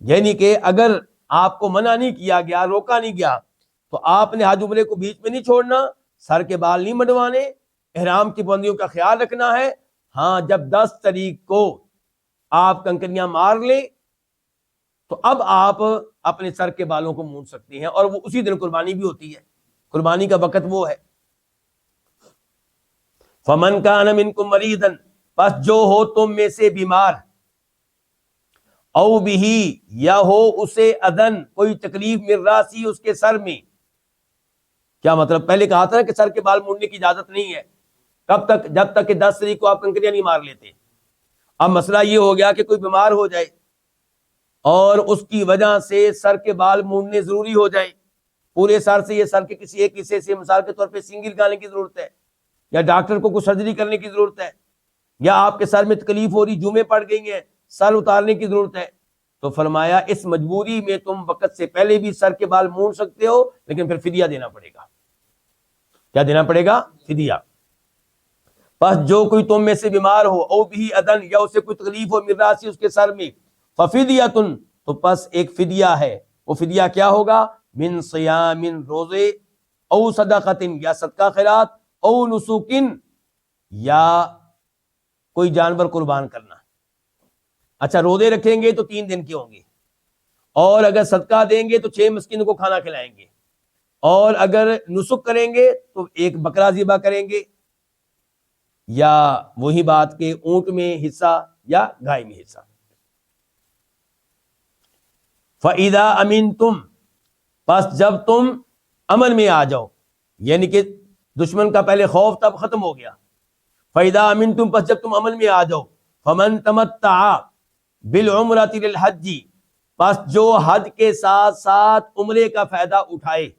یعنی کہ اگر آپ کو منع نہیں کیا گیا، روکا نہیں گیا، تو آپ نے حج عمرے کو بیچ میں نہیں چھوڑنا، سر کے بال نہیں منڈوانے، احرام کی پابندیوں کا خیال رکھنا ہے۔ ہاں، جب 10 تاریخ کو آپ کنکریاں مار لیں تو اب آپ اپنے سر کے بالوں کو مونڈ سکتے ہیں، اور وہ اسی دن قربانی بھی ہوتی ہے، قربانی کا وقت وہ ہے۔ فَمَنْ كَانَ مِنْكُمْ مَرِيضًا، پس جو ہو تم میں سے بیمار، او بھی، یا ہو اسے اذن، کوئی تکلیف، من راسی، اس کے سر میں۔ کیا مطلب؟ پہلے کہا تھا کہ سر کے بال مونڈنے کی اجازت نہیں ہے، کب تک؟ جب تک کہ 10 تاریخ کو آپ کنکریاں نہیں مار لیتے۔ اب مسئلہ یہ ہو گیا کہ کوئی بیمار ہو جائے اور اس کی وجہ سے سر کے بال مونڈنے ضروری ہو جائیں، پورے سر سے، یہ سر کے کسی ایک حصے سے، مثال کے طور پہ سینگی لگانے کی ضرورت ہے، یا ڈاکٹر کو کوئی سرجری کرنے کی ضرورت ہے، یا آپ کے سر میں تکلیف ہو رہی، جومیں پڑ گئی ہیں، سر اتارنے کی ضرورت ہے، تو فرمایا اس مجبوری میں تم وقت سے پہلے بھی سر کے بال مونڈ سکتے ہو، لیکن پھر فدیہ دینا پڑے گا۔ کیا دینا پڑے گا؟ فدیہ۔ پس جو کوئی تم میں سے بیمار ہو، او بھی اذن، یا اسے کوئی تکلیف ہو، من راسی، اس کے سر میں، ففدیۃ، تو پس ایک فدیہ ہے۔ وہ فدیہ کیا ہوگا؟ من صیام، روزے، او صدقۃ، یا صدقہ خیرات، او نسک، یا کوئی جانور قربان کرنا۔ اچھا، روزے رکھیں گے تو 3 دن کے ہوں گے، اور اگر صدقہ دیں گے تو 6 مسکینوں کو کھانا کھلائیں گے، اور اگر نسک کریں گے تو ایک بکرا ذبح کریں گے، یا وہی بات کہ اونٹ میں حصہ یا گائے میں حصہ۔ فَإِذَا أَمِنْتُمْ، پس جب تم امن میں آ جاؤ، یعنی کہ دشمن کا پہلے خوف تب ختم ہو گیا۔ فَإِذَا أَمِنْتُمْ، پس جب تم امن میں آ جاؤ، فَمَنْ تَمَتَّعَ بِالْعُمْرَةِ لِلْحَجِّ، پس جو حج کے ساتھ ساتھ عمرے کا فائدہ اٹھائے،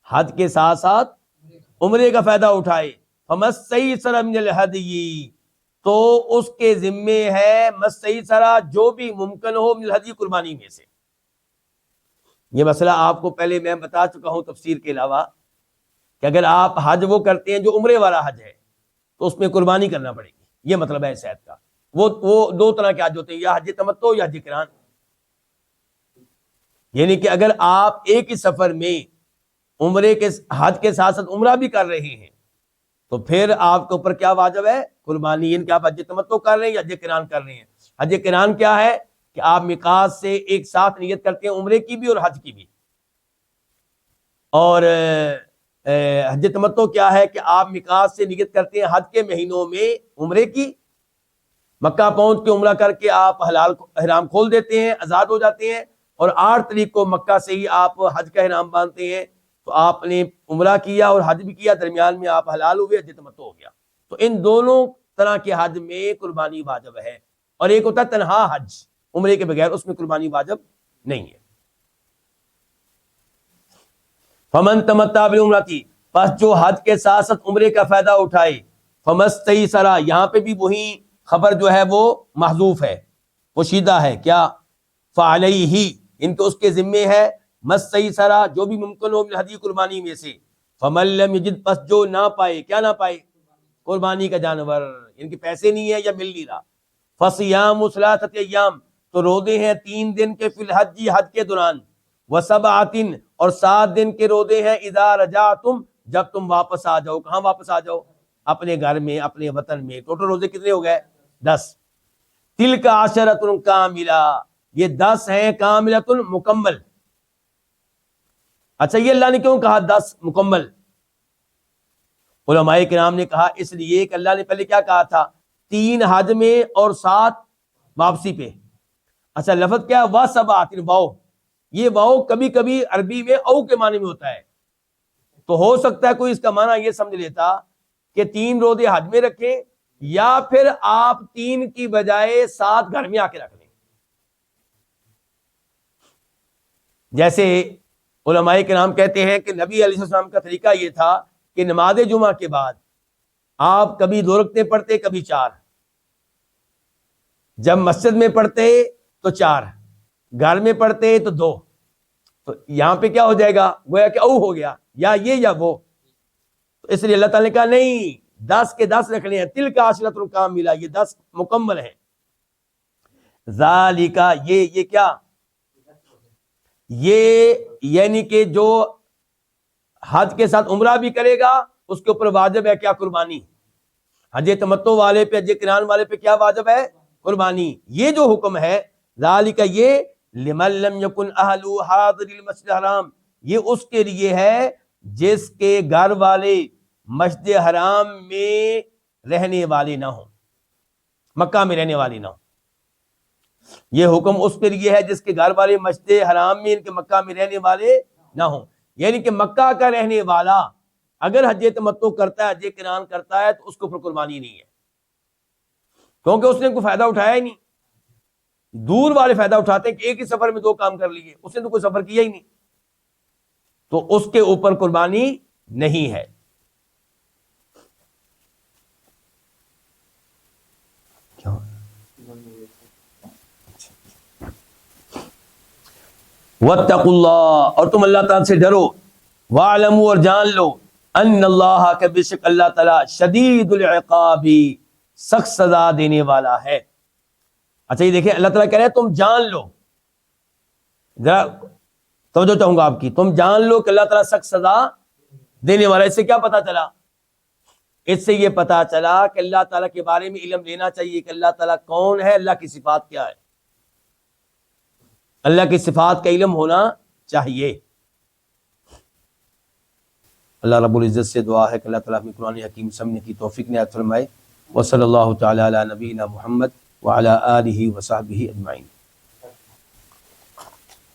حج کے ساتھ ساتھ عمرے کا فائدہ اٹھائے، فَمَسْتَيْسَرَ مِنَ الْهَدْيِ، تو اس کے ذمے ہے مستیسرا، جو بھی ممکن ہو، من الہدی، قربانی میں سے۔ یہ مسئلہ آپ کو پہلے میں بتا چکا ہوں تفسیر کے علاوہ، کہ اگر آپ حج وہ کرتے ہیں جو عمرے والا حج ہے تو اس میں قربانی کرنا پڑے گی، یہ مطلب ہے صحت کا۔ وہ 2 طرح کے حج ہوتے ہیں، یا حج تمتع یا حج قران، یعنی کہ اگر آپ ایک ہی سفر میں عمرے کے حج کے ساتھ ساتھ عمرہ بھی کر رہے ہیں تو پھر آپ کے اوپر کیا واجب ہے؟ قربانی، یعنی کہ آپ حج تمتع کر رہے ہیں یا حج قران کر رہے ہیں۔ حج قران کیا ہے کہ آپ میقات سے ایک ساتھ نیت کرتے ہیں عمرے کی بھی اور حج کی بھی، اور حج تمتع کیا ہے کہ آپ میقات سے نیت کرتے ہیں حج کے مہینوں میں عمرے کی، مکہ پہنچ کے عمرہ کر کے آپ حلال احرام کھول دیتے ہیں، آزاد ہو جاتے ہیں، اور 8 تاریخ کو مکہ سے ہی آپ حج کا احرام باندھتے ہیں، تو آپ نے عمرہ کیا اور حج بھی کیا، درمیان میں آپ حلال ہوئے، حج تمتع ہو گیا۔ تو ان دونوں طرح کے حج میں قربانی واجب ہے، اور ایک ہوتا ہے تنہا حج عمرے کے بغیر، اس میں قربانی واجب نہیں ہے۔ فمن تمتع بالعمرۃ، پس جو حج کے ساتھ ساتھ عمرے کا فائدہ اٹھائے، فمستیسر، یہاں پہ بھی وہی خبر جو ہے وہ محذوف ہے، پوشیدہ ہے، کیا؟ فعلیہ، ان کو اس کے ذمے ہے، مستیسر، جو بھی ممکن ہو من الہدی، قربانی میں سے، فمن لم یجد، پس جو نہ پائے، کیا نہ پائے؟ قربانی کا جانور، ان کے پیسے نہیں ہے یا مل نہیں رہا، فصیام ثلاثۃ ایام، تو روزے ہیں 3 دن کے، فی الحج، حج کے دوران، وسبعۃ، اور 7 دن کے روزے ہیں، اذا رجعتم، جب تم واپس آ جاؤ۔ کہاں واپس آ جاؤ؟ اپنے گھر میں، اپنے وطن میں۔ ٹوٹل روزے کتنے ہو گئے؟ 10۔ تلک عشرۃ کاملہ، یہ 10 ہیں کاملۃ، مکمل۔ اچھا، یہ اللہ نے کیوں کہا 10 مکمل؟ علماء کرام نے کہا اس لیے کہ اللہ نے پہلے کیا کہا تھا؟ 3 حج میں اور 7 واپسی پہ۔ اچھا، لفظ کیا ہے؟ وسبعۃ، واو، یہ واو کبھی کبھی عربی میں او کے معنی میں ہوتا ہے، تو ہو سکتا ہے کوئی اس کا معنی یہ سمجھ لیتا کہ 3 روزے حج میں رکھیں، یا پھر آپ 3 کی بجائے 7 گھر میں آ کے رکھ لیں۔ جیسے علماء کرام کہتے ہیں کہ نبی علیہ السلام کا طریقہ یہ تھا کہ نماز جمعہ کے بعد آپ کبھی 2 رکعتیں پڑھتے، کبھی 4، جب مسجد میں پڑھتے تو 4، گھر میں پڑھتے تو 2۔ تو یہاں پہ کیا ہو جائے گا؟ گویا کہ او ہو گیا، یا یہ یا وہ۔ تو اس لیے اللہ تعالیٰ نے کہا نہیں، 10 کے 10 رکھنے ہیں، تلک عشرۃ کاملہ، یہ 10 مکمل ہیں۔ ذالک، یہ کیا؟ یہ یعنی کہ جو حج کے ساتھ عمرہ بھی کرے گا اس کے اوپر واجب ہے کیا؟ قربانی۔ حج تمتع والے پہ، حج قران والے پہ کیا واجب ہے؟ قربانی۔ یہ جو حکم ہے ذالک، یہ لمن لم یکن اہلہ حاضر المسجد الحرام، یہ اس کے لیے ہے جس کے گھر والے مسجد حرام میں رہنے والے نہ ہوں، مکہ میں رہنے والے نہ ہوں۔ یہ حکم اس کے لیے ہے جس کے گھر والے مسجد حرام میں، ان کے مکہ میں رہنے والے نہ ہوں۔ یعنی کہ مکہ کا رہنے والا اگر حج تمتع کرتا ہے، حج قران کرتا ہے، تو اس کو پھر قربانی نہیں ہے، کیونکہ اس نے کوئی فائدہ اٹھایا ہی نہیں۔ دور والے فائدہ اٹھاتے ہیں کہ ایک ہی سفر میں 2 کام کر لیے، اس نے تو کوئی سفر کیا ہی نہیں، تو اس کے اوپر قربانی نہیں ہے۔ واتقوا اللہ، اور تم اللہ تعالیٰ سے ڈرو، واعلموا، اور جان لو، ان اللہ، کہ بے شک اللہ تعالیٰ، شدید العقاب، سخت سزا دینے والا ہے۔ اچھا، یہ دیکھیں اللہ تعالیٰ کہہ رہے ہیں تم جان لو، ذرا توجہ چاہوں گا آپ کی، تم جان لو کہ اللہ تعالیٰ سخت سزا دینے والا ہے۔ اس سے کیا پتا چلا؟ اس سے یہ پتا چلا کہ اللہ تعالیٰ کے بارے میں علم لینا چاہیے کہ اللہ تعالیٰ کون ہے، اللہ کی صفات کیا ہے، اللہ کی صفات کا علم ہونا چاہیے۔ اللہ رب العزت سے دعا ہے کہ اللہ تعالیٰ ہمیں قرآن حکیم سمجھنے کی توفیق عنایت فرمائے۔ وصلی اللہ تعالی علی نبینا محمد وعلی آلہ وصحبہ اجمعین۔